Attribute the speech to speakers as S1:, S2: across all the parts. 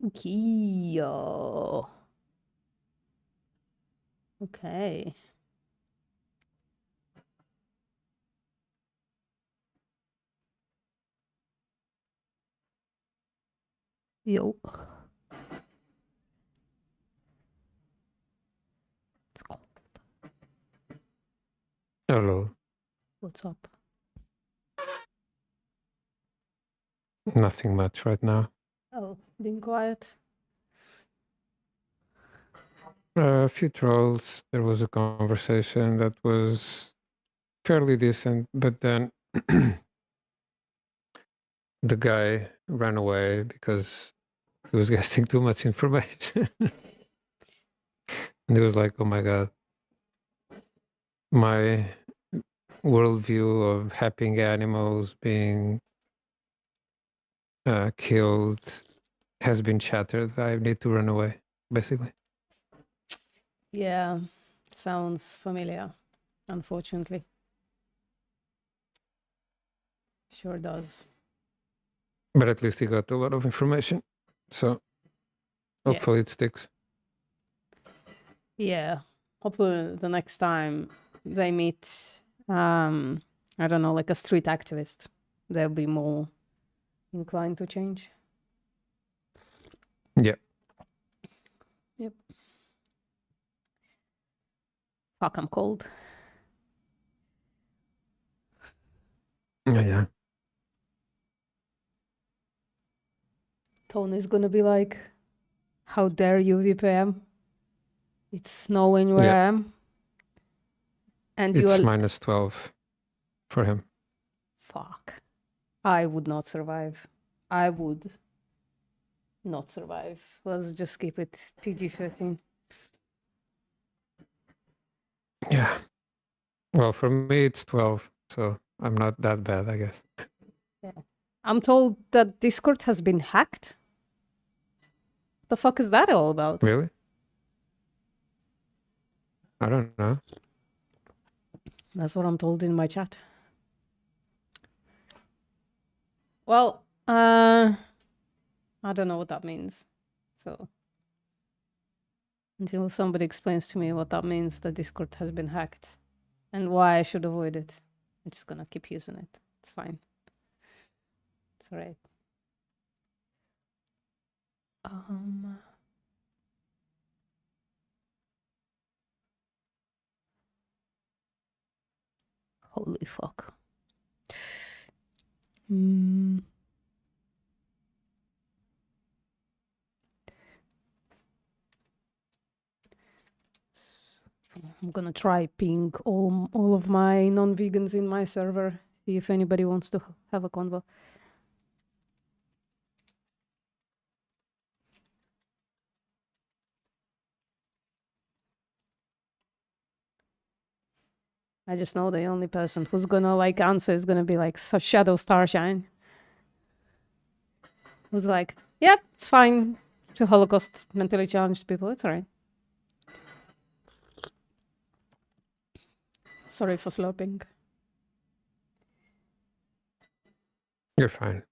S1: Kyo. Okay. Yo. It's cold.
S2: Hello.
S1: What's up?
S2: Nothing much right now.
S1: Oh, being quiet.
S2: A few trolls. There was a conversation that was fairly decent, but then the guy ran away because he was getting too much information. And he was like, oh my god, my worldview of happy animals being killed has been shattered. I need to run away, basically.
S1: Yeah, sounds familiar, unfortunately. Sure does.
S2: But at least he got a lot of information. So hopefully it sticks.
S1: Yeah. Hopefully the next time they meet, I don't know, like a street activist, they'll be more inclined to change.
S2: Yeah.
S1: Yep. Fuck, I'm cold.
S2: Yeah.
S1: Tony's gonna be like, how dare you, VPM? It's snowing where
S2: Yeah.
S1: I am. And you
S2: It's
S1: are...
S2: minus 12 for him.
S1: Fuck. I would not survive. I would not survive. Let's just keep it PG-13.
S2: Yeah. Well, for me, it's 12. So I'm not that bad, I guess.
S1: Yeah. I'm told that Discord has been hacked. The fuck is that all about?
S2: Really? I don't know.
S1: That's what I'm told in my chat. Well, I don't know what that means. So until somebody explains to me what that means, the Discord has been hacked and why I should avoid it, I'm just gonna keep using it. It's fine. It's all right. Holy fuck. I'm gonna try ping all of my non-vegans in my server, see if anybody wants to have a convo. I just know the only person who's gonna like answer is gonna be like Shadow Starshine. Who's like, yep, it's fine to Holocaust mentally challenged people. It's all right. Sorry for slurping.
S2: You're fine.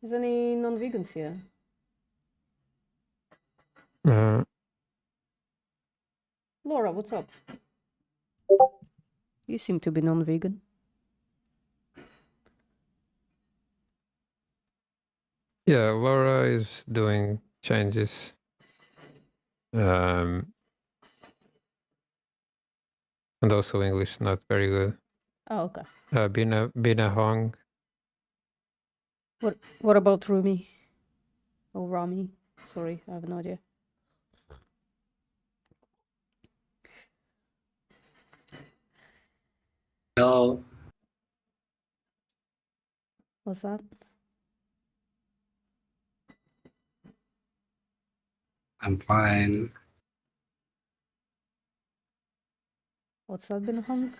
S1: Is any non-vegans here? Laura, what's up? You seem to be non-vegan.
S2: Yeah, Laura is doing changes. And also English, not very good.
S1: Oh, okay.
S2: Bina Hong.
S1: What about Rumi? Oh, Rami. Sorry, I have no idea.
S3: Hello.
S1: What's that?
S3: I'm fine.
S1: What's that, been hung?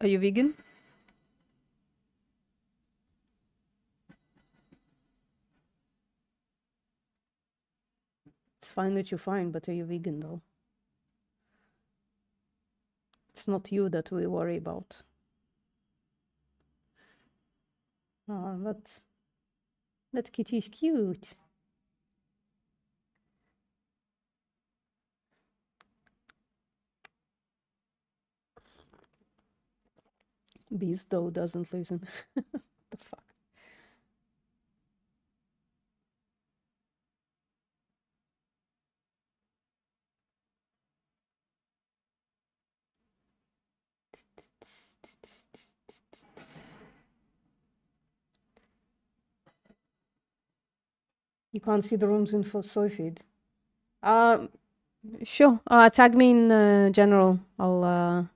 S1: Are you vegan? It's fine that you're fine, but are you vegan though? It's not you that we worry about. That That kitty is cute. Beast though doesn't listen. The fuck. You can't see the rooms in for soy feed. Sure. Tag me in general. I'll.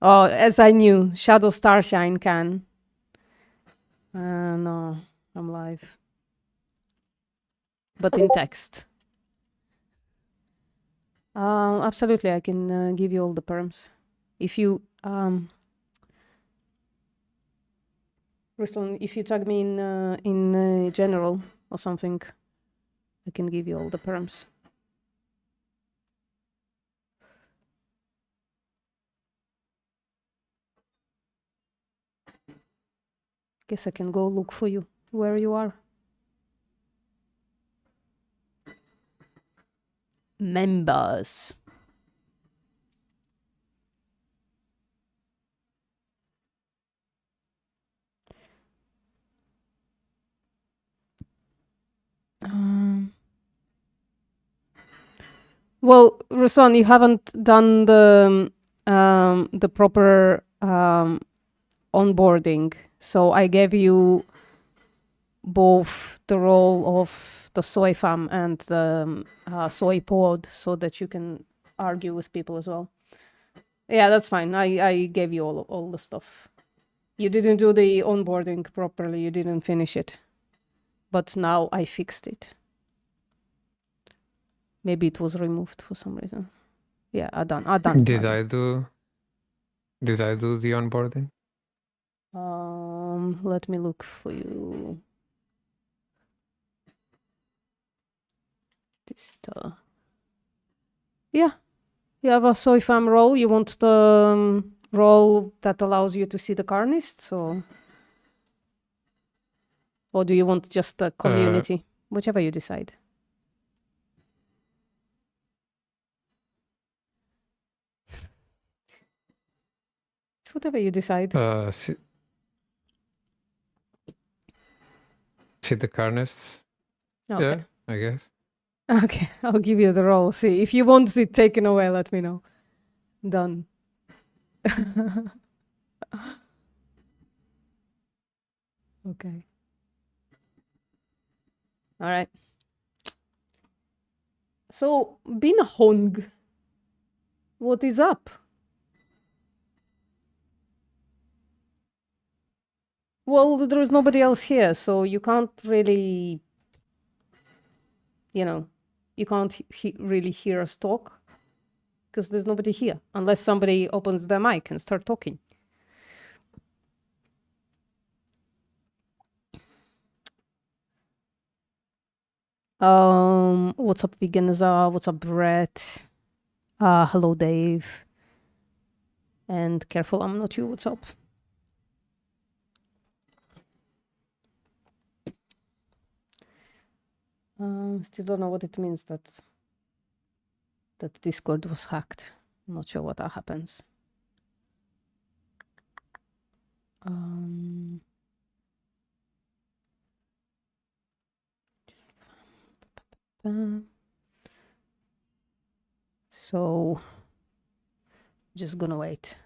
S1: Oh, as I knew, Shadow Starshine can. No, I'm live. But in text. Absolutely, I can give you all the perms. If you Ruslan, if you tag me in general or something, I can give you all the perms. Guess I can go look for you where you are. Members. Well, Ruslan, you haven't done the proper onboarding, so I gave you both the role of the soy farm and the soy pod, so that you can argue with people as well. Yeah, that's fine. I gave you all the stuff. You didn't do the onboarding properly. You didn't finish it, but now I fixed it. Maybe it was removed for some reason. Yeah, I done.
S2: Did I do the onboarding?
S1: Let me look for you. Yeah, you have a soy farm role. You want the role that allows you to see the carnists, or do you want just the community? Whichever you decide. It's whatever you decide.
S2: See the carnists?
S1: Okay.
S2: Yeah, I guess.
S1: Okay, I'll give you the role. See, if you want it taken away, let me know. Done. Okay. All right. So, Bin Hong, what is up? Well, there is nobody else here, so you can't really, you can't really hear us talk because there's nobody here unless somebody opens their mic and start talking. What's up, Veganiza? What's up, Brett? Hello, Dave. And careful, I'm not you. What's up? Still don't know what it means that Discord was hacked. I'm not sure what that happens. So, just gonna wait.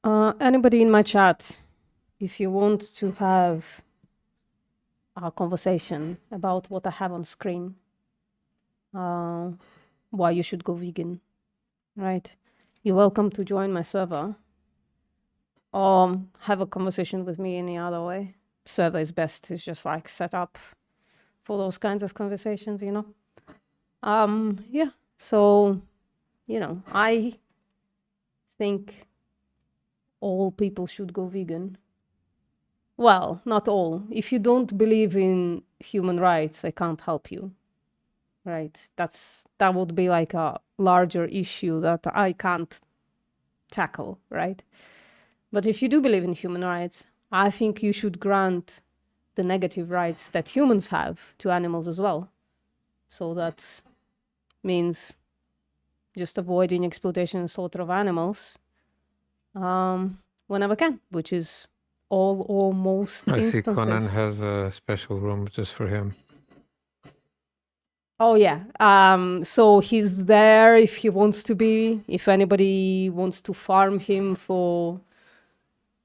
S1: Anybody in my chat, if you want to have a conversation about what I have on screen, why you should go vegan, right? You're welcome to join my server or have a conversation with me any other way. Server is best. It's just like set up for those kinds of conversations, Yeah. So, I think all people should go vegan. Well, not all. If you don't believe in human rights, I can't help you. Right? That would be like a larger issue that I can't tackle, right? But if you do believe in human rights, I think you should grant the negative rights that humans have to animals as well. So that means just avoiding exploitation and slaughter of animals whenever can, which is all or most
S2: I see
S1: instances.
S2: Conan has a special room just for him.
S1: Oh yeah. So he's there if he wants to be. If anybody wants to farm him for,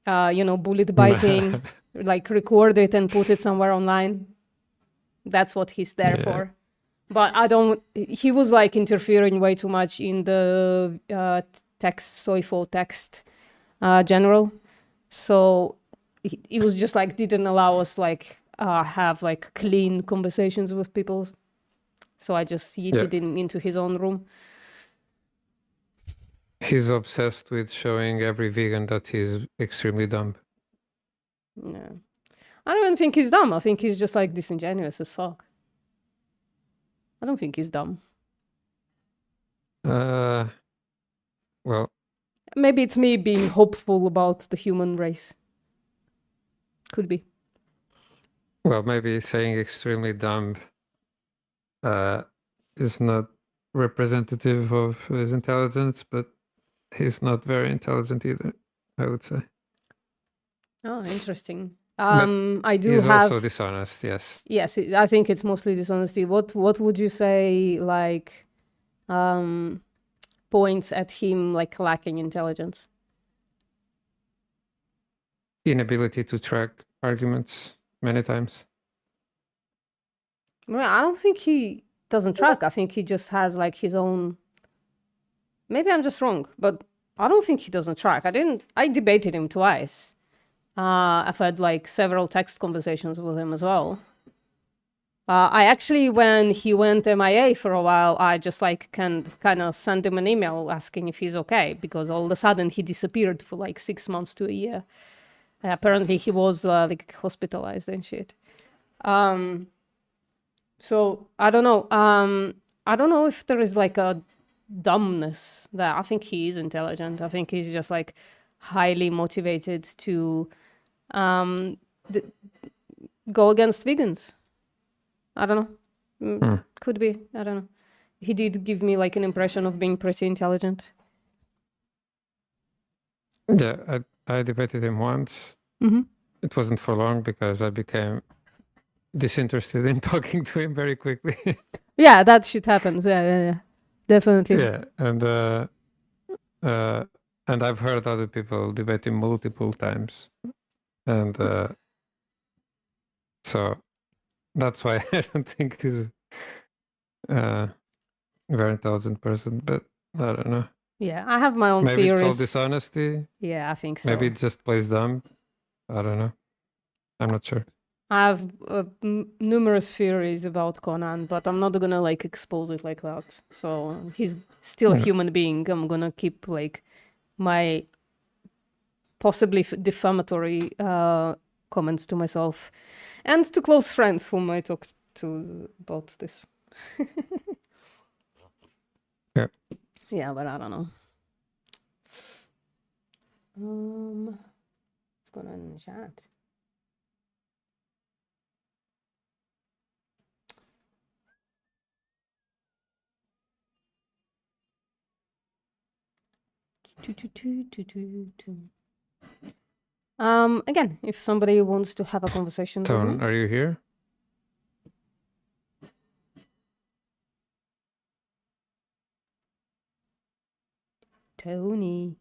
S1: bullet biting, like record it and put it somewhere online. That's what he's there
S2: Yeah.
S1: for. But I don't. He was like interfering way too much in the text, Soifo text, general. So he was just like didn't allow us like have like clean conversations with people. So I just yeeted him into his own room.
S2: He's obsessed with showing every vegan that he's extremely dumb.
S1: Yeah. I don't even think he's dumb. I think he's just like disingenuous as fuck. I don't think he's dumb.
S2: Well,
S1: Maybe it's me being hopeful about the human race. Could be.
S2: maybe saying extremely dumb is not representative of his intelligence, but he's not very intelligent either, I would say.
S1: Oh, interesting.
S2: But
S1: I do
S2: He's
S1: have.
S2: also dishonest, yes.
S1: Yes, I think it's mostly dishonesty. What would you say like points at him like lacking intelligence?
S2: Inability to track arguments many times.
S1: Well, I don't think he doesn't track. I think he just has like his own. Maybe I'm just wrong, but I don't think he doesn't track. I debated him twice. I've had like several text conversations with him as well. I actually, when he went MIA for a while, I just like kind of sent him an email asking if he's okay, because all of a sudden he disappeared for like 6 months to a year. Apparently he was like hospitalized and shit. So I don't know. I don't know if there is like a dumbness there. I think he is intelligent. I think he's just like highly motivated to go against vegans. I don't know. Could be. I don't know. He did give me like an impression of being pretty intelligent.
S2: Yeah, I debated him once.
S1: Mm-hmm.
S2: It wasn't for long because I became disinterested in talking to him very quickly.
S1: Yeah, that shit happens. Yeah. Definitely.
S2: Yeah, and I've heard other people debate him multiple times, and so that's why I don't think he's a very intelligent person. But I don't know.
S1: Yeah, I have my own
S2: Maybe
S1: theories.
S2: it's all dishonesty.
S1: Yeah, I think so.
S2: Maybe it just plays dumb. I don't know. I'm not sure.
S1: I have numerous theories about Conan, but I'm not gonna like expose it like that. So he's still a human being. I'm gonna keep like my possibly defamatory comments to myself and to close friends whom I talk to about this.
S2: Yeah.
S1: Yeah, but I don't know. What's going on in the chat? Again, if somebody wants to have a conversation with me.
S2: Tone, are you here?
S1: Tony.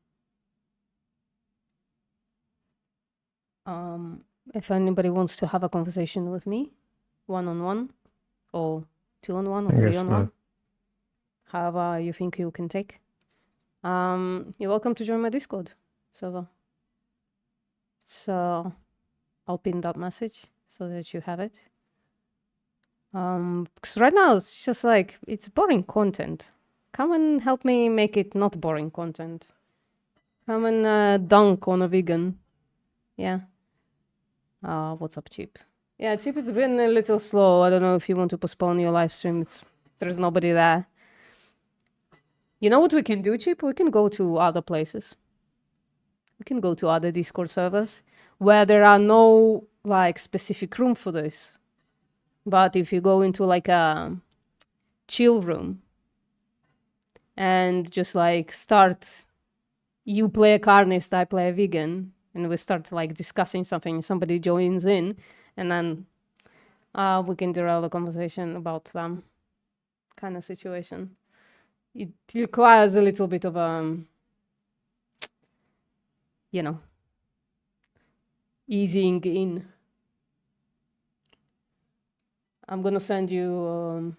S1: If anybody wants to have a conversation with me, 1-on-1 or 2-on-1 or
S2: I guess
S1: 3-on-1,
S2: not.
S1: however you think you can take. You're welcome to join my Discord server. So I'll pin that message so that you have it. Because right now it's just like, it's boring content. Come and help me make it not boring content. Come and dunk on a vegan. Yeah. What's up, Chip? Yeah, Chip, it's been a little slow. I don't know if you want to postpone your live stream. There's nobody there. You know what we can do, Chip? We can go to other places. we can go to other Discord servers where there are no like specific room for this. But if you go into like a chill room and just like start, you play a carnist, I play a vegan, and we start like discussing something, somebody joins in, and then we can derail the conversation about them kind of situation. It requires a little bit of you know, easing in. I'm gonna send you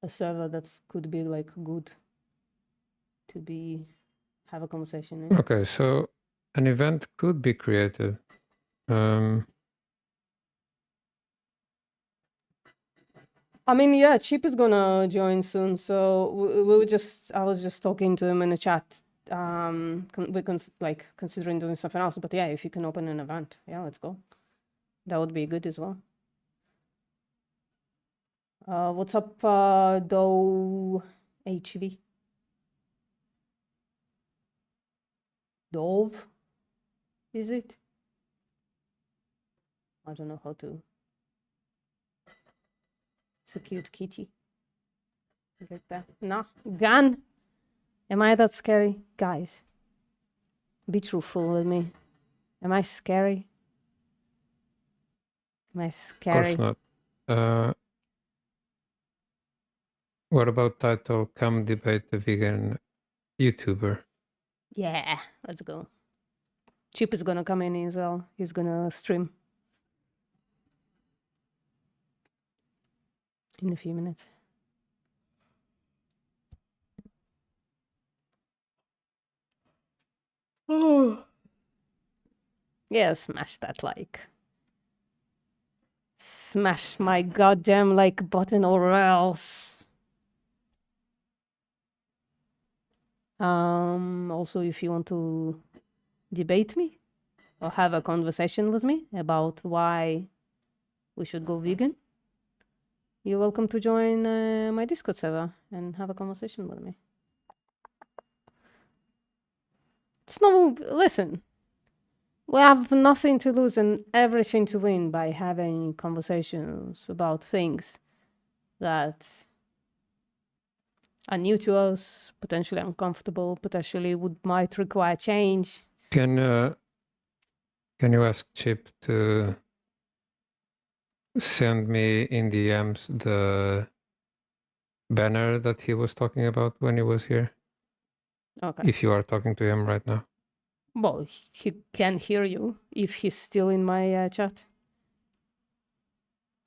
S1: a server that could be like good to be have a conversation in.
S2: Okay, so an event could be created.
S1: I mean, yeah, Chip is gonna join soon, so we were just, I was just talking to him in the chat. We're like considering doing something else, but yeah, if you can open an event, yeah, let's go. That would be good as well. What's up, Dove HV? Dove? Is it? I don't know how to. It's a cute kitty. Like that. No, gun. Am I that scary? Guys, be truthful with me. Am I scary? Am I scary?
S2: Of course not. What about title "Come Debate the Vegan YouTuber"?
S1: Yeah, let's go. Chip is gonna come in as well. He's gonna stream in a few minutes. Oh. Yeah, smash that like. Smash my goddamn like button or else. Also, if you want to debate me or have a conversation with me about why we should go vegan, you're welcome to join my Discord server and have a conversation with me. It's no, listen, we have nothing to lose and everything to win by having conversations about things that are new to us, potentially uncomfortable, potentially might require change.
S2: Can you ask Chip to send me in DMs the banner that he was talking about when he was here?
S1: Okay.
S2: If you are talking to him right now.
S1: Well, he can hear you if he's still in my chat.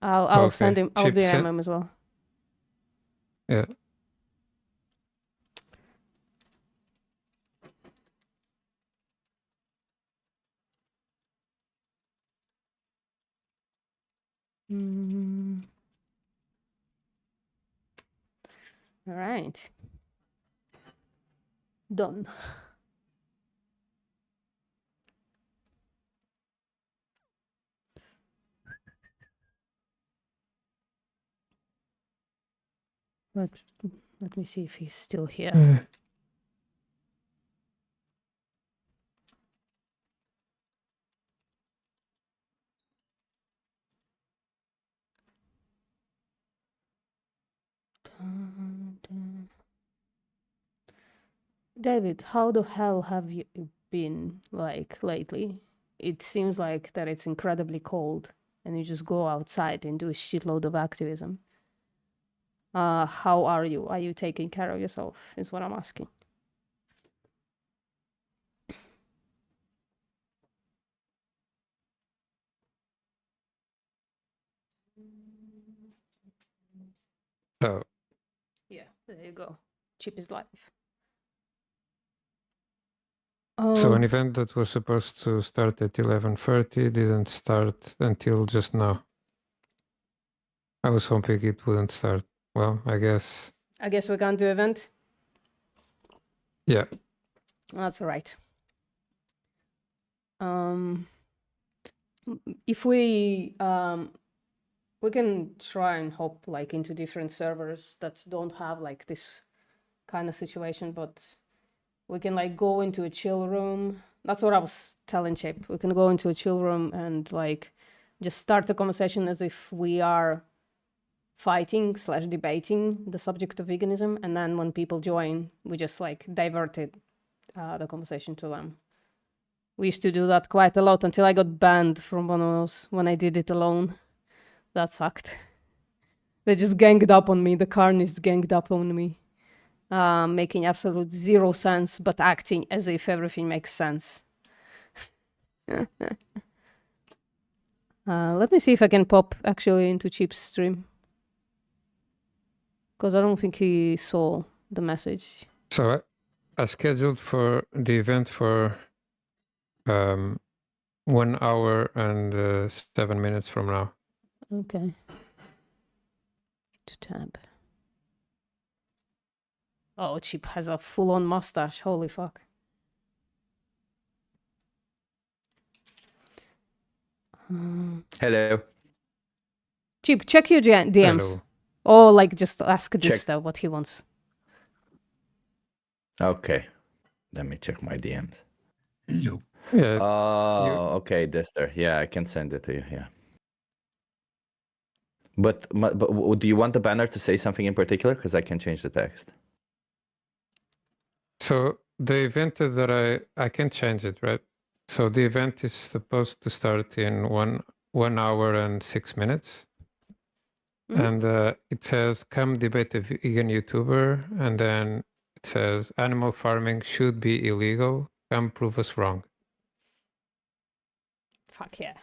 S1: I'll
S2: Okay.
S1: send him. I'll
S2: Chip,
S1: DM him as well.
S2: Yeah.
S1: All right. Done. Let me see if he's still here. David, how the hell have you been like lately? It seems like that it's incredibly cold and you just go outside and do a shitload of activism. How are you? Are you taking care of yourself is what I'm asking.
S2: Oh.
S1: Yeah, there you go. Chip is live.
S2: So an event that was supposed to start at 11:30 didn't start until just now. I was hoping it wouldn't start. Well, I guess
S1: we can't do event.
S2: Yeah.
S1: That's all right. If we can try and hop like into different servers that don't have like this kind of situation, but We can like go into a chill room. That's what I was telling Chip. We can go into a chill room and like just start the conversation as if we are fighting / debating the subject of veganism, and then when people join, we just like diverted the conversation to them. We used to do that quite a lot until I got banned from one of those when I did it alone. That sucked. They just ganged up on me. The carnies ganged up on me, making absolute zero sense, but acting as if everything makes sense. Let me see if I can pop actually into Chip's stream. Because I don't think he saw the message.
S2: So I scheduled for the event for 1 hour and 7 minutes from now.
S1: Okay. To tab. Oh, Chip has a full-on mustache. Holy fuck.
S4: Hello.
S1: Chip, check your DMs.
S2: Hello.
S1: Or like just ask
S4: Check.
S1: Dista what he wants.
S4: Okay. Let me check my DMs.
S3: Hello.
S2: Yeah,
S4: Oh, okay, Dester. Yeah, I can send it to you. Yeah. But do you want the banner to say something in particular? Because I can change the text.
S2: so the event that I can change it, right? So the event is supposed to start in 1 hour and 6 minutes.
S1: Mhm.
S2: And it says, come debate a vegan YouTuber. And then it says, animal farming should be illegal. Come prove us wrong.
S1: Fuck yeah.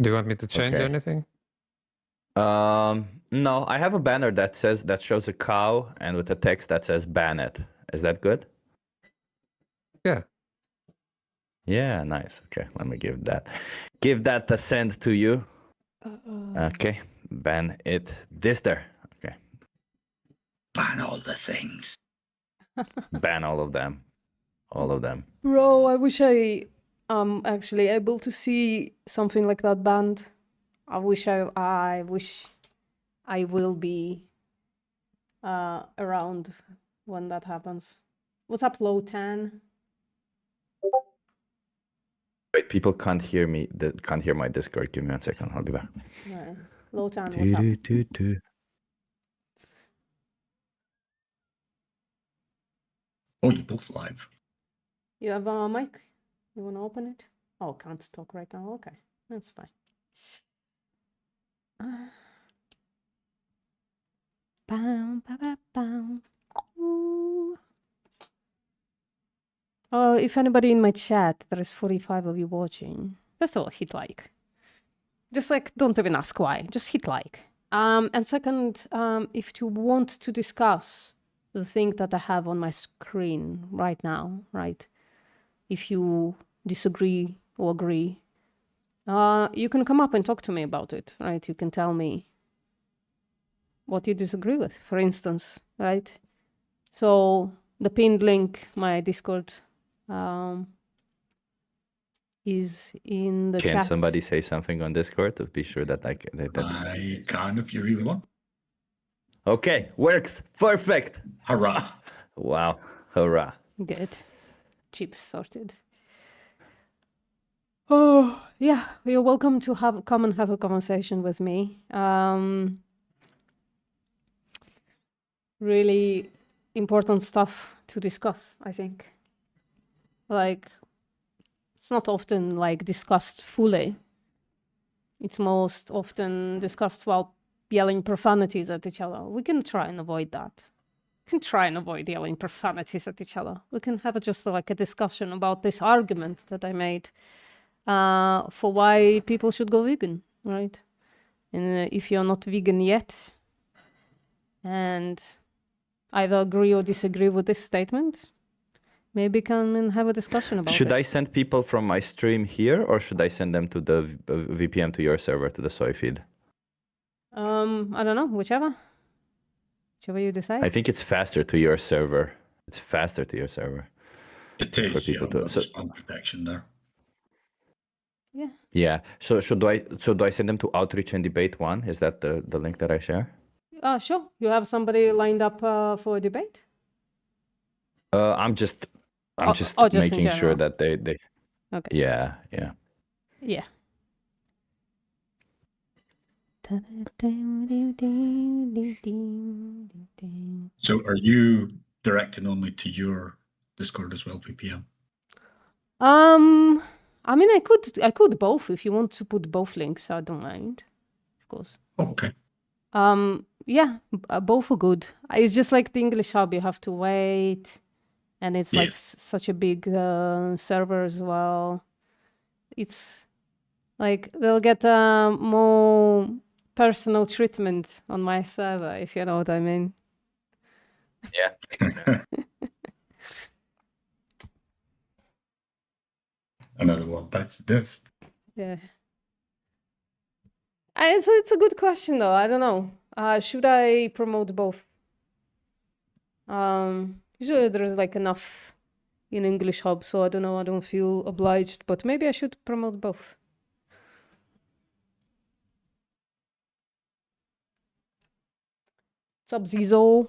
S2: Do you want me to change
S4: Okay.
S2: anything?
S4: No, I have a banner that shows a cow and with a text that says ban it. Is that good?
S2: Yeah.
S4: Yeah, nice. Okay, let me give that a send to you. Okay, ban it. Dester. Okay,
S3: Ban all the things.
S4: ban all of them. All of them.
S1: Bro, I wish I actually able to see something like that banned. I wish I will be around when that happens. What's up, Low10?
S4: Wait, people can't hear me. Can't hear my Discord. Give me 1 second. I'll be back.
S1: No. Low10, what's up?
S4: Do.
S3: Oh, you're both live.
S1: You have a mic? You want to open it? Oh, can't talk right now. Okay, that's fine. Bam, ba, ba, bam. Ooh. Oh, if anybody in my chat, there is 45 of you watching. First of all, hit like. Just like, don't even ask why. Just hit like. And second, if you want to discuss the thing that I have on my screen right now, right? If you disagree or agree, you can come up and talk to me about it, right? You can tell me what you disagree with, for instance, right? So the pinned link, my Discord, is in the
S4: Can
S1: chat.
S4: somebody say something on Discord to be sure that I
S3: can if you really want.
S4: Okay, works. Perfect.
S3: Hurrah.
S4: Wow. Hurrah.
S1: Good. Chip sorted. Oh, yeah. You're welcome to come and have a conversation with me. Really important stuff to discuss, I think. Like, it's not often like discussed fully. It's most often discussed while yelling profanities at each other. We can try and avoid that. We can try and avoid yelling profanities at each other. We can have just like a discussion about this argument that I made for why people should go vegan, right? And if you're not vegan yet, and either agree or disagree with this statement, maybe come and have a discussion about
S4: Should
S1: it.
S4: I send people from my stream here or should I send them to the VPN to your server, to the soy feed?
S1: I don't know, whichever you decide.
S4: I think it's faster to your server. It's faster to your server.
S3: It
S4: For
S3: is,
S4: people to-
S3: yeah,
S4: so-
S3: spam protection there.
S1: Yeah.
S4: Yeah. So do I send them to Outreach and Debate 1? Is that the link that I share?
S1: Sure. You have somebody lined up for a debate?
S4: I'm just I'm just
S1: just in
S4: making sure
S1: general.
S4: that they
S1: Okay.
S4: yeah.
S1: Yeah.
S3: So are you directing only to your Discord as well, PPM?
S1: I mean, I could both if you want to put both links. I don't mind, of course.
S3: Okay.
S1: Yeah, both are good. It's just like the English Hub, you have to wait, and it's like
S3: Yes.
S1: such a big server as well. It's like they'll get more personal treatment on my server, if you know what I mean.
S3: Another one bites the dust.
S1: Yeah. It's a good question though. I don't know. Should I promote both? Usually there's like enough in English Hub, so I don't know. I don't feel obliged, but maybe I should promote both. What's up, Zizo?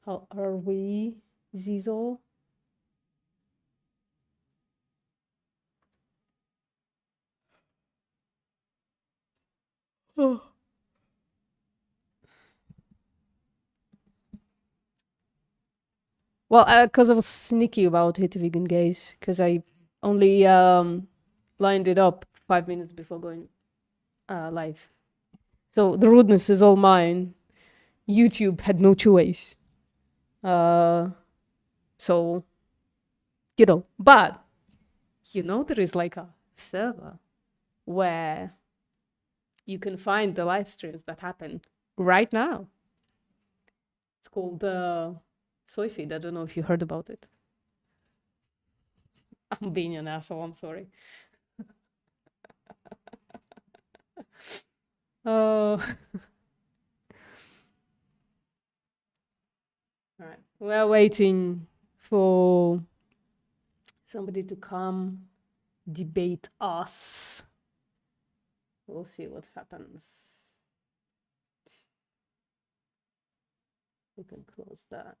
S1: How are we, Zizo? Oh. Well, because I was sneaky about it, vegan gays, because I only lined it up 5 minutes before going live. So the rudeness is all mine. YouTube had no choice. So, you know, but, you know, there is like a server where you can find the live streams that happen right now. It's called Soy Feed. I don't know if you heard about it. I'm being an asshole, I'm sorry. Oh. All right. We're waiting for somebody to come debate us. We'll see what happens. We can close that.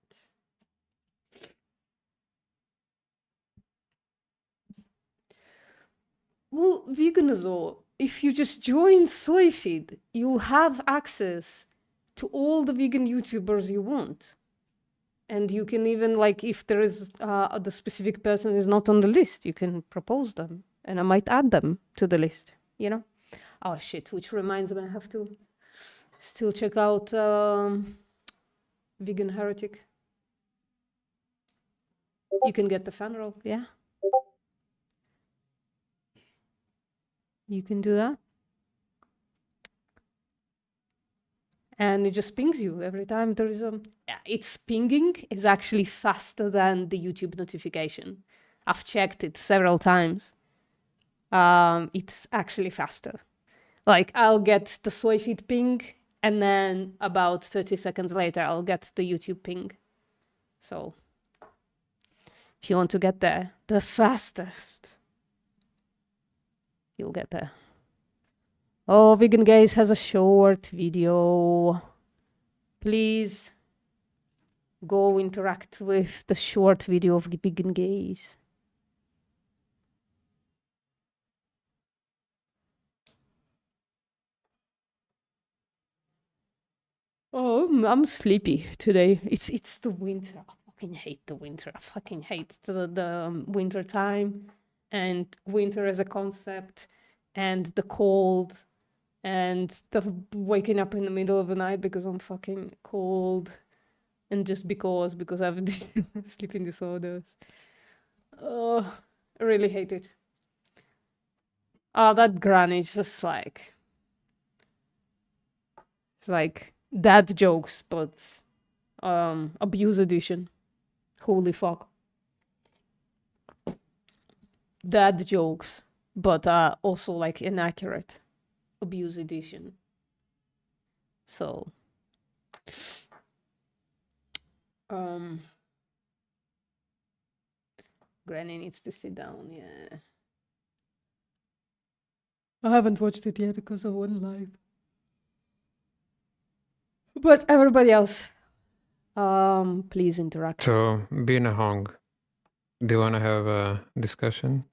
S1: Well, Veganisol, if you just join SoyFeed, you have access to all the vegan YouTubers you want. And you can even, like, if there is the specific person is not on the list, you can propose them. And I might add them to the list, you know? Oh, shit, which reminds me, I have to still check out Vegan Heretic. You can get the fan roll, yeah? You can do that. And it just pings you every time there is a... Yeah, its pinging is actually faster than the YouTube notification. I've checked it several times. It's actually faster. Like, I'll get the SoyFeed ping, and then about 30 seconds later, I'll get the YouTube ping. So, if you want to get there the fastest, you'll get there. Oh, Vegan Gaze has a short video. Please go interact with the short video of Vegan Gaze. Oh, I'm sleepy today. It's the winter. I fucking hate the winter. I fucking hate the winter time and winter as a concept and the cold and the waking up in the middle of the night because I'm fucking cold and just because I have this sleeping disorders. Oh, I really hate it. Oh, that granny is just like... It's like dad jokes, but abuse edition. Holy fuck. Dad jokes, but also like inaccurate abuse edition. So Granny needs to sit down, yeah. I haven't watched it yet because I went live. But everybody else, please interact.
S2: So, being a Hong, do you want to have a discussion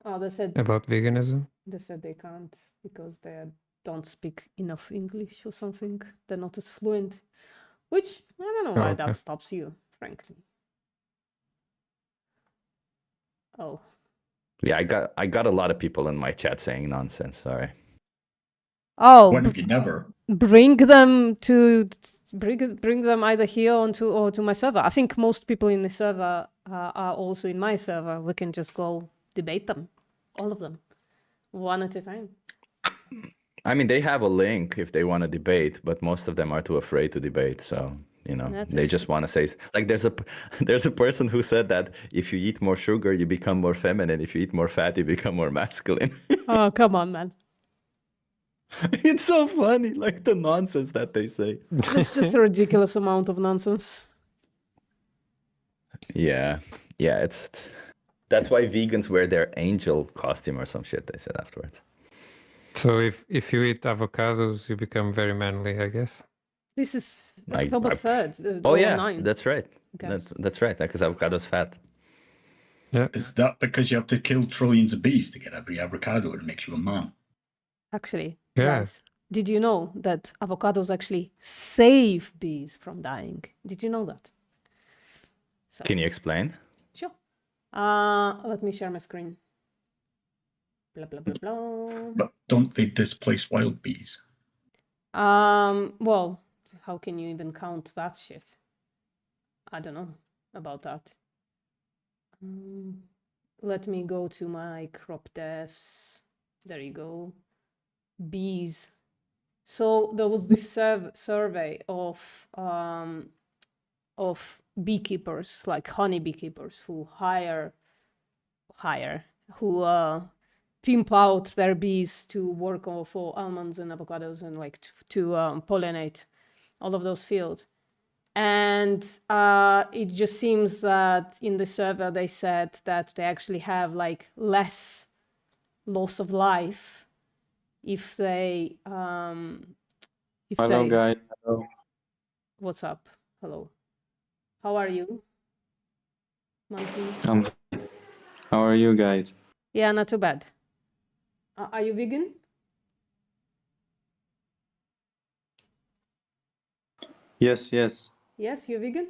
S1: Oh, they said
S2: about veganism?
S1: they can't because they don't speak enough English or something. They're not as fluent. Which I don't know
S2: Oh,
S1: why
S2: okay.
S1: that stops you, frankly. Oh,
S4: Yeah, I got a lot of people in my chat saying nonsense. Sorry.
S1: oh,
S3: When have you never?
S1: bring them to bring them either here onto or to my server. I think most people in the server are also in my server. We can just go debate them, all of them, one at a time.
S4: I mean, they have a link if they want to debate, but most of them are too afraid to debate. So,
S1: That's a
S4: they just want to say, like, there's a person who said that if you eat more sugar, you become more feminine. If you eat more fat, you become more masculine.
S1: Oh, come on, man.
S4: It's so funny, like the nonsense that they say.
S1: It's just a ridiculous amount of nonsense.
S4: Yeah, that's why vegans wear their angel costume or some shit. They said afterwards.
S2: So, if you eat avocados, you become very manly, I guess.
S1: This is
S4: I-
S1: October
S4: I-
S1: 3rd.
S4: Oh
S1: or
S4: yeah,
S1: 9th.
S4: that's right.
S1: Okay.
S4: That's right. Because avocado's fat.
S3: Is that because you have to kill trillions of bees to get every avocado and it makes you a man?
S1: Actually,
S2: Yeah.
S1: guys, did you know that avocados actually save bees from dying? Did you know that? So,
S4: Can you explain?
S1: sure. Let me share my screen. Blah blah blah blah.
S3: But don't they displace wild bees?
S1: Well, how can you even count that shit? I don't know about that. Let me go to my crop devs. There you go. Bees. So there was this survey of beekeepers, like honey beekeepers, who who pimp out their bees to work for almonds and avocados and like to pollinate all of those fields. And it just seems that in the survey they said that they actually have like less loss of life if they
S5: Hello, guys. Hello.
S1: What's up? Hello. How are you, monkey?
S5: I'm fine. How are you guys?
S1: Yeah, not too bad. Are you vegan?
S5: Yes, yes.
S1: Yes, you're vegan?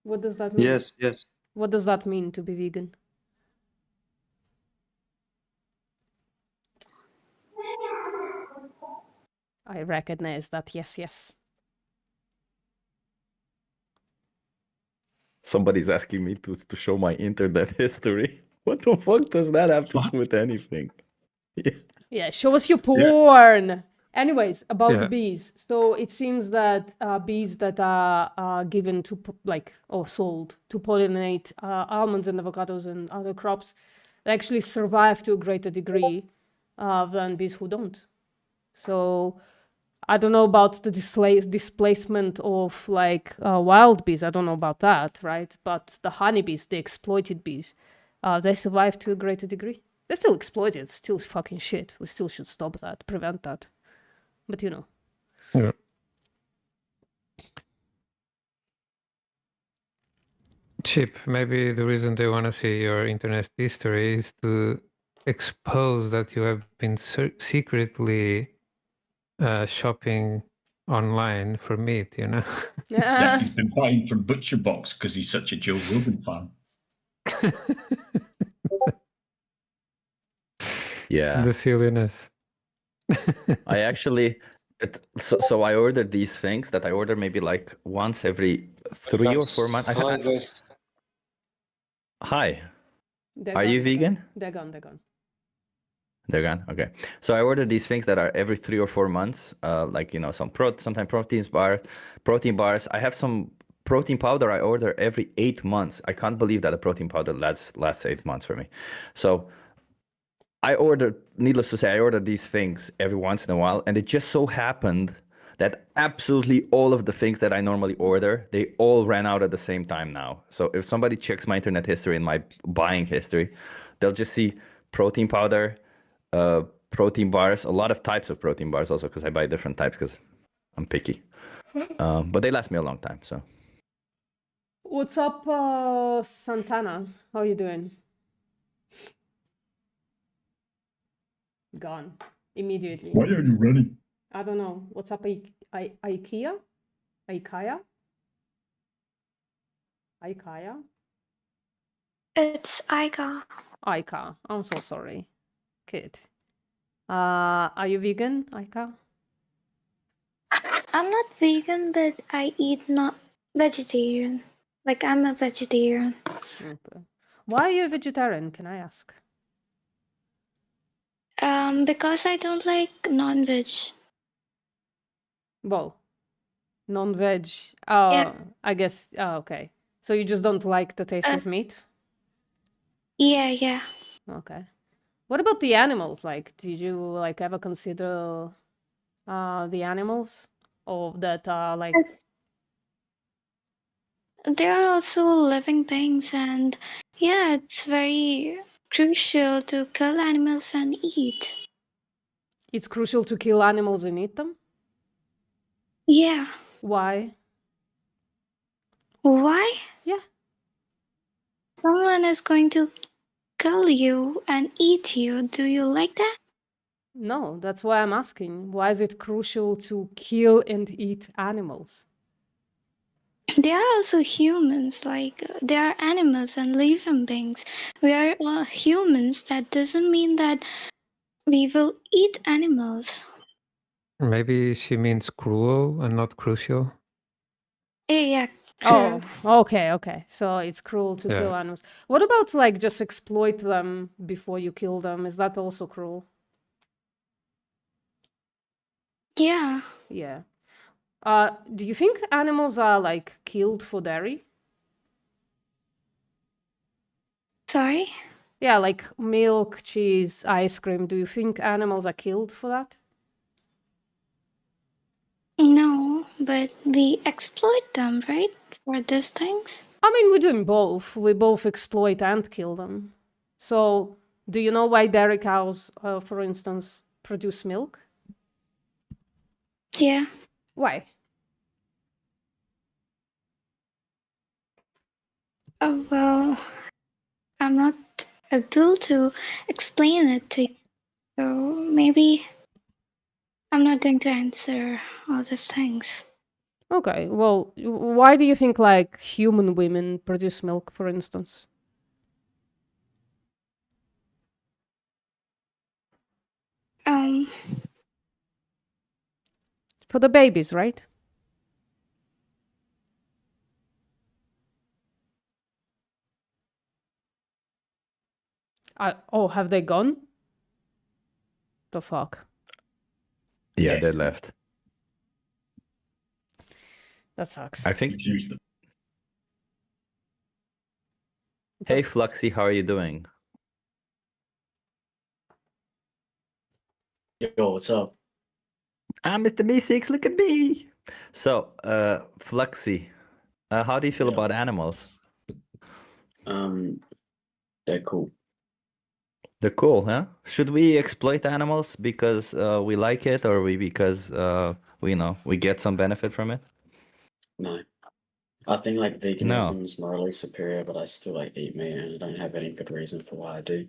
S1: What does that mean?
S5: Yes, yes.
S1: What does that mean to be vegan? I recognize that. Yes, yes.
S4: Somebody's asking me to show my internet history. What the fuck does that have to do with anything?
S1: Yeah, show us your porn. Anyways, about the
S2: Yeah.
S1: bees. So it seems that bees that are given to or sold to pollinate almonds and avocados and other crops, they actually survive to a greater degree than bees who don't. So I don't know about the displacement of like wild bees. I don't know about that, right? But the honeybees, the exploited bees, they survive to a greater degree. They're still exploited, still fucking shit. We still should stop that, prevent that. But you know.
S2: Yeah. Chip, maybe the reason they want to see your internet history is to expose that you have been secretly shopping online for meat, you know?
S3: Yeah, he's been buying from Butcher Box because he's such a Joe Rogan fan.
S4: Yeah.
S2: The silliness.
S4: I actually, so I ordered these things that I order maybe like once every 3 or 4 months.
S5: Hello, guys.
S4: Hi,
S1: They're
S4: are
S1: gone,
S4: you vegan?
S1: They're gone, they're gone.
S4: They're gone. Okay. So I ordered these things that are every 3 or 4 months. Like sometimes protein bars. I have some protein powder I order every 8 months. I can't believe that a protein powder lasts 8 months for me. So needless to say, I ordered these things every once in a while, and it just so happened that absolutely all of the things that I normally order, they all ran out at the same time now. So if somebody checks my internet history and my buying history, they'll just see protein powder, protein bars, a lot of types of protein bars also, because I buy different types because I'm picky. But they last me a long time. So
S1: What's up, Santana? How you doing? Gone immediately.
S3: Why are you running?
S1: I don't know. What's up, IKEA? IKEA? IKEA?
S6: It's Aika.
S1: Aika. I'm so sorry. Kid. Are you vegan, Aika?
S6: I'm not vegan, but I eat not vegetarian. Like I'm a vegetarian.
S1: Okay. Why are you a vegetarian, can I ask?
S6: Because I don't like non-veg.
S1: Well, non-veg.
S6: Yeah.
S1: I guess. Okay. So you just don't like the taste
S6: Uh,
S1: of meat?
S6: Yeah.
S1: Okay. What about the animals? Like, did you like ever consider the animals, or that are like?
S6: They are also living beings, and yeah, it's very crucial to kill animals and eat.
S1: It's crucial to kill animals and eat them.
S6: Yeah.
S1: Why?
S6: Why?
S1: Yeah.
S6: Someone is going to kill you and eat you. Do you like that?
S1: No, that's why I'm asking. Why is it crucial to kill and eat animals?
S6: They are also humans, like they are animals and living beings. We are humans. That doesn't mean that we will eat animals.
S2: Maybe she means cruel and not crucial.
S6: Yeah,
S1: Oh,
S6: true.
S1: okay. So it's cruel to kill
S2: Yeah.
S1: animals. What about like just exploit them before you kill them? Is that also cruel?
S6: Yeah.
S1: Yeah. Do you think animals are like killed for dairy?
S6: Sorry?
S1: Yeah, like milk, cheese, ice cream. Do you think animals are killed for that?
S6: No, but we exploit them, right? For these things?
S1: I mean, we're doing both. We both exploit and kill them. So, do you know why dairy cows, for instance, produce milk?
S6: Yeah.
S1: Why?
S6: Oh, well, I'm not able to explain it to you. So maybe I'm not going to answer all these things.
S1: Okay, well, why do you think like human women produce milk, for instance?
S6: Um,
S1: For the babies, right? Oh, have they gone? The fuck?
S4: yeah, they
S3: Yes.
S4: left.
S1: That sucks.
S4: I think.
S3: Confuse them.
S4: Hey, Fluxy, how are you doing?
S7: Yo, what's up?
S4: I'm Mr. B6. Look at me. So, Fluxy, how do you feel
S7: Yeah.
S4: about animals?
S7: They're cool.
S4: They're cool, huh? Should we exploit animals because we like it, or because we get some benefit from it?
S7: No. I think like
S4: No.
S7: veganism is morally superior, but I still like eat meat and I don't have any good reason for why I do.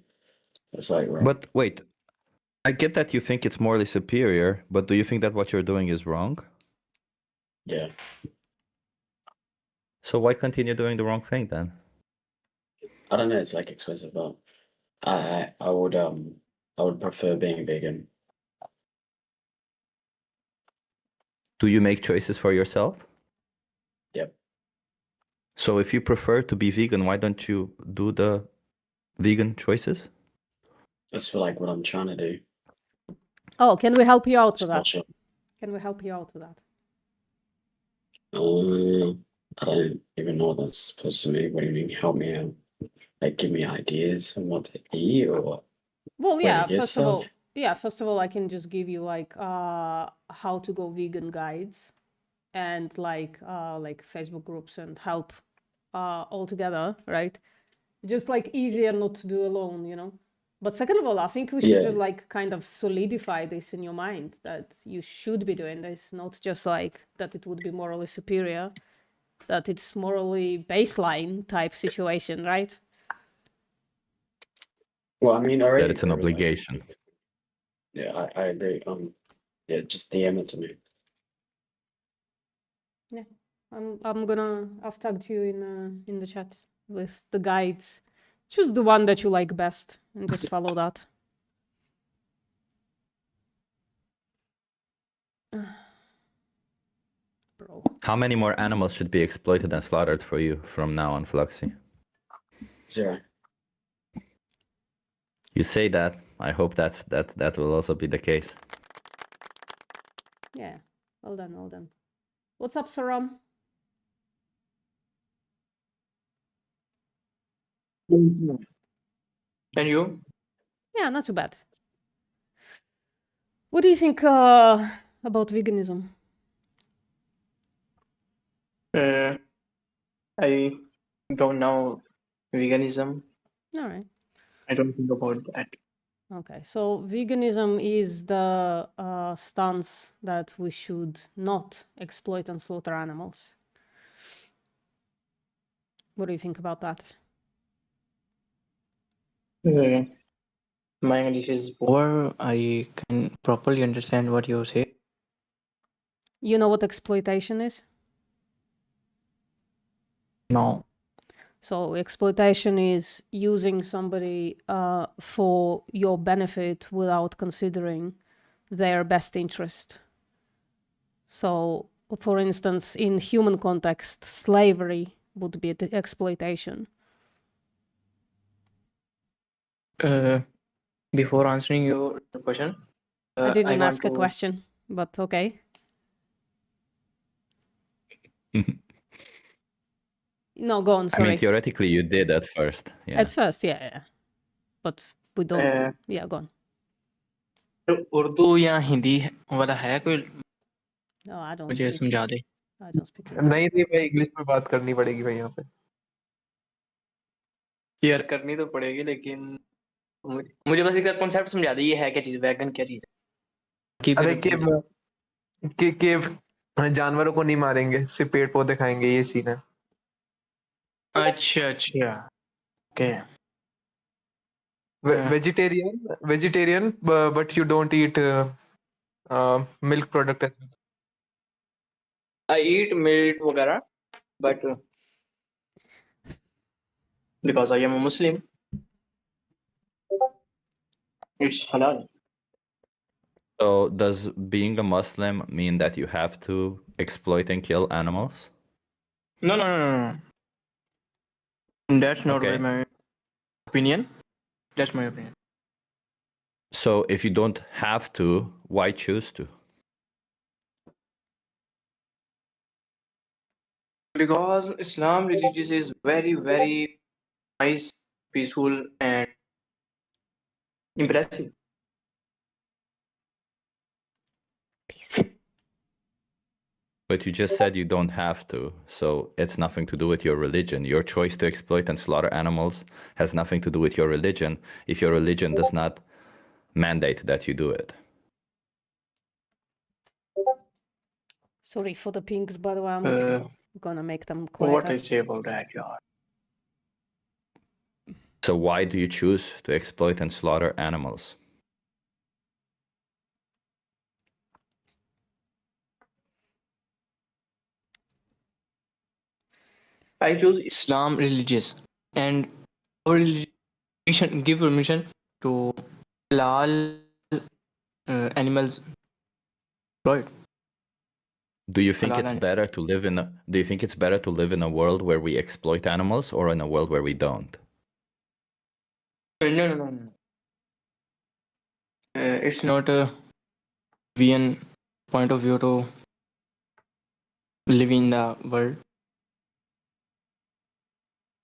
S7: It's like wrong.
S4: But wait, I get that you think it's morally superior, but do you think that what you're doing is wrong?
S7: Yeah.
S4: So why continue doing the wrong thing then?
S7: I don't know, it's like expensive, but I would prefer being vegan.
S4: Do you make choices for yourself?
S7: Yep.
S4: So if you prefer to be vegan, why don't you do the vegan choices?
S7: That's for like what I'm trying to do.
S1: Oh, can we help you out
S7: It's
S1: with that?
S7: culture.
S1: Can we help you out with that?
S7: I don't even know what that's supposed to mean. What do you mean help me out? Like give me ideas on what to eat or
S1: Well,
S7: where to
S1: yeah,
S7: get
S1: first of all, I can just give you like how to go vegan guides and like Facebook groups and help all together, right? Just like easier not to do alone, you know? But second of all, I think we should
S7: Yeah.
S1: like kind of solidify this in your mind that you should be doing this, not just like that it would be morally superior, that it's morally baseline type situation, right?
S7: Well, I mean, I already
S4: That it's an
S7: agree with that.
S4: obligation.
S7: Yeah, I agree. Yeah, just DM it to me.
S1: I've tagged you in the chat with the guides. Choose the one that you like best and just follow that. Bro.
S4: How many more animals should be exploited and slaughtered for you from now on, Fluxy?
S7: 0.
S4: You say that. I hope that will also be the case.
S1: Yeah. Well done, well done. What's up, Saram?
S8: And you?
S1: Yeah, not too bad. What do you think about veganism?
S8: I don't know veganism.
S1: All right.
S8: I don't think about that.
S1: Okay, so veganism is the stance that we should not exploit and slaughter animals. What do you think about that?
S8: My English is poor. I can properly understand what you say.
S1: You know what exploitation is?
S8: No.
S1: So exploitation is using somebody for your benefit without considering their best interest. So, for instance, in human context, slavery would be the exploitation.
S8: Before answering your question,
S1: I didn't
S8: want
S1: ask a
S8: to-
S1: question, but okay. No, go on,
S4: I
S1: sorry.
S4: mean, theoretically, you did at first. Yeah.
S1: At first, yeah. But we don't... yeah, go on.
S8: Urdu या हिंदी वाला है कोई
S1: No, I don't
S8: मुझे
S1: speak.
S8: समझा दे
S1: I don't speak.
S9: नहीं नहीं भाई English में बात करनी पड़ेगी भाई यहाँ पे
S8: यार करनी तो पड़ेगी लेकिन मुझे बस एक कॉन्सेप्ट समझा दे ये है क्या चीज वेगन क्या चीज है
S9: अरे कि जानवरों को नहीं मारेंगे सिर्फ पेड़ पौधे खाएंगे ये सीन है
S8: अच्छा okay
S9: vegetarian but you don't eat milk product as well.
S8: I eat meat वगैरह but because I am a Muslim it's halal.
S4: So does being a Muslim mean that you have to exploit and kill animals?
S8: No. That's not
S4: Okay.
S8: my opinion. That's my opinion.
S4: So if you don't have to, why choose to?
S8: Because Islam religious is very, very nice, peaceful, and impressive.
S4: But you just said you don't have to, so it's nothing to do with your religion. Your choice to exploit and slaughter animals has nothing to do with your religion if your religion does not mandate that you do it.
S1: Sorry for the pings, by the way. I'm gonna make them
S8: What
S1: quieter.
S8: I say about that, yeah.
S4: So why do you choose to exploit and slaughter animals?
S8: I choose Islam religious, and our religion give permission to halal animals. Right.
S4: Do you think
S8: Halal
S4: it's
S8: and-
S4: better to live in do you think it's better to live in a world where we exploit animals or in a world where we don't?
S8: No. It's not a vegan point of view to live in the world.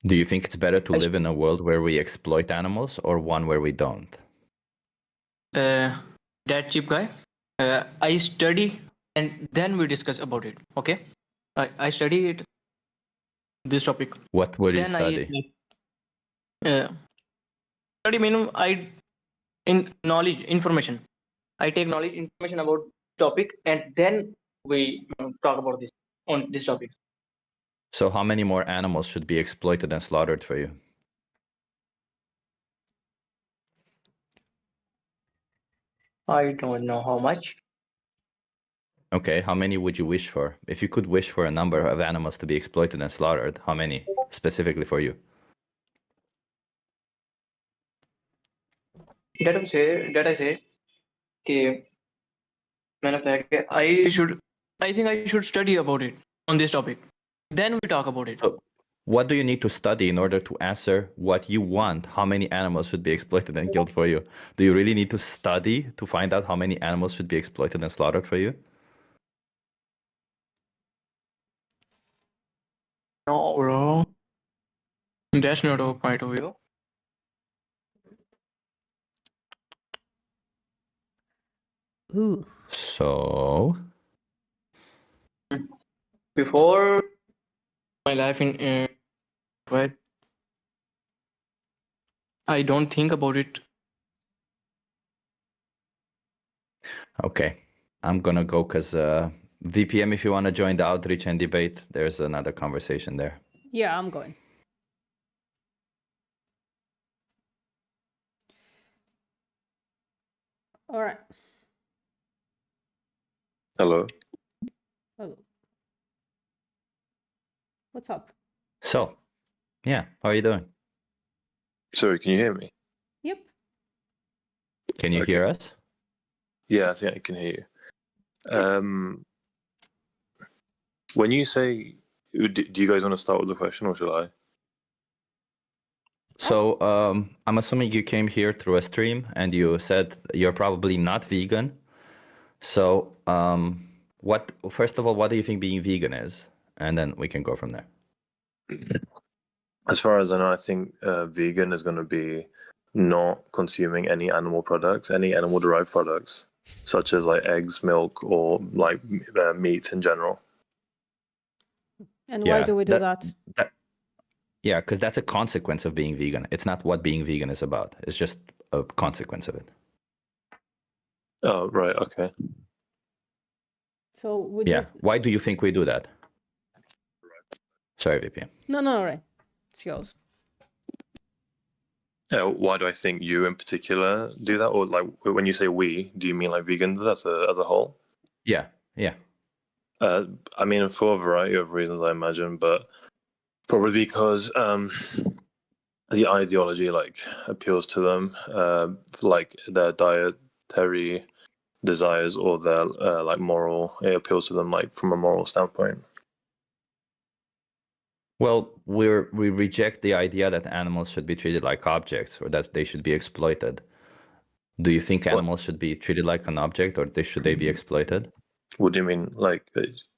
S4: Do you think it's better to live in a world where we exploit animals or one where we don't?
S8: That cheap guy. I study and then we discuss about it. Okay. I study it. This topic.
S4: What would you
S8: Then
S4: study?
S8: study mean I in knowledge information. I take knowledge information about topic, and then we talk about this on this topic.
S4: So how many more animals should be exploited and slaughtered for you?
S8: I don't know how much.
S4: Okay, how many would you wish for? If you could wish for a number of animals to be exploited and slaughtered, how many specifically for you?
S8: That I say, okay, I think I should study about it on this topic. Then we talk about it.
S4: So what do you need to study in order to answer what you want? How many animals should be exploited and killed for you? Do you really need to study to find out how many animals should be exploited and slaughtered for you?
S8: No, bro. That's not our point of view.
S1: Ooh.
S4: So
S8: Before my life in right, I don't think about it.
S4: okay, I'm gonna go because VPM, if you want to join the outreach and debate, there's another conversation there.
S1: Yeah, I'm going. All right.
S10: Hello.
S1: Hello. What's up?
S4: So, yeah, how are you doing?
S10: Sorry, can you hear me?
S1: Yep.
S4: Can you
S10: Okay.
S4: hear us?
S10: Yeah, I think I can hear you. When you say, do you guys want to start with the question or shall I?
S4: So, I'm assuming you came here through a stream and you said you're probably not vegan. So, first of all, what do you think being vegan is? And then we can go from there.
S10: As far as I know, I think vegan is going to be not consuming any animal products, any animal derived products, such as like eggs, milk, or like meat in general.
S1: And why do we do that?
S4: Yeah, because that's a consequence of being vegan. It's not what being vegan is about. It's just a consequence of it.
S10: Oh, right. Okay.
S1: So would
S4: Yeah.
S1: you...
S4: Why do you think we do that? Sorry, VPN.
S1: No, all right. It's yours.
S10: Why do I think you in particular do that? Or like when you say we, do you mean like vegans as a whole?
S4: Yeah.
S10: I mean, for a variety of reasons, I imagine, but probably because the ideology like appeals to them, like their dietary desires or their like moral. It appeals to them like from a moral standpoint.
S4: Well, we reject the idea that animals should be treated like objects or that they should be exploited. Do you think animals should be treated like an object or should they be exploited?
S10: What do you mean? Like,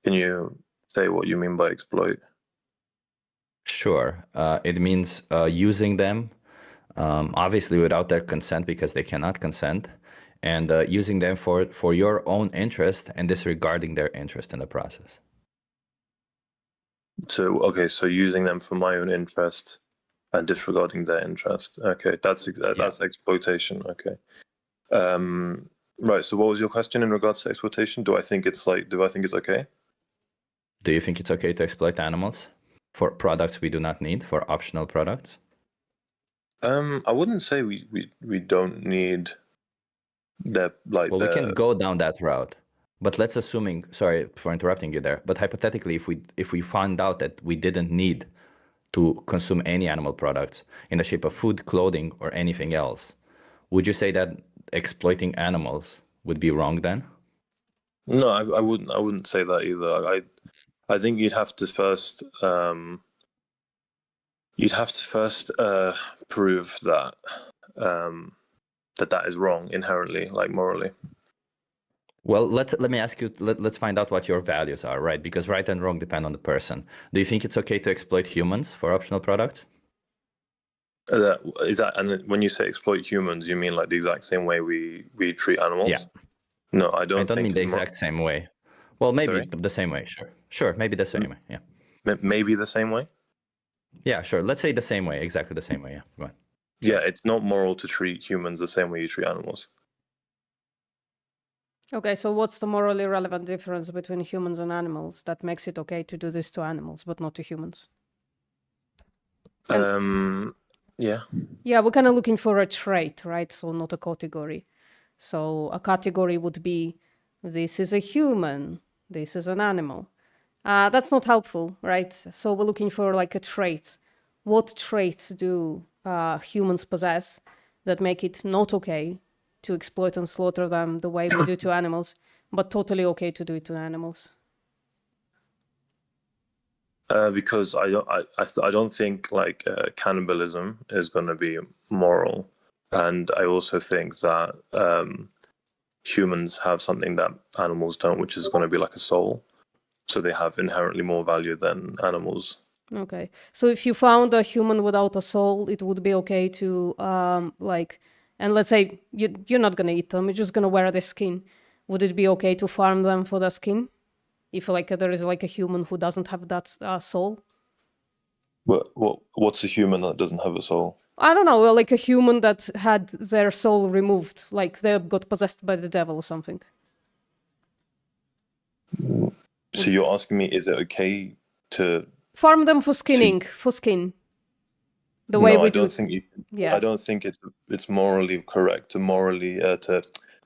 S10: can you say what you mean by exploit?
S4: Sure. It means using them, obviously without their consent because they cannot consent, and using them for your own interest and disregarding their interest in the process.
S10: So, okay, so using them for my own interest and disregarding their interest. Okay, that's exploitation. Okay. Right. So, what was your question in regards to exploitation? Do I think it's okay?
S4: Do you think it's okay to exploit animals for products we do not need, for optional products?
S10: I wouldn't say we don't need the like.
S4: Well, we can go down that route, but let's assuming. Sorry for interrupting you there, but hypothetically, if we found out that we didn't need to consume any animal products in the shape of food, clothing, or anything else, would you say that exploiting animals would be wrong then?
S10: No, I wouldn't say that either. I think you'd have to first prove that that is wrong inherently, like morally.
S4: Well, let me ask you. Let's find out what your values are, right? Because right and wrong depend on the person. Do you think it's okay to exploit humans for optional products?
S10: Is that, and when you say exploit humans, you mean like the exact same way we treat animals?
S4: Yeah.
S10: No, I don't think
S4: mean the exact same way. Well, maybe
S10: Sorry?
S4: the same way. Sure, maybe the same way. Yeah.
S10: Maybe the same way.
S4: Yeah, sure. Let's say the same way, exactly the same way. Yeah. Go on.
S10: Yeah, it's not moral to treat humans the same way you treat animals.
S1: Okay, so what's the morally relevant difference between humans and animals that makes it okay to do this to animals but not to humans?
S10: Yeah.
S1: Yeah, we're kind of looking for a trait, right? So not a category. So a category would be this is a human, this is an animal. That's not helpful, right? So we're looking for like a trait. What traits do humans possess that make it not okay to exploit and slaughter them the way we do to animals, but totally okay to do it to animals?
S10: Because I don't think like cannibalism is going to be moral, and I also think that humans have something that animals don't, which is going to be like a soul. So they have inherently more value than animals.
S1: Okay, so if you found a human without a soul, it would be okay to and let's say you're not gonna eat them, you're just gonna wear their skin. Would it be okay to farm them for their skin? If like there is like a human who doesn't have that soul?
S10: What's a human that doesn't have a soul?
S1: I don't know, like a human that had their soul removed, like they got possessed by the devil or something.
S10: So you're asking me, is it okay to
S1: farm them for skinning, for skin? The way we
S10: I
S1: do.
S10: don't think you.
S1: Yeah.
S10: I don't think it's morally correct to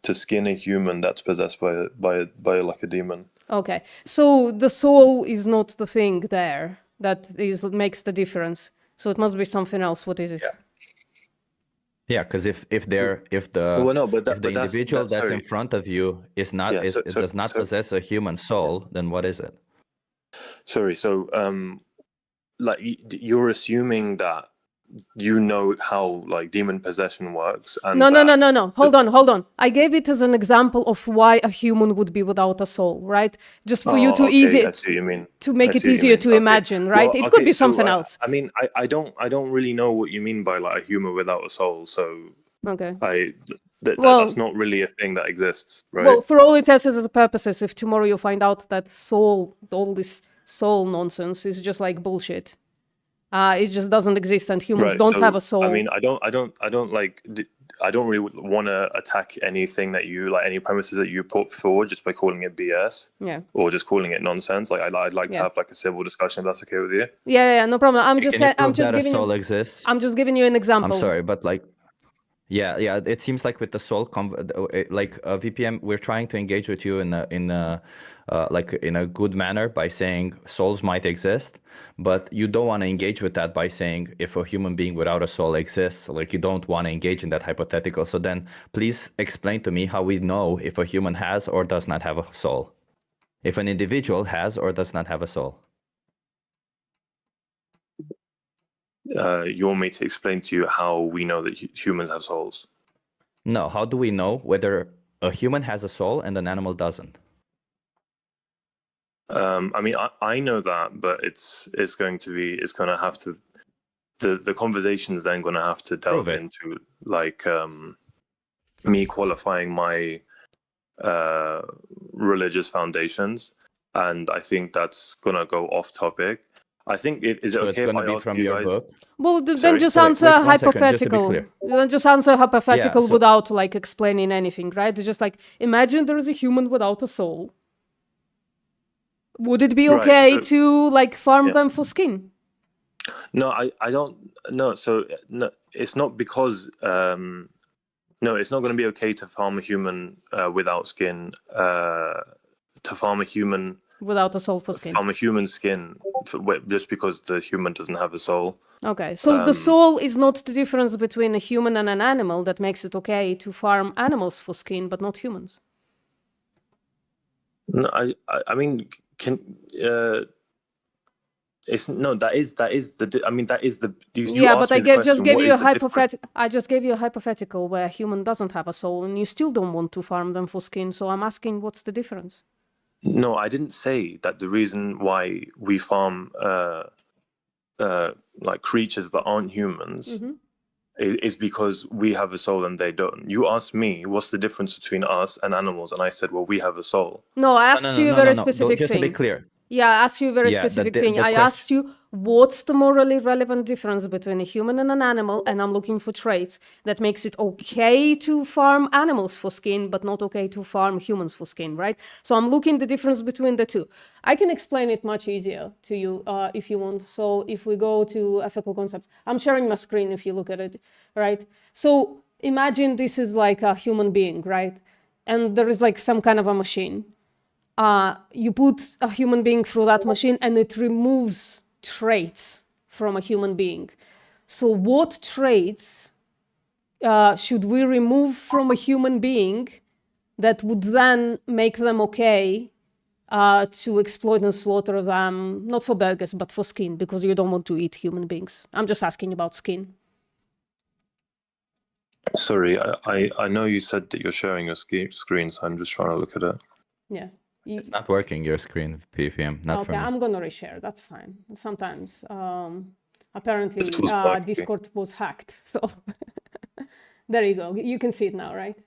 S10: to skin a human that's possessed by like a demon.
S1: Okay, so the soul is not the thing there that makes the difference. So it must be something else. What is it?
S4: Yeah, because if the individual that's in front of you is not does not possess a human soul, then what is it?
S10: Sorry, so like you're assuming that you know how like demon possession works. And
S1: No. Hold on. I gave it as an example of why a human would be without a soul, right? Just for you to
S10: I see what you mean.
S1: to make it easier to imagine, right?
S10: Well,
S1: it could be something else.
S10: I mean, I don't really know what you mean by like a human without a soul. So
S1: okay,
S10: that's not really a thing that exists, right?
S1: Well, for all intents and purposes, if tomorrow you find out that all this soul nonsense is just like bullshit. It just doesn't exist, and humans don't have a soul.
S10: I mean, I don't really want to attack anything that you like, any premises that you put forward, just by calling it BS.
S1: Yeah.
S10: Or just calling it nonsense. Like I'd like to have like a civil discussion if that's okay with you.
S1: Yeah, no problem. I'm just giving
S4: soul exists.
S1: I'm just giving you an example.
S4: I'm sorry, but like. Yeah. It seems like with the soul, VPM, we're trying to engage with you in a good manner by saying souls might exist, but you don't want to engage with that by saying if a human being without a soul exists. Like you don't want to engage in that hypothetical. So then, please explain to me how we know if a human has or does not have a soul, if an individual has or does not have a soul.
S10: You want me to explain to you how we know that humans have souls?
S4: No, how do we know whether a human has a soul and an animal doesn't?
S10: I mean, I know that, but it's going to have to, the conversation is then going to have to delve into like me qualifying my religious foundations, and I think that's going to go off topic. I think is it okay if I ask you guys?
S1: Well, then just answer hypothetical. Then just answer hypothetical without like explaining anything, right? Just like imagine there is a human without a soul. Would it be okay to like farm them for skin?
S10: No, I don't. No, so no, it's not because. No, it's not going to be okay to farm a human without skin. To farm a human
S1: without a soul for skin.
S10: Farm a human skin just because the human doesn't have a soul.
S1: Okay, so the soul is not the difference between a human and an animal that makes it okay to farm animals for skin, but not humans.
S10: No, I mean, it's no. That is the. I mean, that is the.
S1: But I just gave you a hypothetical. I just gave you a hypothetical where a human doesn't have a soul, and you still don't want to farm them for skin. So I'm asking, what's the difference?
S10: No, I didn't say that the reason why we farm like creatures that aren't humans is because we have a soul and they don't. You asked me, what's the difference between us and animals? And I said, well, we have a soul.
S1: No, I asked you a very specific thing.
S4: Just to be clear.
S1: Yeah, I asked you a very
S4: Yeah,
S1: specific
S4: the
S1: thing. I asked you what's the morally relevant difference between a human and an animal, and I'm looking for traits that makes it okay to farm animals for skin, but not okay to farm humans for skin, right? So I'm looking the difference between the two. I can explain it much easier to you if you want. So if we go to ethical concepts, I'm sharing my screen if you look at it, right? So imagine this is like a human being, right? And there is like some kind of a machine. You put a human being through that machine and it removes traits from a human being. So what traits should we remove from a human being that would then make them okay to exploit and slaughter them, not for burgers, but for skin, because you don't want to eat human beings. I'm just asking about skin.
S10: Sorry, I know you said that you're sharing your screen, so I'm just trying to look at it.
S1: Yeah.
S4: It's not working, your screen, PFM, not for
S1: Okay,
S4: me.
S1: I'm gonna reshare. That's fine. Sometimes, apparently,
S10: It was buggy.
S1: Discord was hacked. So there you go. You can see it now, right?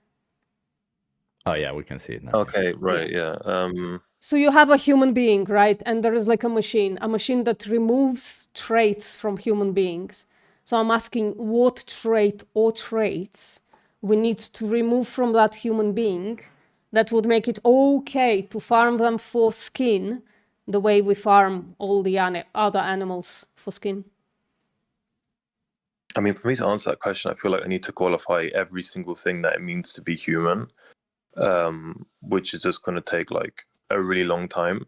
S4: Oh yeah, we can see it now.
S10: Okay, right, yeah.
S1: So you have a human being, right? And there is like a machine that removes traits from human beings. So I'm asking what trait or traits we need to remove from that human being that would make it okay to farm them for skin the way we farm all the other animals for skin.
S10: I mean, for me to answer that question, I feel like I need to qualify every single thing that it means to be human, which is just going to take like a really long time.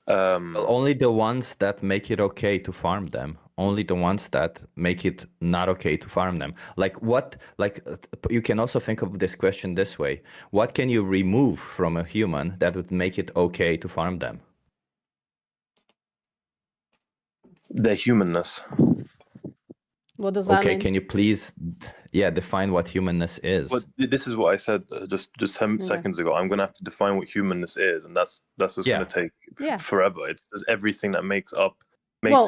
S4: Well, only the ones that make it okay to farm them. Only the ones that make it not okay to farm them. Like what? Like you can also think of this question this way: what can you remove from a human that would make it okay to farm them?
S10: Their humanness.
S1: What does that
S4: Okay,
S1: mean?
S4: can you please, define what humanness is?
S10: But this is what I said just 10 seconds ago. I'm going to have to define what humanness is, and that's just going to take forever. It's just everything that makes a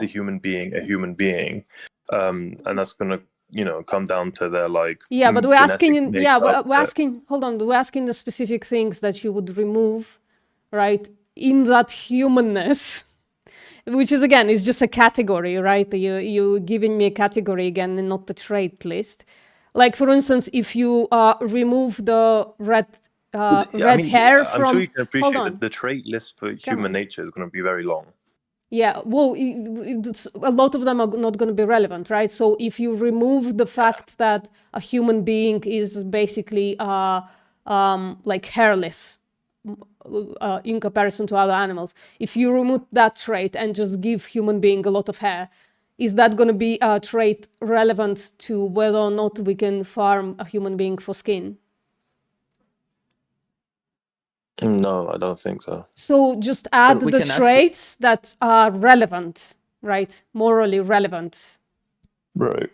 S10: human being a human being, and that's going to come down to their like.
S1: Yeah, but we're asking. We're
S10: makeup,
S1: asking. Hold on, we're asking the specific things that you would remove, right? In that humanness. Which is, again, is just a category, right? You're giving me a category again and not the trait list. Like, for instance, if you remove the red hair from...
S10: I'm sure you can appreciate that the trait list for human nature is going to be very long.
S1: Yeah, well, a lot of them are not going to be relevant, right? So if you remove the fact that a human being is basically like hairless, in comparison to other animals, if you remove that trait and just give human being a lot of hair, is that going to be a trait relevant to whether or not we can farm a human being for skin?
S10: No, I don't think so.
S1: So just add the traits that are relevant, right? Morally relevant.
S10: Right.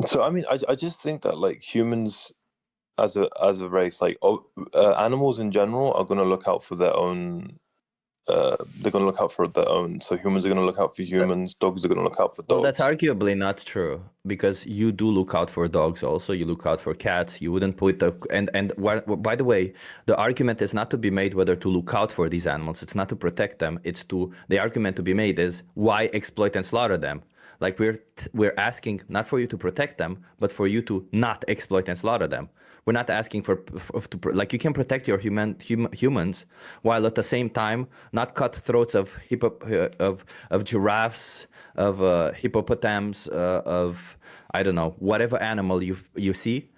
S10: So I mean, I just think that like humans as a race, like animals in general are going to look out for their own. They're going to look out for their own. So humans are going to look out for humans. Dogs are going to look out for dogs.
S4: Well, that's arguably not true, because you do look out for dogs also. You look out for cats. You wouldn't put by the way, the argument is not to be made whether to look out for these animals. It's not to protect them. The argument to be made is why exploit and slaughter them. Like we're asking not for you to protect them, but for you to not exploit and slaughter them. We're not asking like you can protect your humans while at the same time not cut throats of giraffes, of hippopotamus, of I don't know, whatever animal you see.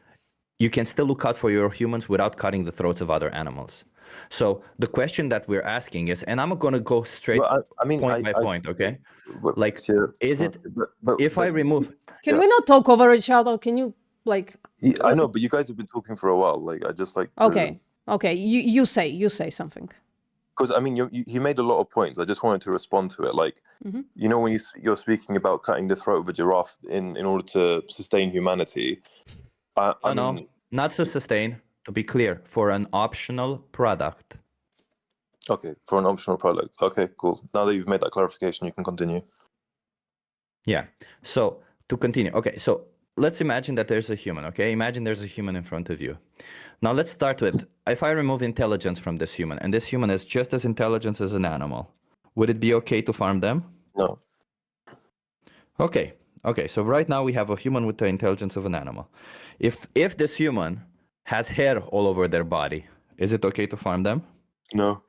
S4: You can still look out for your humans without cutting the throats of other animals. So the question that we're asking is, and I'm going to go straight point by point, okay? Like, is it if I remove?
S1: Can we not talk over each other? Can you like?
S10: Yeah, I know, but you guys have been talking for a while. Like, I just like.
S1: Okay. You say something.
S10: Because I mean, you made a lot of points. I just wanted to respond to it. Like, you know, when you're speaking about cutting the throat of a giraffe in order to sustain humanity.
S4: No, not to sustain. To be clear, for an optional product.
S10: Okay, for an optional product. Okay, cool. Now that you've made that clarification, you can continue.
S4: Yeah. So to continue. Okay, so let's imagine that there's a human, okay? Imagine there's a human in front of you. Now let's start with, if I remove intelligence from this human, and this human is just as intelligent as an animal, would it be okay to farm them?
S10: No.
S4: Okay. Okay. So right now we have a human with the intelligence of an animal. If this human has hair all over their body, is it okay to farm them?
S10: No.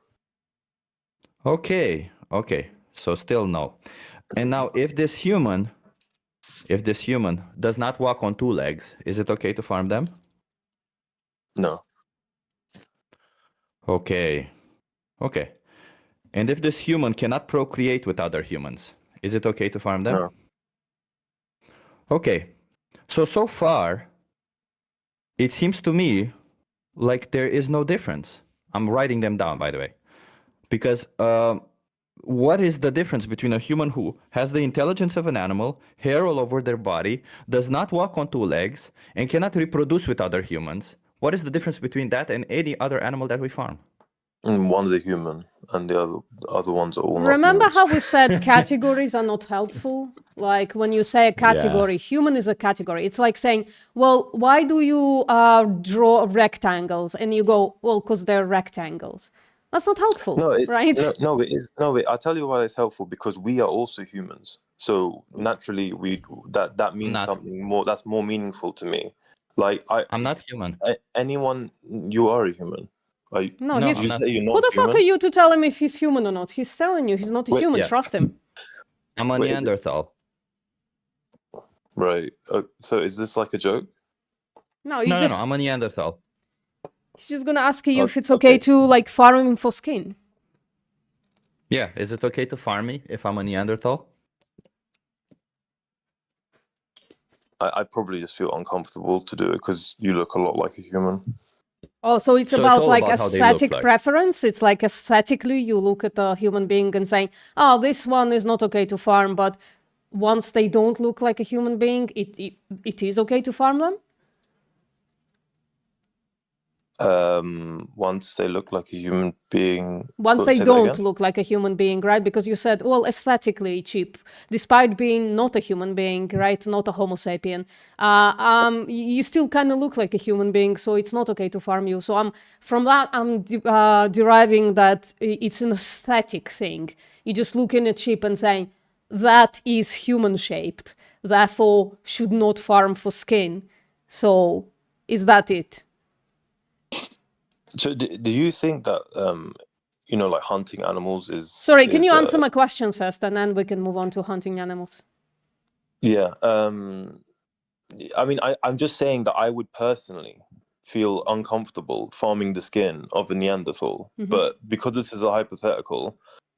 S4: Okay. Okay. So still no. And now if this human does not walk on two legs, is it okay to farm them?
S10: No.
S4: Okay. Okay. And if this human cannot procreate with other humans, is it okay to farm them?
S10: No.
S4: Okay. So far, it seems to me like there is no difference. I'm writing them down, by the way. Because what is the difference between a human who has the intelligence of an animal, hair all over their body, does not walk on two legs, and cannot reproduce with other humans? What is the difference between that and any other animal that we farm?
S10: And one's a human, and the other ones are all not
S1: Remember
S10: humans.
S1: how we said categories are not helpful? Like when you say a category, human is a category. It's like saying, well, why do you draw rectangles? And you go, well, because they're rectangles. That's not helpful, right?
S10: No, it is. No, I'll tell you why it's helpful, because we are also humans. So naturally, that means something more. That's more meaningful to me. Like
S4: I'm not human.
S10: Anyone, you are a human.
S1: No,
S4: No,
S1: he's,
S4: I'm not.
S10: Say you're not
S1: who the
S10: human?
S1: fuck are you to tell him if he's human or not? He's telling you he's not a
S10: Wait,
S1: human.
S4: yeah.
S1: Trust him.
S4: I'm a
S10: Wait, is it-
S4: Neanderthal.
S10: Right. So is this like a joke?
S1: No,
S4: No, I'm a Neanderthal.
S1: he's just gonna ask you
S10: Oh,
S1: if it's okay to like farm him for skin.
S4: Yeah, is it okay to farm me if I'm a Neanderthal?
S10: I probably just feel uncomfortable to do it because you look a lot like a human.
S1: Oh, so it's
S4: So it's
S1: about
S4: all
S1: like
S4: about how they look
S1: aesthetic
S4: like.
S1: preference. It's like aesthetically, you look at a human being and saying, "Oh, this one is not okay to farm," but once they don't look like a human being, it is okay to farm them.
S10: Once they look like a human being.
S1: Once
S10: Say
S1: they
S10: that
S1: don't
S10: again?
S1: look like a human being, right? Because you said, well, aesthetically cheap, despite being not a human being, right? Not a Homo sapien. You still kind of look like a human being, so it's not okay to farm you. So from that, I'm deriving that it's an aesthetic thing. You just look in a chip and saying, that is human shaped, therefore should not farm for skin. So is that it?
S10: So do you think that like hunting animals is?
S1: Sorry, can
S10: is,
S1: you answer my question first, and then we can move on to hunting animals?
S10: Yeah. I mean, I'm just saying that I would personally feel uncomfortable farming the skin of a Neanderthal, but because this is a hypothetical,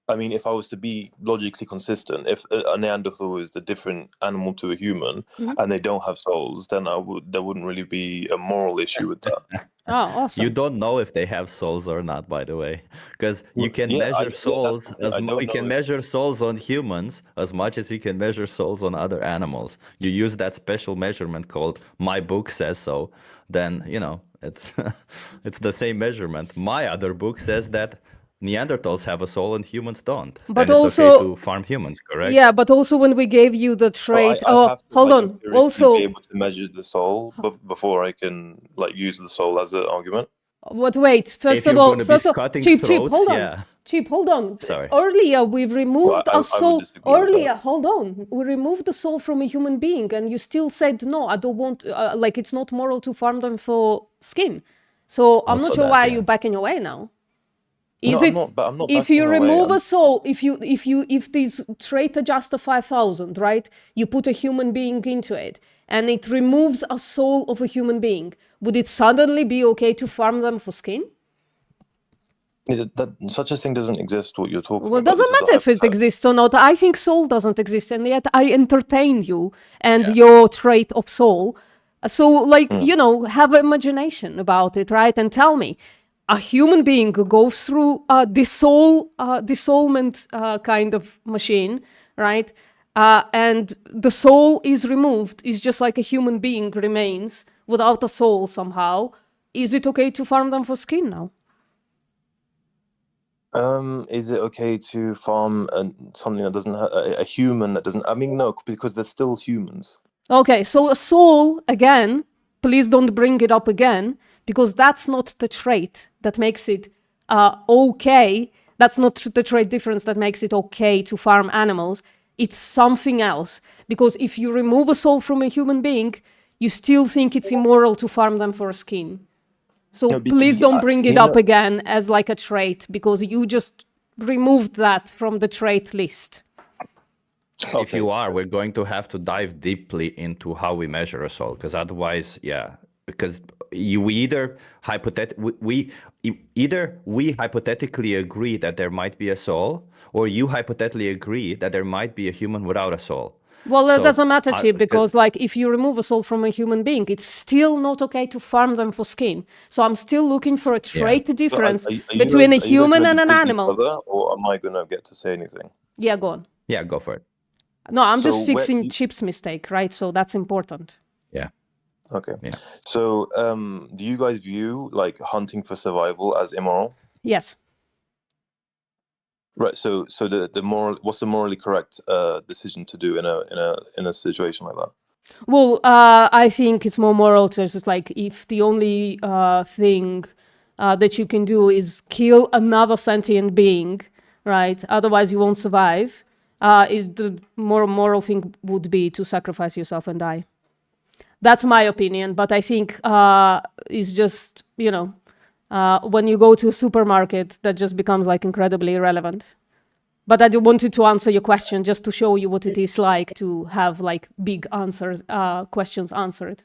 S10: I mean, if I was to be logically consistent, if a Neanderthal is a different animal to a human and they don't have souls, then there wouldn't really be a moral issue with that.
S1: Oh, awesome.
S4: You don't know if they have souls or not, by the way, because you can measure souls you can measure souls on humans as much as you can measure souls on other animals. You use that special measurement called "my book says so." Then it's it's the same measurement. My other book says that Neanderthals have a soul and humans don't.
S1: But
S4: and it's
S1: also-
S4: okay to farm humans, correct?
S1: Yeah, but also when we gave you the trait.
S10: Have to,
S1: hold on.
S10: empirically
S1: Also,
S10: be able to measure the soul before I can use the soul as an argument.
S1: but wait. First
S4: If
S1: of
S4: you're
S1: all,
S4: gonna be
S1: first of
S4: cutting
S1: Cheap,
S4: throats,
S1: hold on.
S4: yeah.
S1: Cheap, hold on.
S4: Sorry.
S1: Earlier, we've removed
S10: I
S1: a
S10: would
S1: soul.
S10: disagree with
S1: Earlier,
S10: that.
S1: hold on. We removed the soul from a human being, and you still said no. I don't want. It's not moral to farm them for skin. So I'm
S4: Also
S1: not sure
S4: that,
S1: why
S4: yeah.
S1: you're backing away now.
S10: No,
S1: Is
S10: I'm
S1: it
S10: not, but I'm not
S1: if
S10: backing
S1: you
S10: away,
S1: remove
S10: I'm-
S1: a soul, if this trait adjuster 5,000, right? You put a human being into it, and it removes a soul of a human being. Would it suddenly be okay to farm them for skin?
S10: That such a thing doesn't exist. What you're talking
S1: Well, it
S10: about.
S1: doesn't
S10: This is a
S1: matter if it
S10: hypothetical.
S1: exists or not. I think soul doesn't exist, and yet I entertained you and your trait of soul. So, have imagination about it, right? And tell me, a human being who goes through a dissolvement kind of machine, right? And the soul is removed, is just like a human being remains without a soul somehow. Is it okay to farm them for skin now?
S10: Is it okay to farm something that doesn't a human that doesn't? I mean, no, because they're still humans.
S1: Okay, so a soul, again, please don't bring it up again, because that's not the trait that makes it okay That's not the trait difference that makes it okay to farm animals. It's something else. Because if you remove a soul from a human being, you still think it's immoral to farm them for skin. So
S10: No,
S1: please don't bring it
S10: you
S1: up
S10: know-
S1: again as like a trait, because you just removed that from the trait list.
S4: If you are, we're going to have to dive deeply into how we measure a soul, because otherwise, because we either we hypothetically agree that there might be a soul, or you hypothetically agree that there might be a human without a soul.
S1: Well, that
S4: So,
S1: doesn't matter,
S4: I-
S1: Chip, because like if you remove a soul from a human being, it's still not okay to farm them for skin. So I'm still looking for a trait
S10: But
S1: difference
S10: are you
S1: between
S10: guys-
S1: a
S10: are you guys
S1: human
S10: gonna
S1: and an
S10: debate each
S1: animal.
S10: other, or am I gonna get to say anything?
S1: Yeah, go on.
S4: Yeah, go for it.
S1: No, I'm
S10: So
S1: just
S10: where
S1: fixing
S10: you-
S1: Chip's mistake, right? So that's important.
S10: Okay.
S4: Yeah.
S10: So, do you guys view like hunting for survival as immoral?
S1: Yes.
S10: Right. So the moral, what's the morally correct decision to do in a situation like that?
S1: Well, I think it's more moral to just like if the only thing that you can do is kill another sentient being, right? Otherwise, you won't survive. Is the more moral thing would be to sacrifice yourself and die. That's my opinion, but I think it's just when you go to a supermarket, that just becomes like incredibly irrelevant. But I wanted to answer your question just to show you what it is like to have like big answers, questions answered.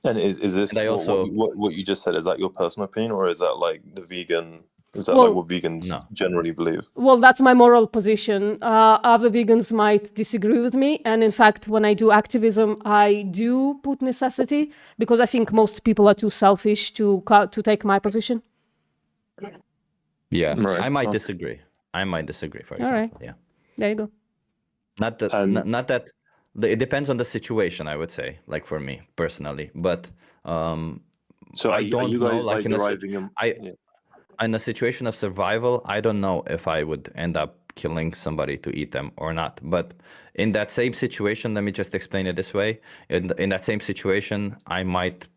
S10: And is this
S4: And I also-
S10: what you just said? Is that your personal opinion, or is that like the vegan? Is that
S1: Well,
S10: like what vegans
S4: No.
S10: generally believe?
S1: Well, that's my moral position. Other vegans might disagree with me. And in fact, when I do activism, I do put necessity because I think most people are too selfish to take my position.
S4: Yeah,
S10: Right,
S4: I might
S10: okay.
S4: disagree. For
S1: All right.
S4: example. Yeah.
S1: There you go.
S4: Not that,
S10: And-
S4: not that. It depends on the situation, I would say. Like for me personally, but
S10: So
S4: I
S10: are
S4: don't
S10: you
S4: know,
S10: guys
S4: like,
S10: like
S4: in a si-
S10: deriving
S4: I- in a situation of survival, I don't know if I would end up killing somebody to eat them or not. But in that same situation, let me just explain it this way. In that same situation, I might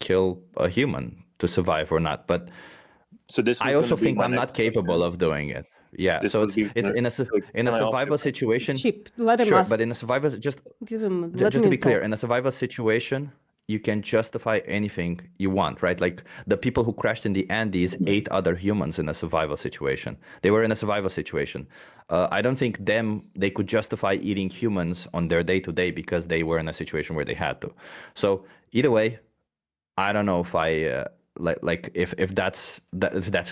S4: kill a human to survive or not. But
S10: So this.
S4: I
S10: was
S4: also
S10: gonna be
S4: think
S10: my
S4: I'm
S10: next
S4: not capable
S10: question.
S4: of doing it. Yeah,
S10: This
S4: so
S10: would
S4: it's
S10: be my-
S4: in a
S10: so can I ask you a
S4: survival
S10: question?
S4: situation.
S1: Chip, let him
S4: Sure,
S1: ask.
S4: but in a survival, just
S1: Give him.
S4: Ju-
S1: Let
S4: just
S1: me
S4: to be clear,
S1: talk.
S4: in a survival situation, you can justify anything you want, right? Like the people who crashed in the Andes ate other humans in a survival situation. They were in a survival situation. I don't think they could justify eating humans on their day-to-day because they were in a situation where they had to. So either way, I don't know if I if that's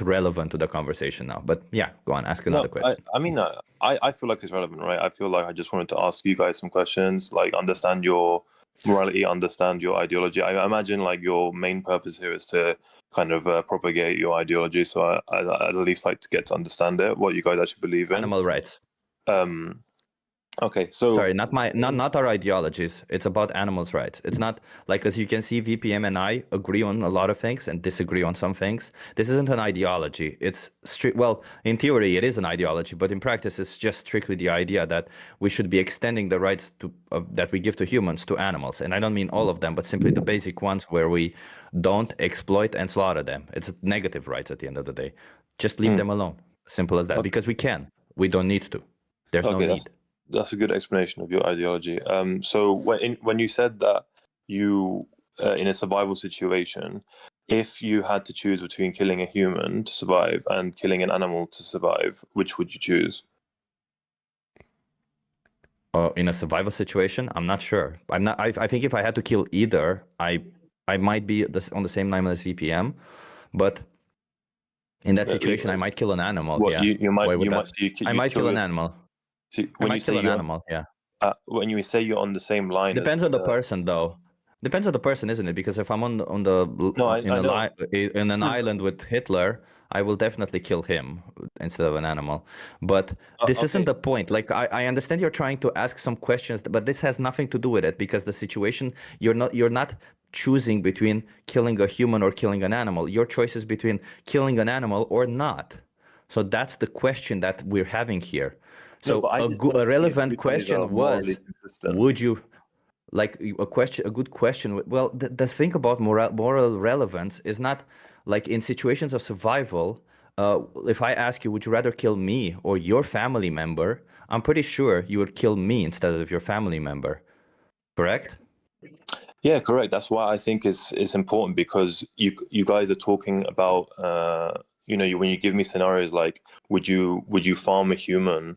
S4: relevant to the conversation now. But yeah, go on, ask another question.
S10: I mean, I feel like it's relevant, right? I feel like I just wanted to ask you guys some questions, like understand your morality, understand your ideology. I imagine like your main purpose here is to kind of propagate your ideology. So I'd at least like to get to understand it, what you guys actually believe in.
S4: Animal rights.
S10: Okay, so
S4: Sorry, not our ideologies. It's about animals' rights. It's not like, as you can see, VPM and I agree on a lot of things and disagree on some things. This isn't an ideology. It's well, in theory, it is an ideology, but in practice, it's just strictly the idea that we should be extending the rights that we give to humans to animals. And I don't mean all of them, but simply the basic ones where we don't exploit and slaughter them. It's negative rights at the end of the day. Just leave them alone. Simple as that. Because we can. We don't need to. There's no need.
S10: That's a good explanation of your ideology. So when you said that you in a survival situation, if you had to choose between killing a human to survive and killing an animal to survive, which would you choose?
S4: In a survival situation, I'm not sure. I think if I had to kill either, I might be on the same line as VPM, but in that situation, I might kill an animal.
S10: What,
S4: Yeah,
S10: you might
S4: Why would
S10: you
S4: that-
S10: might you,
S4: I
S10: you
S4: might kill an
S10: your-
S4: animal.
S10: so
S4: I
S10: when you
S4: might
S10: say
S4: kill an
S10: you're-
S4: animal. Yeah.
S10: when you say you're on the same line,
S4: Depends
S10: as,
S4: on the person, though. Depends on the person, isn't it? Because if I'm in an island with Hitler, I will definitely kill him instead of an animal. But this isn't the point. Like I understand you're trying to ask some questions, but this has nothing to do with it because the situation you're not choosing between killing a human or killing an animal. Your choice is between killing an animal or not. So that's the question that we're having here. So a relevant question was, would you like a good question? Well, the thing about moral relevance is not like in situations of survival, if I ask you, would you rather kill me or your family member? I'm pretty sure you would kill me instead of your family member. Correct?
S10: Yeah, correct. That's why I think it's important, because you guys are talking about when you give me scenarios like would you farm a human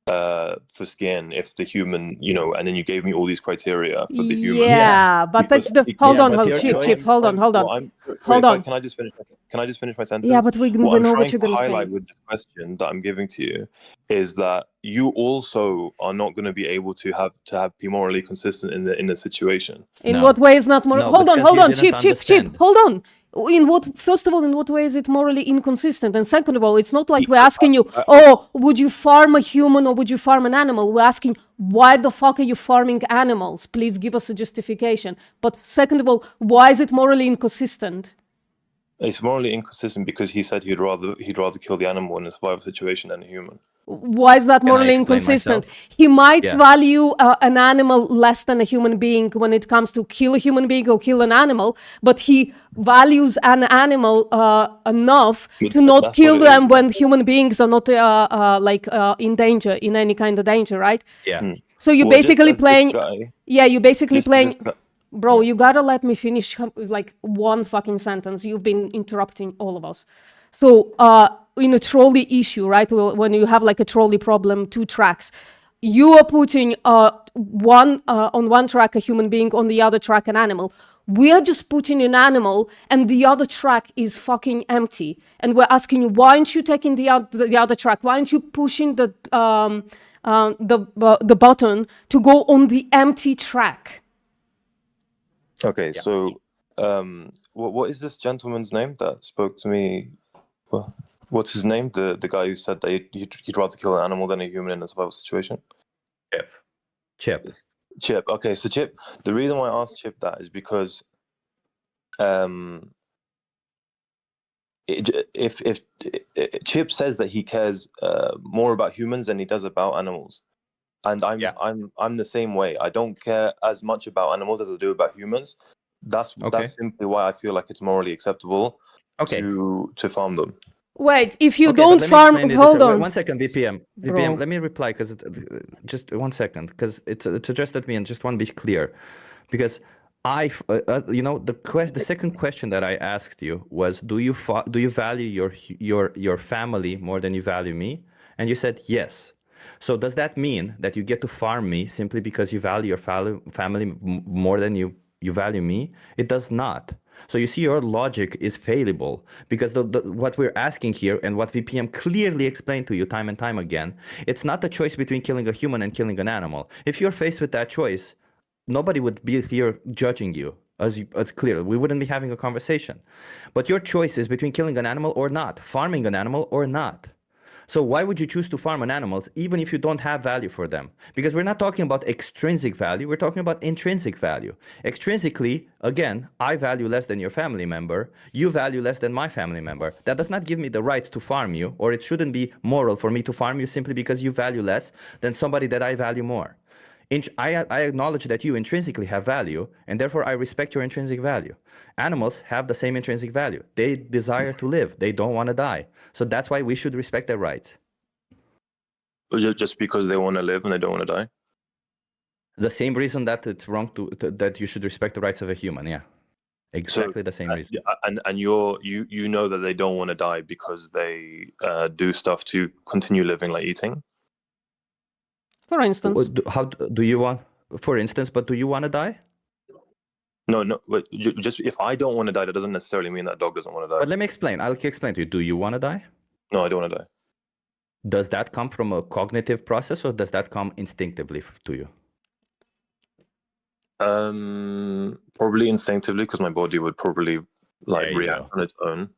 S10: for skin if the human, and then you gave me all these criteria for the human.
S1: Yeah, but that's the hold on, Chip, hold on. Hold on.
S10: Can I just finish my sentence?
S1: Yeah, but we
S10: what I'm
S1: know
S10: trying
S1: what you're
S10: to
S1: gonna
S10: highlight
S1: say.
S10: with this question that I'm giving to you is that you also are not going to be able to be morally consistent in the situation.
S1: In what way is not more?
S4: No,
S1: hold
S4: because you
S1: on,
S4: didn't
S1: Chip,
S4: understand.
S1: hold on. First of all, in what way is it morally inconsistent? And second of all, it's not like we're asking you, would you farm a human or would you farm an animal? We're asking, why the fuck are you farming animals? Please give us a justification. But second of all, why is it morally inconsistent?
S10: It's morally inconsistent because he said he'd rather kill the animal in a survival situation than a human.
S1: Why is that morally
S4: explain
S1: inconsistent?
S4: myself?
S1: He might
S4: Yeah.
S1: value an animal less than a human being when it comes to kill a human being or kill an animal, but he values an animal enough to not
S10: That's
S1: kill
S10: what it
S1: them
S10: is.
S1: when human beings are not in danger, in any kind of danger, right?
S4: Yeah.
S1: So you're
S10: Well, just
S1: basically
S10: as this
S1: playing.
S10: guy-
S1: Yeah, you're basically
S10: just-
S1: playing.
S10: just-
S1: Bro, you gotta let me finish like one fucking sentence. You've been interrupting all of us. So, in a trolley issue, right? When you have like a trolley problem, 2 tracks, you are putting on one track a human being, on the other track an animal. We are just putting an animal, and the other track is fucking empty. And we're asking you, why aren't you taking the other track? Why aren't you pushing the button to go on the empty track?
S10: Okay, so what is this gentleman's name that spoke to me? Well, what's his name? The guy who said that he'd rather kill an animal than a human in a survival situation?
S4: Chip.
S10: Chip. Okay, so Chip, the reason why I asked Chip that is because if Chip says that he cares more about humans than he does about animals, and I'm the same way. I don't care as much about animals as I do about humans. That's simply why I feel like it's morally acceptable to farm them.
S1: Wait, if you
S4: Okay,
S1: don't
S4: but let me
S1: farm,
S4: explain it this
S1: hold
S4: way. Wait,
S1: on.
S4: 1 second, VPM.
S1: Bro.
S4: VPM, let me reply because just 1 second, because it's addressed at me and just want to be clear, because the second question that I asked you was, do you value your family more than you value me? And you said yes. So does that mean that you get to farm me simply because you value your family more than you value me? It does not. So you see, your logic is fallible, because what we're asking here and what VPM clearly explained to you time and time again, it's not the choice between killing a human and killing an animal. If you're faced with that choice, nobody would be here judging you. As clear, we wouldn't be having a conversation. But your choice is between killing an animal or not, farming an animal or not. So why would you choose to farm an animals even if you don't have value for them? Because we're not talking about extrinsic value, we're talking about intrinsic value. Extrinsically, again, I value less than your family member, you value less than my family member. That does not give me the right to farm you, or it shouldn't be moral for me to farm you simply because you value less than somebody that I value more. I acknowledge that you intrinsically have value, and therefore I respect your intrinsic value. Animals have the same intrinsic value. They desire to live. They don't want to die. So that's why we should respect their rights.
S10: Just because they want to live and they don't want to die?
S4: The same reason that it's wrong that you should respect the rights of a human, yeah. Exactly the same reason.
S10: And you know that they don't want to die because they do stuff to continue living, like eating?
S1: For instance.
S4: How do you want, for instance, but do you want to die?
S10: No, just if I don't want to die, that doesn't necessarily mean that dog doesn't want to die.
S4: But let me explain. I'll explain to you. Do you want to die?
S10: No, I don't want to die.
S4: Does that come from a cognitive process, or does that come instinctively to you?
S10: Probably instinctively, because my body would probably react on its own.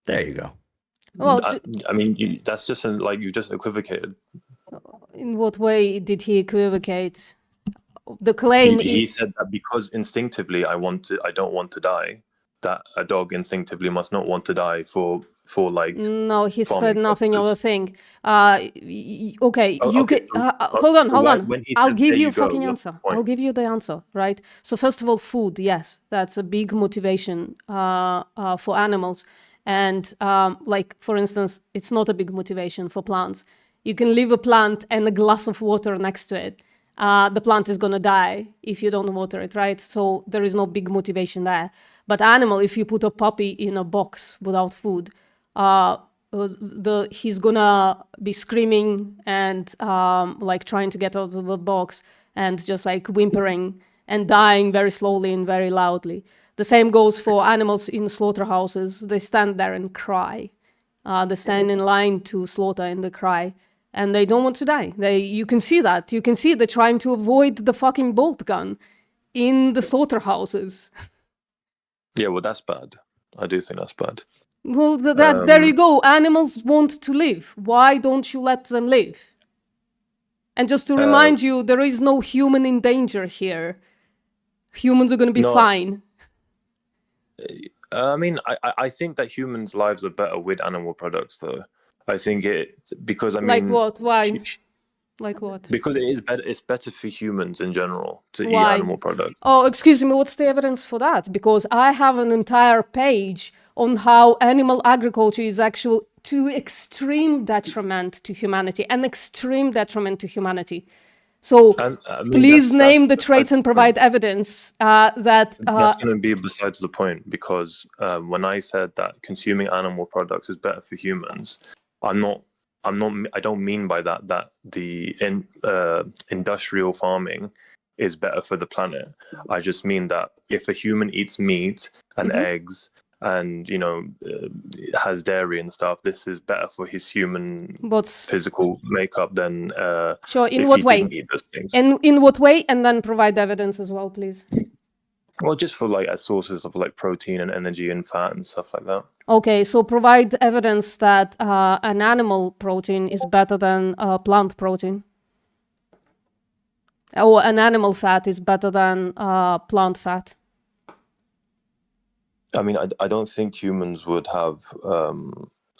S4: There you go.
S1: Well,
S10: I mean, that's just you just equivocated.
S1: In what way did he equivocate? The claim
S10: he
S1: is...
S10: said that because instinctively I don't want to die, that a dog instinctively must not want to die for like.
S1: No, he said
S10: farming
S1: nothing of a
S10: purposes.
S1: thing. Okay, you
S10: okay,
S1: can hold on.
S10: when he
S1: I'll
S10: said,
S1: give
S10: "There
S1: you
S10: you
S1: a
S10: go,"
S1: fucking
S10: what's the
S1: answer.
S10: point?
S1: I'll give you the answer, right? So first of all, food, yes, that's a big motivation for animals. And like, for instance, it's not a big motivation for plants. You can leave a plant and a glass of water next to it. The plant is going to die if you don't water it, right? So there is no big motivation there. But animal, if you put a puppy in a box without food, he's gonna be screaming and like trying to get out of the box and just like whimpering and dying very slowly and very loudly. The same goes for animals in slaughterhouses. They stand there and cry. They stand in line to slaughter and they cry. And they don't want to die. You can see that. You can see they're trying to avoid the fucking bolt gun in the slaughterhouses.
S10: Yeah, well, that's bad. I do think that's bad.
S1: Well, there you go. Animals want to live. Why don't you let them live? And just to remind you, there is no human in danger here. Humans are going to be fine.
S10: I mean, I think that humans' lives are better with animal products, though. I think because I mean,
S1: like what? Why? Like what?
S10: Because it is better. It's better for humans in general to eat
S1: Why?
S10: animal products.
S1: Oh, excuse me. What's the evidence for that? Because I have an entire page on how animal agriculture is actual to extreme detriment to humanity, an extreme detriment to humanity. So
S10: I mean,
S1: please name the
S10: that's
S1: traits and provide evidence that.
S10: That's going to be besides the point, because when I said that consuming animal products is better for humans, I don't mean by that the industrial farming is better for the planet. I just mean that if a human eats meat and eggs and has dairy and stuff, this is better for his human physical makeup than
S1: sure. In
S10: if
S1: what
S10: he
S1: way?
S10: didn't eat those things.
S1: And in what way? And then provide evidence as well, please.
S10: Well, just for like as sources of like protein and energy and fat and stuff like that.
S1: Okay, so provide evidence that an animal protein is better than plant protein. Or an animal fat is better than plant fat.
S10: I mean, I don't think humans would have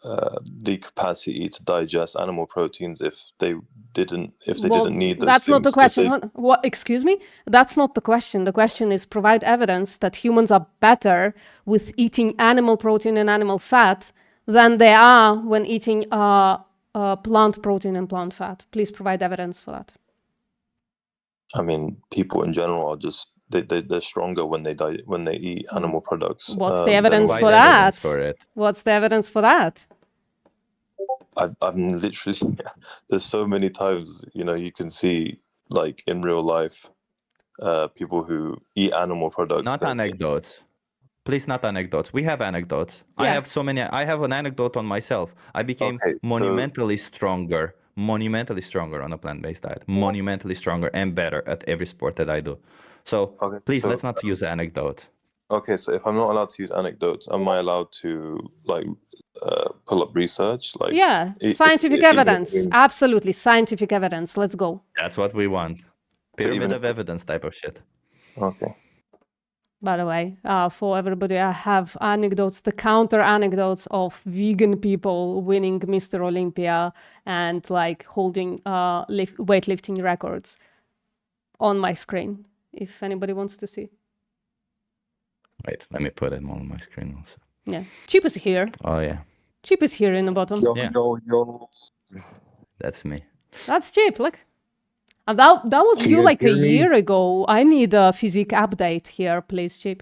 S10: the capacity to digest animal proteins if they didn't need those
S1: that's
S10: things.
S1: Not the question. What? Excuse me? That's not the question. The question is provide evidence that humans are better with eating animal protein and animal fat than they are when eating plant protein and plant fat. Please provide evidence for that.
S10: I mean, people in general are just they're stronger when they eat animal products.
S1: What's the evidence for that? What's the evidence for that?
S10: I'm literally there's so many times you can see like in real life people who eat animal products.
S4: Not anecdotes. Please, not anecdotes. We have anecdotes. Yeah. I have so many. I have an anecdote on myself. I became monumentally stronger on a plant-based diet. Monumentally stronger and better at every sport that I do. So please, let's not use anecdotes.
S10: Okay, so if I'm not allowed to use anecdotes, am I allowed to like pull up research? Like
S1: scientific evidence. Absolutely, scientific evidence. Let's go.
S4: That's what we want. Pyramid of evidence type of shit.
S10: Okay.
S1: By the way, for everybody, I have anecdotes, the counter anecdotes of vegan people winning Mr. Olympia and like holding weightlifting records on my screen. If anybody wants to see.
S4: Wait, let me put it on my screen also.
S1: Yeah, Cheap is here.
S4: Oh yeah.
S1: Cheap is here in the bottom.
S10: Yo.
S4: That's me.
S1: That's Cheap. Look. And that was you like a year ago. I need a physique update here, please, Cheap.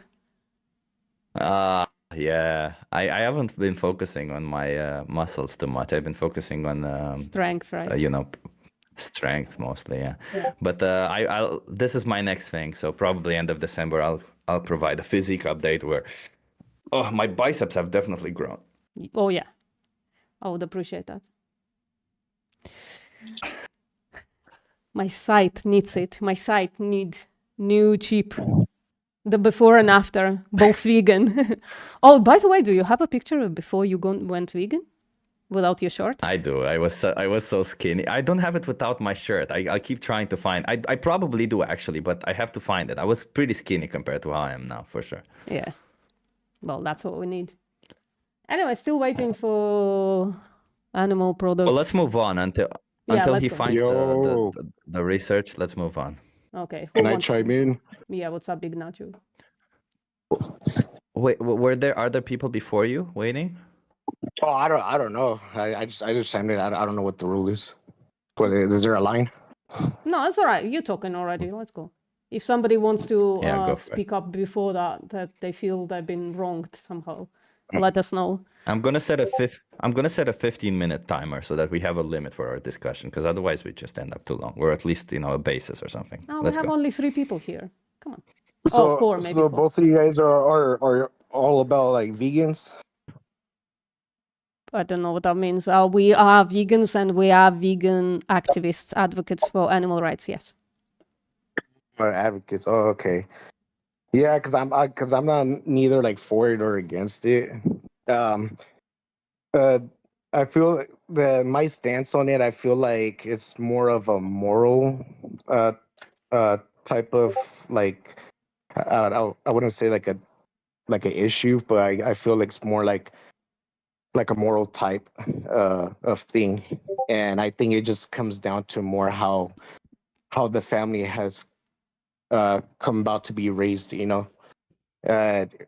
S4: Yeah. I haven't been focusing on my muscles too much. I've been focusing on
S1: strength, right?
S4: Strength mostly, yeah. But I'll this is my next thing. So probably end of December, I'll provide a physique update where my biceps have definitely grown.
S1: Oh yeah, I would appreciate that. My site needs it. My site needs new Cheap. The before and after, both vegan. Oh, by the way, do you have a picture of before you went vegan? Without your shirt?
S4: I do. I was so skinny. I don't have it without my shirt. I keep trying to find. I probably do actually, but I have to find it. I was pretty skinny compared to how I am now, for sure.
S1: Yeah. Well, that's what we need. Anyway, still waiting for animal products.
S4: Well, let's move on until he finds the research. Let's move on.
S1: Okay.
S11: Can I chime in?
S1: Yeah. What's up, Big Nacho?
S4: Wait, were there other people before you waiting?
S11: Oh, I don't know. I just ended. I don't know what the rule is. What is there a line?
S1: No, it's all right. You're talking already. Let's go. If somebody wants to
S4: Yeah, go for it.
S1: speak up before that they feel they've been wronged somehow, let us know.
S4: I'm gonna set a 15-minute timer so that we have a limit for our discussion, because otherwise we just end up too long. Or at least, a basis or something.
S1: Oh, we
S4: Let's
S1: have
S4: go.
S1: only 3 people here. Come on.
S11: So,
S1: 4 maybe.
S11: so
S1: 4.
S11: both of you guys are all about like vegans.
S1: I don't know what that means. We are vegans and we are vegan activists, advocates for animal rights. Yes.
S11: Or advocates. Oh, okay. Yeah, because I'm not neither like for it or against it. I feel that my stance on it, I feel like it's more of a moral type of like I wouldn't say like an issue, but I feel like it's more like a moral type of thing, and I think it just comes down to more how the family has come about to be raised,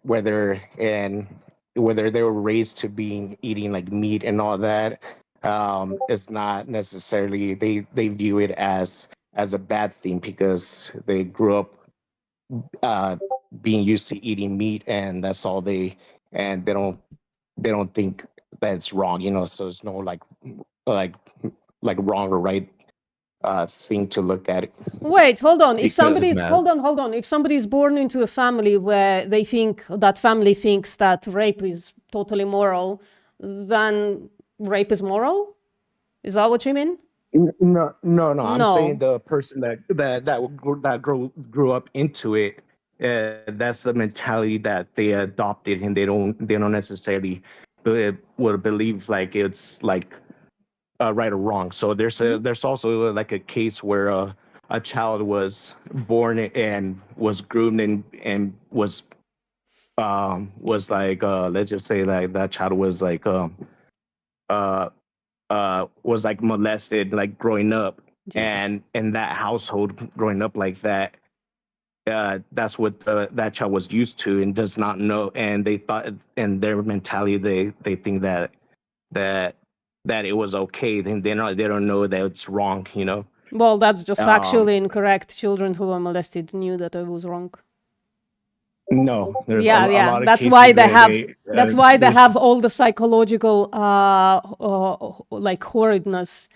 S11: whether they were raised to be eating like meat and all that. It's not necessarily they view it as a bad thing because they grew up being used to eating meat, and that's all they don't think that it's wrong, so it's no like wrong or right thing to look at it.
S1: Wait, hold on. If
S4: Because-
S1: somebody's
S4: Matt.
S1: hold on. If somebody's born into a family where they think that family thinks that rape is totally moral, then rape is moral? Is that what you mean?
S11: No. I'm
S1: No.
S11: saying the person that grew up into it. That's the mentality that they adopted, and they don't necessarily would believe like it's like right or wrong. So there's also like a case where a child was born and was groomed and was like let's just say like that child was like molested like growing up.
S1: Jesus.
S11: And in that household growing up like that, that's what that child was used to and does not know, and they thought in their mentality they think that it was okay, then they don't know that it's wrong,
S1: Well, that's just factually incorrect. Children who were molested knew that it was wrong.
S11: No, there's
S1: Yeah,
S11: a
S1: yeah.
S11: lot of
S1: That's
S11: cases
S1: why they
S11: where
S1: have. That's why they
S11: there's-
S1: have all the psychological, like horridness,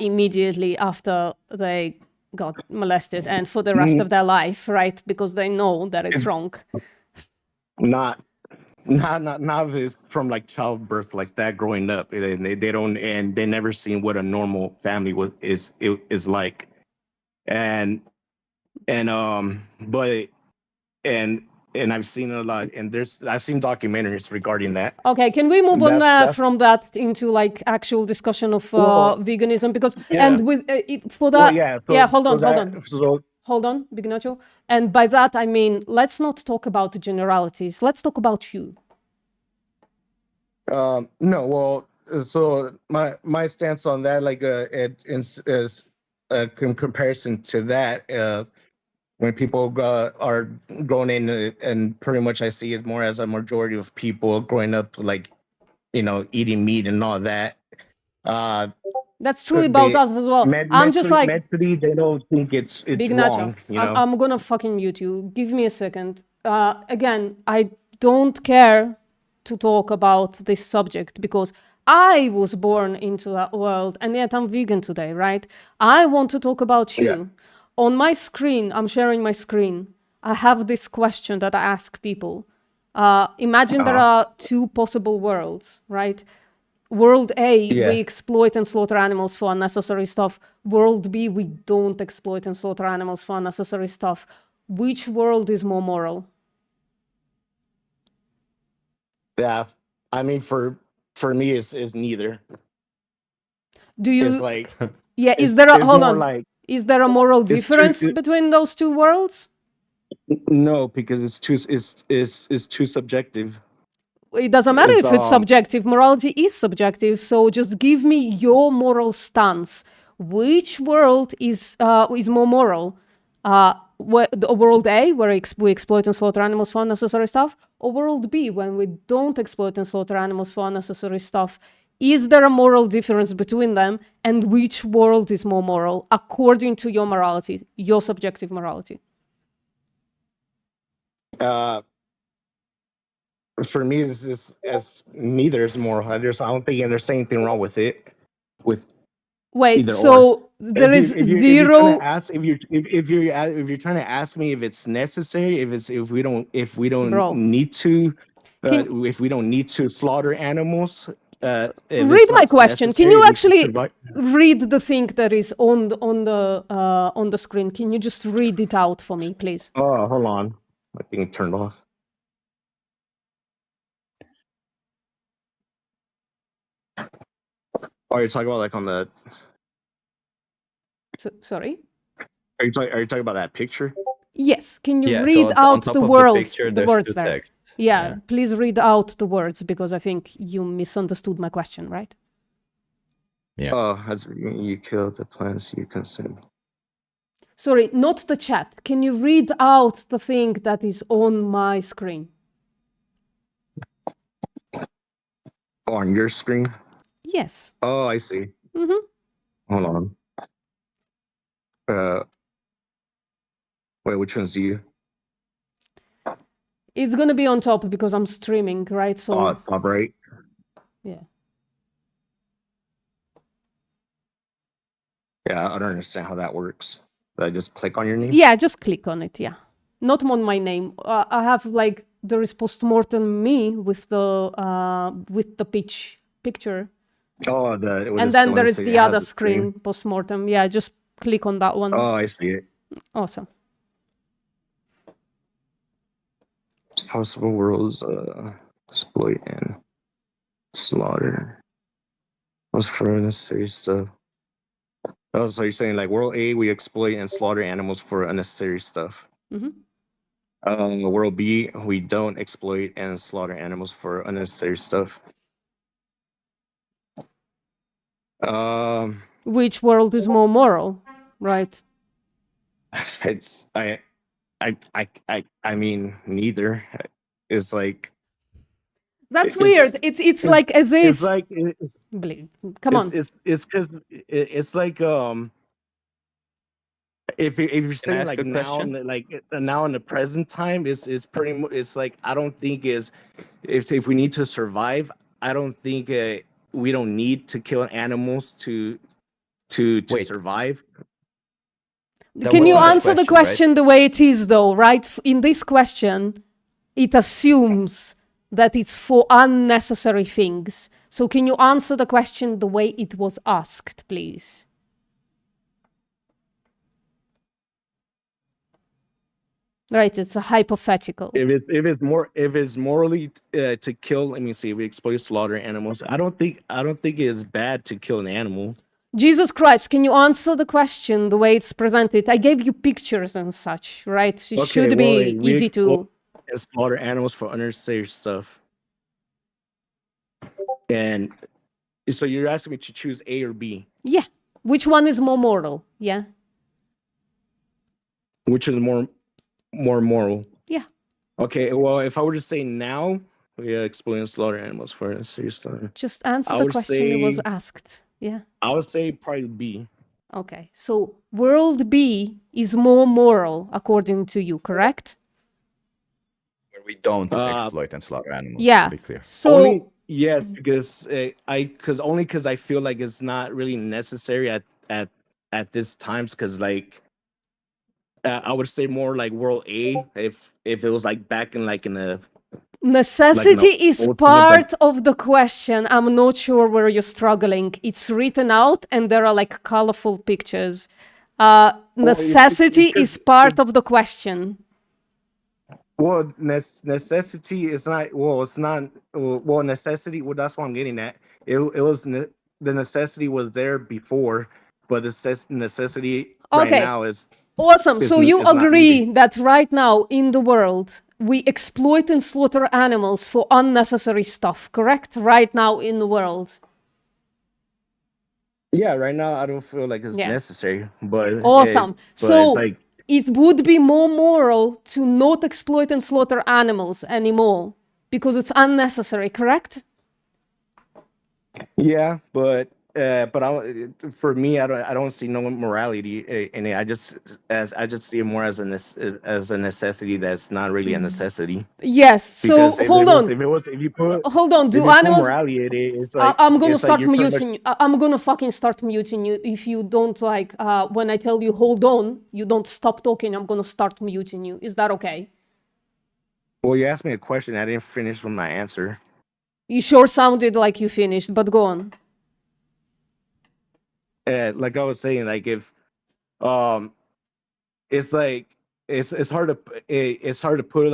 S1: immediately after they got molested, and for the rest of their life, right? Because they know that it's wrong.
S11: not if it's from like childbirth like that growing up. They don't, and they never seen what a normal family is like, and but I've seen a lot, and I've seen documentaries regarding that.
S1: Okay, can we move on
S11: That's-
S1: from that into like actual discussion of
S11: Well,
S1: veganism? Because
S11: yeah.
S1: and with for
S11: Well,
S1: that,
S11: yeah.
S1: yeah. Hold on.
S11: So
S1: Hold on, Big Nacho. And by that, I mean, let's not talk about the generalities. Let's talk about you.
S11: no, well, so my stance on that, like, is in comparison to that, when people are grown in, and pretty much I see it more as a majority of people growing up, like, eating meat and all that.
S1: That's true about us as well. I'm just like,
S11: mentally, they don't think it's
S1: Big
S11: wrong.
S1: Nacho, I'm gonna fucking mute you. Give me a second. Again, I don't care to talk about this subject because I was born into that world, and yet I'm vegan today, right? I want to talk about you.
S11: Yeah.
S1: On my screen, I'm sharing my screen. I have this question that I ask people. Imagine there are 2 possible worlds, right? World A,
S11: Yeah.
S1: we exploit and slaughter animals for unnecessary stuff. World B, we don't exploit and slaughter animals for unnecessary stuff. Which world is more moral?
S11: Yeah, I mean, for me, is neither.
S1: Do you?
S11: It's like,
S1: Yeah, is
S11: it's-
S1: there a
S11: it's
S1: hold
S11: more
S1: on?
S11: like-
S1: Is there a moral
S11: It's
S1: difference
S11: true-
S1: between those 2 worlds?
S11: No, because it's too subjective.
S1: It doesn't matter
S11: It's,
S1: if it's subjective. Morality is subjective. So just give me your moral stance. Which world is more moral? the world A, where we exploit and slaughter animals for unnecessary stuff, or world B, when we don't exploit and slaughter animals for unnecessary stuff? Is there a moral difference between them, and which world is more moral according to your morality, your subjective morality?
S11: For me, as neither is moral. I don't think there's anything wrong with it. With
S1: Wait,
S11: either
S1: so
S11: or.
S1: there is
S11: If you're
S1: zero.
S11: trying to ask me if it's necessary, if we don't
S1: Bro.
S11: need to,
S1: Can-
S11: if we don't need to slaughter animals. If
S1: Read
S11: it's
S1: my
S11: not
S1: question. Can
S11: necessary,
S1: you
S11: we should
S1: actually
S11: survive.
S1: read the thing that is on the screen? Can you just read it out for me, please?
S11: Oh, hold on. I think it turned off. Oh, you're talking about like on the.
S1: Sorry.
S11: Are you talking about that picture?
S1: Yes. Can you
S4: Yeah, so
S1: read
S4: on
S1: out
S4: top
S1: the
S4: of
S1: words?
S4: picture,
S1: The
S4: there's
S1: words
S4: two
S1: there.
S4: texts.
S1: Yeah,
S4: Yeah.
S1: please read out the words because I think you misunderstood my question, right?
S4: Yeah.
S11: Oh, as you kill the plants you consume.
S1: Sorry, not the chat. Can you read out the thing that is on my screen?
S11: On your screen?
S1: Yes.
S11: Oh, I see.
S1: Mm-hmm.
S11: Hold on. Wait, which one's you?
S1: It's gonna be on top because I'm streaming, right? So
S11: Oh, top right.
S1: yeah.
S11: Yeah, I don't understand how that works. I just click on your name?
S1: Yeah, just click on it. Yeah, not on my name. I have like there is postmortem me with the picture,
S11: Oh,
S1: and then there is the other screen postmortem. Yeah, just click on that one.
S11: Oh, I see it.
S1: Awesome.
S11: Possible worlds, exploit and slaughter. What's for unnecessary stuff? Oh, so you're saying like world A, we exploit and slaughter animals for unnecessary stuff.
S1: Mm-hmm.
S11: World B, we don't exploit and slaughter animals for unnecessary stuff.
S1: Which world is more moral, right?
S11: It's I mean neither. It's like
S1: That's weird. It's like as if
S11: it's like
S1: come on.
S11: It's because it's like if you're saying
S4: ask
S11: like
S4: a
S11: now
S4: question?
S11: now in the present time is pretty it's like I don't think is if we need to survive, I don't think we don't need to kill animals to
S4: Wait.
S11: survive.
S4: That
S1: Can you
S4: wasn't the
S1: answer the
S4: question, right?
S1: question the way it is, though, right? In this question, it assumes that it's for unnecessary things. So can you answer the question the way it was asked, please? Right, it's a hypothetical.
S11: If it's morally to kill, let me see. We exploit slaughter animals. I don't think it's bad to kill an animal.
S1: Jesus Christ, can you answer the question the way it's presented? I gave you pictures and such, right? It should be
S11: we
S1: easy to...
S11: exploit and slaughter animals for unnecessary stuff. And so you're asking me to choose A or B?
S1: Yeah. Which one is more moral? Yeah.
S11: Which is more moral?
S1: Yeah.
S11: Okay, well, if I were to say now, we exploit and slaughter animals for unnecessary stuff.
S1: Just answer
S11: I
S1: the
S11: would
S1: question that was
S11: say-
S1: asked. Yeah.
S11: I would say probably B.
S1: Okay. So world B is more moral according to you, correct?
S4: Where we don't exploit and slaughter animals.
S1: Yeah.
S4: To be clear.
S1: So
S11: Only, yes, because I feel like it's not really necessary at this times because like I would say more like world A if it was like back in the
S1: necessity is
S11: ultimate,
S1: part of the question. I'm not sure where you're struggling. It's written out and there are like colorful pictures. Necessity is part of the question.
S11: well necessity is not it's not necessity. Well, that's what I'm getting at. It was the necessity was there before, but the necessity right
S1: Okay.
S11: now is.
S1: Awesome. So you
S11: it's not
S1: agree
S11: needed.
S1: that right now in the world, we exploit and slaughter animals for unnecessary stuff, correct? Right now in the world.
S11: Yeah, right now I don't feel like it's
S1: Yeah.
S11: necessary, but
S1: Awesome.
S11: but
S1: So
S11: it's like
S1: it would be more moral to not exploit and slaughter animals anymore because it's unnecessary, correct?
S11: Yeah, but for me, I don't see no morality in it. I just see it more as a necessity that's not really a necessity.
S1: Yes. So
S11: Because
S1: hold on.
S11: if you put
S1: Hold on.
S11: if
S1: Do
S11: you put
S1: animals?
S11: morality in it, it's like
S1: I'm gonna
S11: it's like
S1: start
S11: you're pretty much-
S1: muting you. I'm gonna fucking start muting you if you don't like. When I tell you hold on, you don't stop talking. I'm gonna start muting you. Is that okay?
S11: Well, you asked me a question. I didn't finish with my answer.
S1: You sure sounded like you finished, but go on.
S11: Like I was saying, like if it's like it's hard to put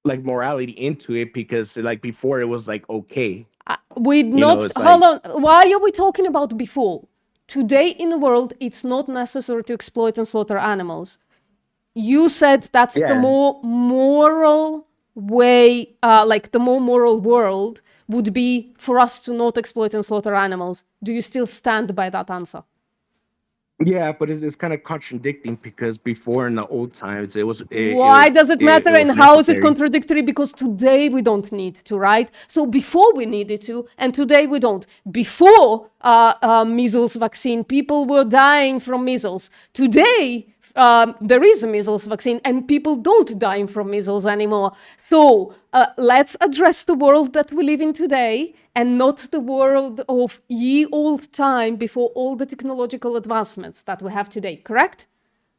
S11: like morality into it because like before it was like okay.
S1: We'd
S11: You know,
S1: not.
S11: it's
S1: Hold on. Why are we talking about before? Today in the world, it's not necessary to exploit and slaughter animals. You said that's the
S11: Yeah.
S1: more moral way, like the more moral world would be for us to not exploit and slaughter animals. Do you still stand by that answer?
S11: Yeah, but it's kind of contradicting because before in the old times it was.
S1: Why does it matter
S11: was
S1: and how is it
S11: necessary.
S1: contradictory? Because today we don't need to, right? So before we needed to, and today we don't. Before measles vaccine, people were dying from measles. Today, there is a measles vaccine and people don't die from measles anymore. So let's address the world that we live in today and not the world of ye old time before all the technological advancements that we have today, correct?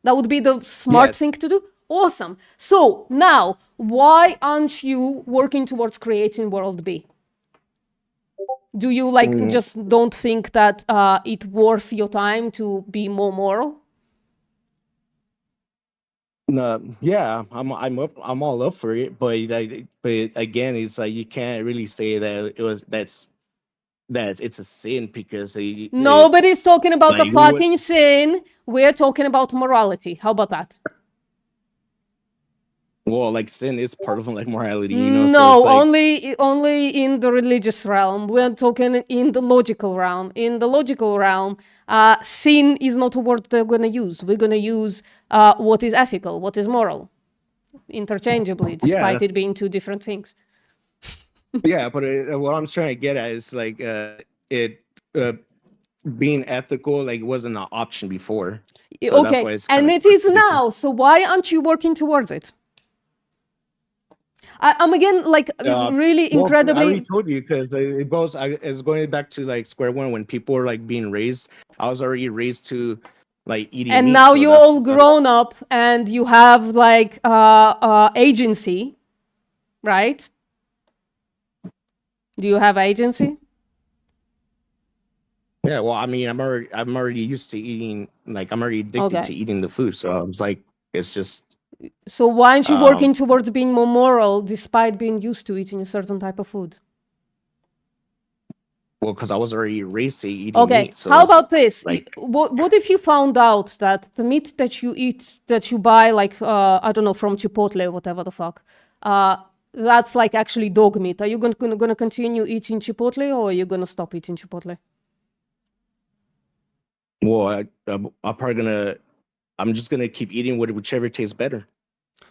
S1: That would be the smart
S11: Yes.
S1: thing to do. Awesome. So now, why aren't you working towards creating world B? Do you like just don't think that it worth your time to be more moral?
S11: No, yeah, I'm all up for it, but again, it's like you can't really say that it's a sin because
S1: Nobody's talking about
S11: like,
S1: a fucking sin. We're talking about morality. How about that?
S11: well, like sin is part of like morality, you know.
S1: No,
S11: So it's like,
S1: only in the religious realm. We're talking in the logical realm. In the logical realm, sin is not a word they're gonna use. We're gonna use what is ethical, what is moral, interchangeably, despite
S11: that's-
S1: it being two different things.
S11: yeah, but what I'm trying to get at is like being ethical like wasn't an option before. So that's
S1: Okay,
S11: why it's
S1: and
S11: kinda
S1: it is
S11: contradicting.
S1: now. So why aren't you working towards it? I'm again like really
S11: Well, I
S1: incredibly.
S11: already told you because it goes. It's going back to like square one when people are like being raised. I was already raised to like eating
S1: And
S11: meat.
S1: now
S11: so
S1: you're
S11: that's-
S1: all grown up and you have like agency, right? Do you have agency?
S11: Yeah, well, I mean, I'm already used to eating. Like, I'm already addicted
S1: Okay.
S11: to eating the food. So I was like, it's just
S1: So why aren't you working towards being more moral despite being used to eating a certain type of food?
S11: well, because I was already raised to eating
S1: Okay,
S11: meat. So
S1: how
S11: it's
S1: about this?
S11: like-
S1: What if you found out that the meat that you eat, that you buy, like, I don't know, from Chipotle or whatever the fuck, that's like actually dog meat. Are you gonna continue eating Chipotle or are you gonna stop eating Chipotle?
S11: Well, I'm just gonna keep eating whichever tastes better.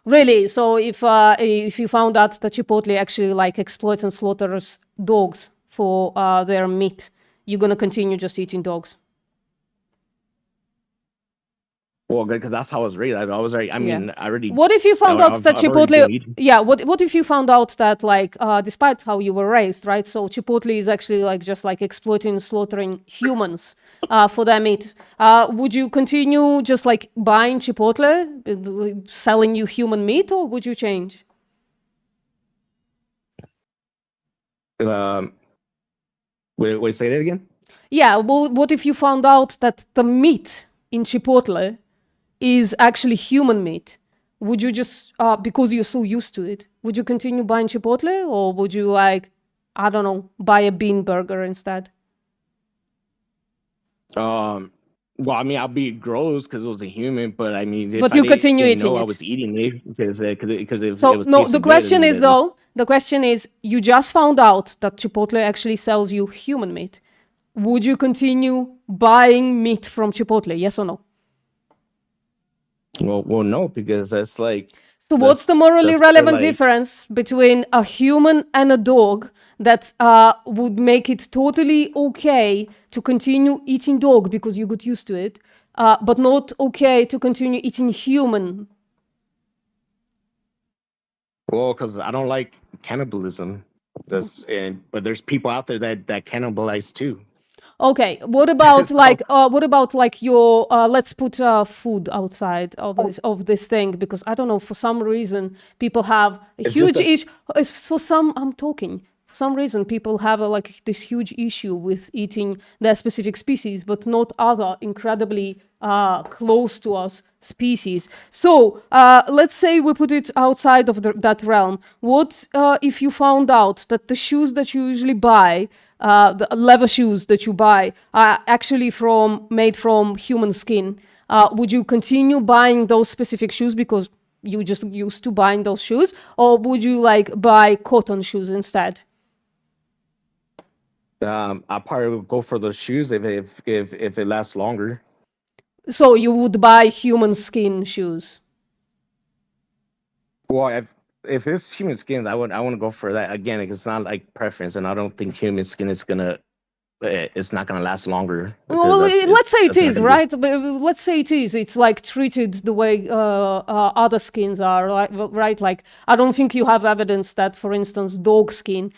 S1: Really? So if you found out that Chipotle actually like exploits and slaughters dogs for their meat, you're gonna continue just eating dogs?
S11: Well, because that's how I was raised. I was already. I mean, I already.
S1: What if you found out that
S11: I've already been
S1: Chipotle?
S11: eating.
S1: Yeah. What if you found out that like despite how you were raised, right? So Chipotle is actually like just like exploiting, slaughtering humans for their meat. Would you continue just like buying Chipotle, selling you human meat, or would you change?
S11: Wait, say that again.
S1: Yeah. Well, what if you found out that the meat in Chipotle is actually human meat? Would you just, because you're so used to it, would you continue buying Chipotle or would you like, I don't know, buy a bean burger instead?
S11: Well, I mean, I'll be gross because it was a human, but I mean, if
S1: But
S11: I
S1: you
S11: didn't
S1: continue
S11: know
S1: eating
S11: I
S1: it.
S11: was eating it because it
S1: So
S11: was
S1: no,
S11: tasting
S1: the
S11: good,
S1: question
S11: and
S1: is
S11: then-
S1: though, the question is, you just found out that Chipotle actually sells you human meat. Would you continue buying meat from Chipotle? Yes or no?
S11: Well, no, because that's like.
S1: So what's the morally
S11: that's kinda
S1: relevant
S11: like-
S1: difference between a human and a dog that would make it totally okay to continue eating dog because you got used to it, but not okay to continue eating human?
S11: Well, because I don't like cannibalism. But there's people out there that cannibalize too.
S1: Okay, what about
S11: So-
S1: like your let's put food outside of this thing, because I don't know, for some reason people have a
S11: It's
S1: huge
S11: just a-
S1: issue. For some reason people have like this huge issue with eating their specific species, but not other incredibly close to us species. So let's say we put it outside of that realm. What if you found out that the shoes that you usually buy, the leather shoes that you buy, are actually made from human skin? Would you continue buying those specific shoes because you just used to buying those shoes, or would you like buy cotton shoes instead?
S11: I probably would go for those shoes if it lasts longer.
S1: So you would buy human skin shoes?
S11: Well, if it's human skins, I want to go for that again. It's not like preference, and I don't think human skin is gonna. It's not gonna last longer. because
S1: Well,
S11: that's-
S1: let's say it
S11: that's not
S1: is,
S11: gonna be-
S1: right? But let's say it is. It's like treated the way other skins are, right? Like, I don't think you have evidence that, for instance, dog skin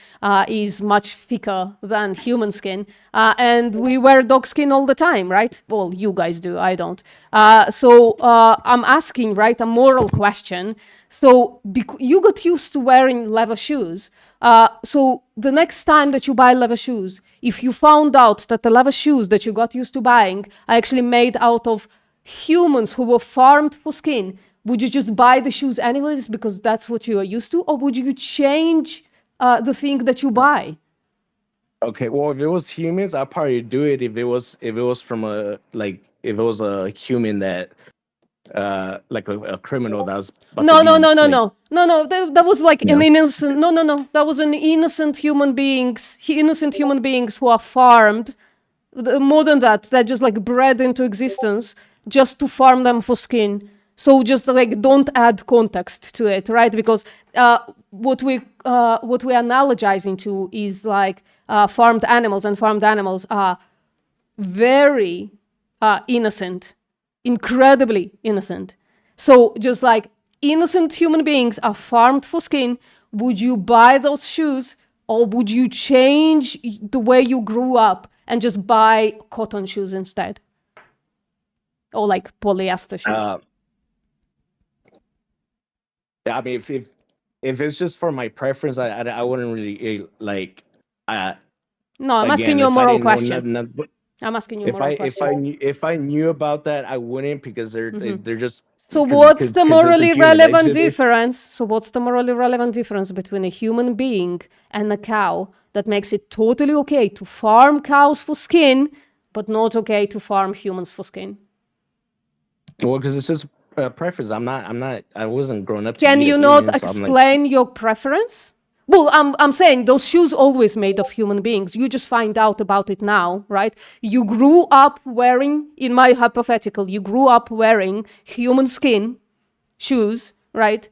S1: is much thicker than human skin. And we wear dog skin all the time, right? Well, you guys do, I don't. So I'm asking, right, a moral question. So you got used to wearing leather shoes. So the next time that you buy leather shoes, if you found out that the leather shoes that you got used to buying are actually made out of humans who were farmed for skin, would you just buy the shoes anyways because that's what you are used to? Or would you change the thing that you buy?
S11: Okay, well, if it was humans, I'd probably do it. If it was from if it was a human that, like a criminal that was. about
S1: No,
S11: to
S1: no,
S11: be,
S1: no, no,
S11: like-
S1: no, no, no. That was like an
S11: No?
S1: innocent. No. That was an innocent human beings. Innocent human beings who are farmed. More than that, they're just like bred into existence just to farm them for skin. So just like don't add context to it, right? Because what we're analogizing to is like farmed animals, and farmed animals are very innocent, incredibly innocent. So just like innocent human beings are farmed for skin, would you buy those shoes, or would you change the way you grew up and just buy cotton shoes instead? Or like polyester shoes?
S11: Yeah, I mean, if it's just for my preference, I wouldn't really like.
S1: No, I'm asking
S11: again,
S1: you a
S11: if I
S1: moral
S11: didn't know
S1: question. I'm asking you a moral question.
S11: if I knew about that, I wouldn't, because they're just.
S1: So
S11: because-
S1: what's the
S11: 'cause it's
S1: morally
S11: human. It's
S1: relevant
S11: just- it's-
S1: difference? So what's the morally relevant difference between a human being and a cow that makes it totally okay to farm cows for skin, but not okay to farm humans for skin?
S11: Well, because it's just preference. I wasn't grown up. To
S1: Can
S11: be a
S1: you not
S11: human, so I'm like-
S1: explain your preference? Well, I'm saying those shoes always made of human beings. You just find out about it now, right? You grew up wearing, in my hypothetical, you grew up wearing human skin shoes, right?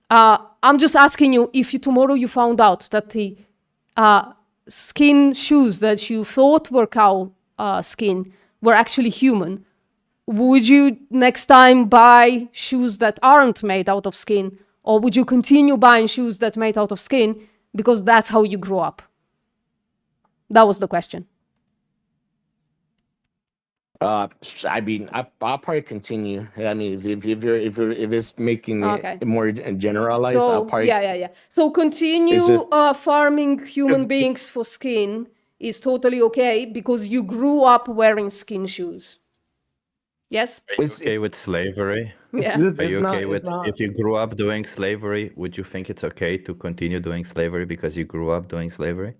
S1: I'm just asking you, if tomorrow you found out that the skin shoes that you thought were cow skin were actually human, would you next time buy shoes that aren't made out of skin? Or would you continue buying shoes that made out of skin because that's how you grew up? That was the question.
S11: I mean, I'll probably continue. I mean, if it's making
S1: Okay.
S11: it more generalized, I'll
S1: So,
S11: probably.
S1: yeah. So continue
S11: It's just-
S1: farming human
S11: it's-
S1: beings for skin is totally okay because you grew up wearing skin shoes. Yes?
S4: Are you
S11: It's-
S4: okay
S11: it's-
S4: with slavery?
S1: Yeah.
S4: Are you okay with if you grew up doing slavery? Would you think it's okay to continue doing slavery because you grew up doing slavery?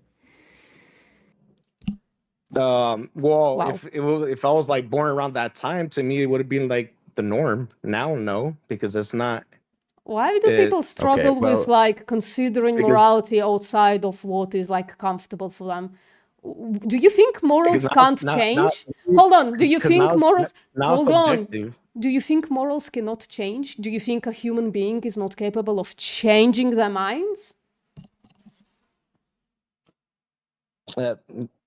S11: Well,
S1: Wow.
S11: if I was like born around that time, to me it would have been like the norm. Now, no, because it's not.
S1: Why do people struggle with
S4: well,
S1: like considering
S11: because-
S1: morality outside of what is like comfortable for them? Do you think morals
S11: Because now it's
S1: can't
S11: not-
S1: change?
S11: now-
S1: Hold on. Do you
S11: 'cause
S1: think
S11: now it's-
S1: morals?
S11: now it's
S1: Hold on.
S11: subjective.
S1: Do you think morals cannot change? Do you think a human being is not capable of changing their minds?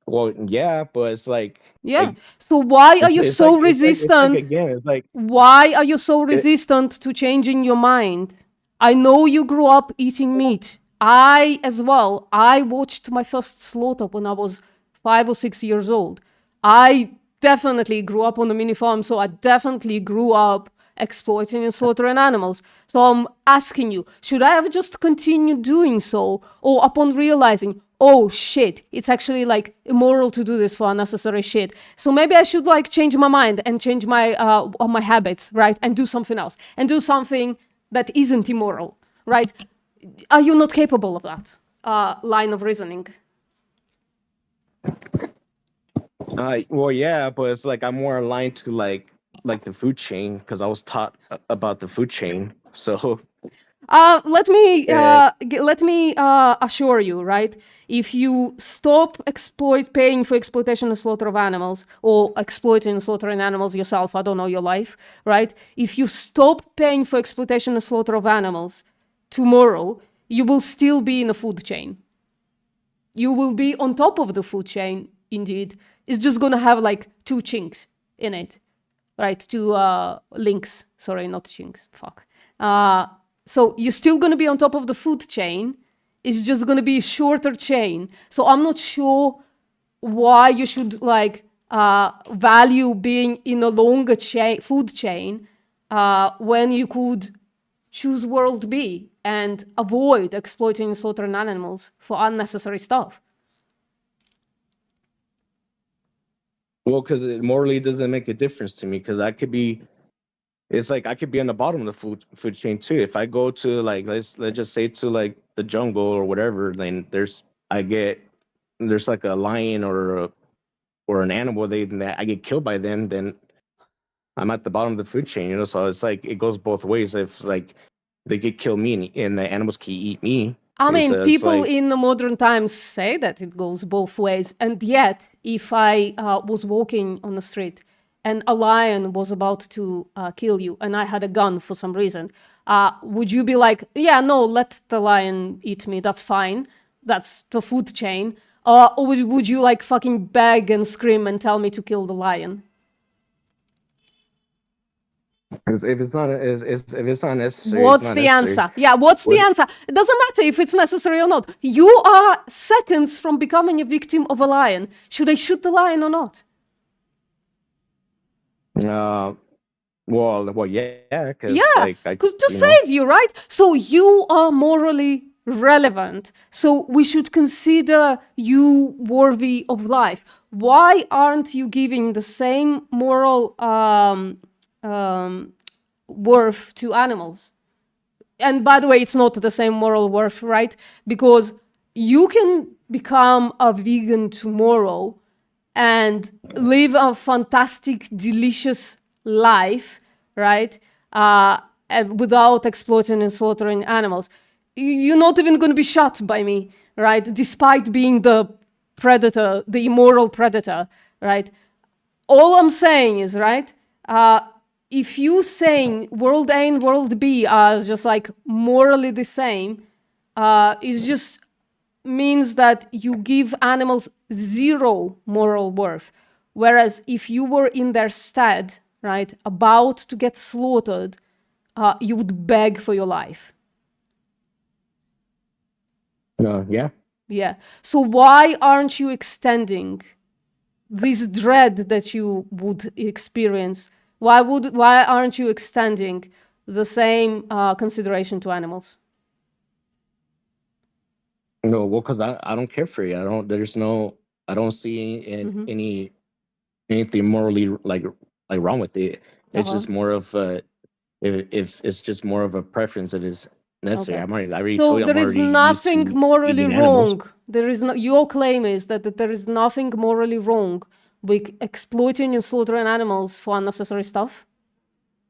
S11: Well, yeah, but it's like
S1: Yeah. So why are you
S11: it's
S1: so
S11: like- it's like-
S1: resistant?
S11: again, it's like
S1: Why are you so resistant to changing your mind? I know you grew up eating meat. I as well. I watched my first slaughter when I was 5 or 6 years old. I definitely grew up on a mini farm, so I definitely grew up exploiting and slaughtering animals. So I'm asking you, should I have just continued doing so? Or upon realizing, oh shit, it's actually like immoral to do this for unnecessary shit. So maybe I should like change my mind and change my habits, right? And do something else. And do something that isn't immoral, right? Are you not capable of that line of reasoning?
S11: well, yeah, but it's like I'm more aligned to like the food chain because I was taught about the food chain. So
S1: Let me assure you, right? If you stop paying for exploitation and slaughter of animals, or exploiting and slaughtering animals yourself, I don't know your life, right? If you stop paying for exploitation and slaughter of animals tomorrow, you will still be in the food chain. You will be on top of the food chain, indeed. It's just gonna have like 2 chinks in it, right? 2 links. Sorry, not chinks. Fuck. So you're still going to be on top of the food chain. It's just going to be a shorter chain. So I'm not sure why you should like value being in a longer food chain when you could choose world B and avoid exploiting and slaughtering animals for unnecessary stuff.
S11: well, because it morally doesn't make a difference to me because it's like I could be on the bottom of the food chain too. If I go to like let's just say to like the jungle or whatever, then there's like a lion or an animal that I get killed by them, then I'm at the bottom of the food chain, you know. So it's like it goes both ways. If like they could kill me and the animals can eat me.
S1: I mean,
S11: it's
S1: people
S11: like-
S1: in the modern times say that it goes both ways. And yet, if I was walking on the street and a lion was about to kill you and I had a gun for some reason, would you be like, yeah, no, let the lion eat me, that's fine, that's the food chain? Or would you like fucking beg and scream and tell me to kill the lion?
S11: If it's not necessary,
S1: What's
S11: it's not
S1: the
S11: necessary.
S1: answer? Yeah, what's the answer? It doesn't matter if it's necessary or not. You are seconds from becoming a victim of a lion. Should I shoot the lion or not?
S11: Well, yeah, because
S1: Yeah,
S11: like,
S1: because to
S11: you know,
S1: save you, right? So you are morally relevant. So we should consider you worthy of life. Why aren't you giving the same moral worth to animals? And by the way, it's not the same moral worth, right? Because you can become a vegan tomorrow and live a fantastic, delicious life, right? And without exploiting and slaughtering animals. You're not even going to be shot by me, right? Despite being the predator, the immoral predator, right? All I'm saying is, right? If you saying world A and world B are just like morally the same, it just means that you give animals zero moral worth. Whereas if you were in their stead, right, about to get slaughtered, you would beg for your life.
S11: yeah.
S1: Yeah. So why aren't you extending this dread that you would experience? Why aren't you extending the same consideration to animals?
S11: No, well, because I don't care for you. I don't see anything morally like wrong with it. It's just more of if it's just more of a preference if it's necessary.
S1: Okay.
S11: I already
S1: So
S11: told you
S1: there
S11: I'm
S1: is
S11: already
S1: nothing
S11: used to
S1: morally
S11: eating animals.
S1: wrong. There is no. Your claim is that there is nothing morally wrong with exploiting and slaughtering animals for unnecessary stuff.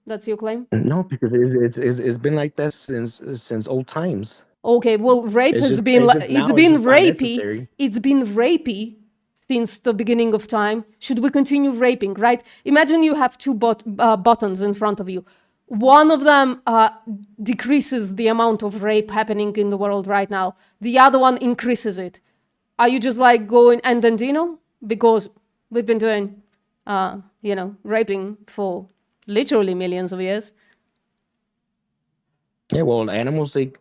S1: That's your claim.
S11: No, because it's been like that since old times.
S1: Okay, well, rape
S11: It's
S1: has
S11: just-
S1: been
S11: it's
S1: like
S11: just now
S1: it's
S11: it's
S1: been
S11: just not
S1: rapey.
S11: necessary.
S1: It's been rapey since the beginning of time? Should we continue raping, right? Imagine you have two buttons in front of you. One of them decreases the amount of rape happening in the world right now. The other one increases it. Are you just like going Andantino? Because we've been doing, raping for literally millions of years.
S11: Yeah, well, animals, they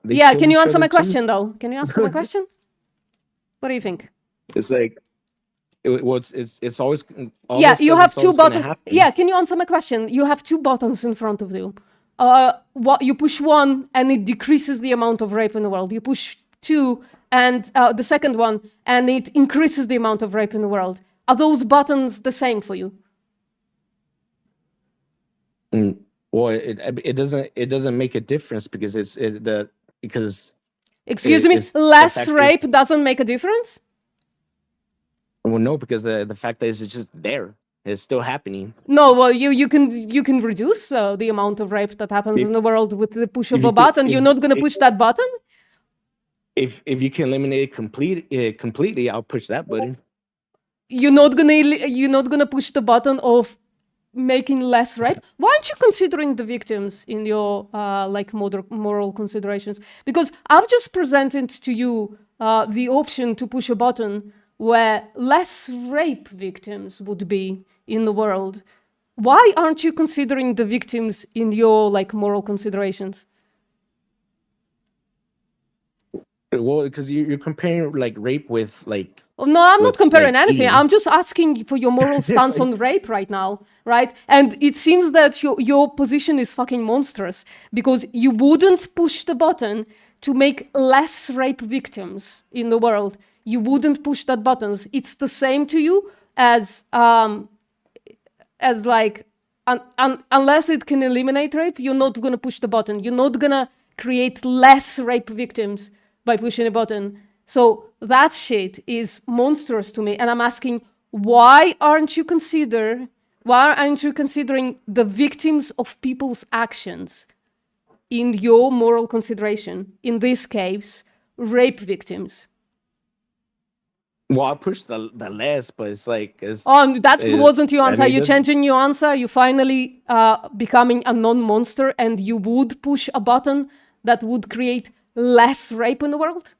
S1: Yeah,
S11: kill
S1: can you
S11: each
S1: answer
S11: other
S1: my
S11: too.
S1: question though? Can you answer my question? What do you think?
S11: It's like, it's always all
S1: Yeah,
S11: this
S1: you
S11: stuff
S1: have
S11: is
S1: two
S11: always gonna
S1: buttons.
S11: happen.
S1: Yeah, can you answer my question? You have two buttons in front of you. What you push one and it decreases the amount of rape in the world. You push two and the second one and it increases the amount of rape in the world. Are those buttons the same for you?
S11: Well, it doesn't make a difference because
S1: Excuse me,
S11: it's the
S1: less
S11: fact that-
S1: rape doesn't make a difference?
S11: well, no, because the fact that it's just there, it's still happening.
S1: No, well, you can reduce the amount of rape that happens in the world with the push of
S11: if
S1: a
S11: you could-
S1: button. You're
S11: if-
S1: not gonna
S11: if-
S1: push that button?
S11: If you can eliminate it completely, I'll push that button.
S1: You're not gonna push the button of making less rape. Why aren't you considering the victims in your moral considerations? Because I've just presented to you the option to push a button where less rape victims would be in the world. Why aren't you considering the victims in your moral considerations?
S11: Well, because you're comparing rape with
S1: Oh, no, I'm not
S11: with,
S1: comparing
S11: like,
S1: anything.
S11: eating.
S1: I'm just asking for your moral stance on rape right now, right? And it seems that your position is fucking monstrous because you wouldn't push the button to make less rape victims in the world. You wouldn't push that button. It's the same to you as unless it can eliminate rape, you're not gonna push the button. You're not gonna create less rape victims by pushing a button. So that shit is monstrous to me. And I'm asking, why aren't you considering the victims of people's actions in your moral consideration? In this case, rape victims.
S11: Well, I pushed the less, but it's
S1: Oh, that wasn't your answer.
S11: and it
S1: You're
S11: doesn't-
S1: changing your answer. You're finally becoming a non-monster, and you would push a button that would create less rape in the world?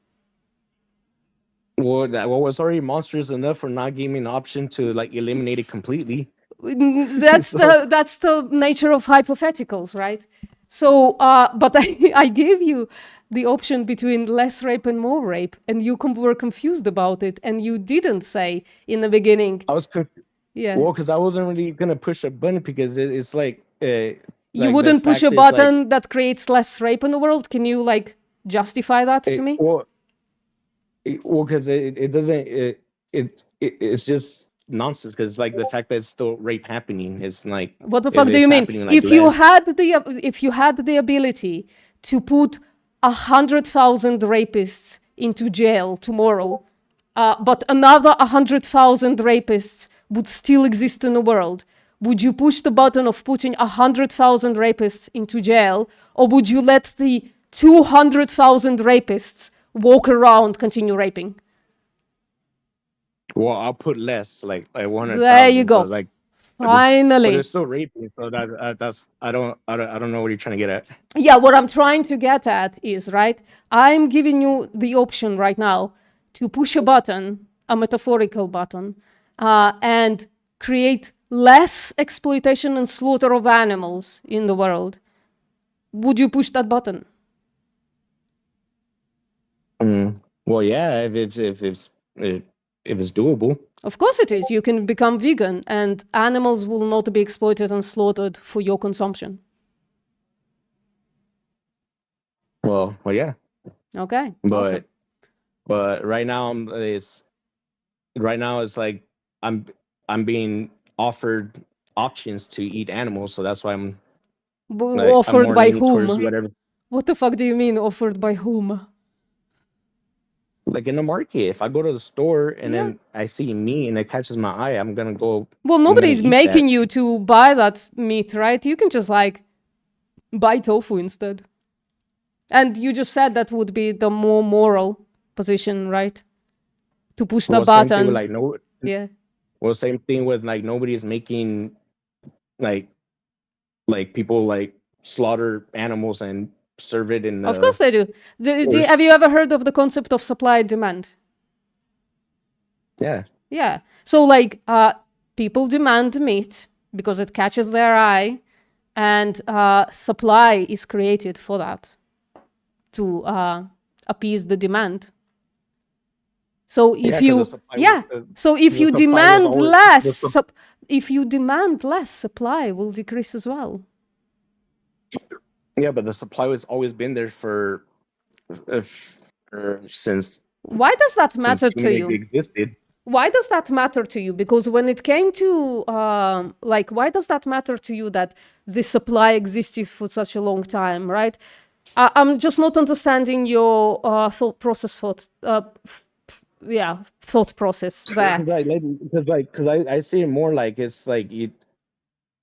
S11: Well, that was already monstrous enough for not giving me an option to eliminate it completely.
S1: That's the nature of hypotheticals, right? So, but I gave you the option between less rape and more rape, and you were confused about it, and you didn't say in the beginning.
S11: I was
S1: Yeah.
S11: well because I wasn't really gonna push a button because it's
S1: You wouldn't push a button that creates less rape in the world. Can you justify that to me?
S11: Well, because it doesn't. It's just nonsense. Because the fact that it's still rape happening is
S1: What the fuck do you mean? If you had the ability to put 100,000 rapists into jail tomorrow, but another 100,000 rapists would still exist in the world, would you push the button of putting 100,000 rapists into jail, or would you let the 200,000 rapists walk around, continue raping?
S11: Well, I'll put less, like 100,000.
S1: There you go.
S11: But
S1: Finally.
S11: it's still raping, so that's I don't know what you're trying to get at.
S1: Yeah, what I'm trying to get at is, right, I'm giving you the option right now to push a button, a metaphorical button, and create less exploitation and slaughter of animals in the world. Would you push that button?
S11: Well, yeah, if it's doable.
S1: Of course it is. You can become vegan and animals will not be exploited and slaughtered for your consumption.
S11: Well, yeah.
S1: Okay.
S11: But
S1: awesome.
S11: right now it's like I'm being offered options to eat animals, so that's why I'm
S1: Offered
S11: more
S1: by
S11: leaning towards
S1: whom?
S11: whatever.
S1: What the fuck do you mean offered by whom?
S11: Like in the market, if I go to the store and then I see meat and it catches my eye, I'm gonna go.
S1: Well, nobody's making you to buy that meat, right? You can just buy tofu instead. And you just said that would be the more moral position, right? to push
S11: Well,
S1: the
S11: same thing with,
S1: button.
S11: like no.
S1: Yeah.
S11: Well, same thing with like nobody's making like people like slaughter animals and serve it in.
S1: Of course they do.
S11: stores.
S1: Have you ever heard of the concept of supply and demand?
S11: Yeah.
S1: Yeah. So like people demand meat because it catches their eye, and supply is created for that to appease the demand. So if
S11: 'cause
S1: you
S11: the supply was-
S1: yeah, so if
S11: the
S1: you
S11: supply was
S1: demand
S11: always- the
S1: less,
S11: sup-
S1: if you demand less, supply will decrease as well.
S11: Yeah, but the supply has always been there for since
S1: Why does that
S11: since
S1: matter to
S11: humanity
S1: you?
S11: existed.
S1: Why does that matter to you? Because when it came to like, why does that matter to you that the supply existed for such a long time, right? I'm just not understanding your thought process. Thought process there.
S11: Because I see it more like it's like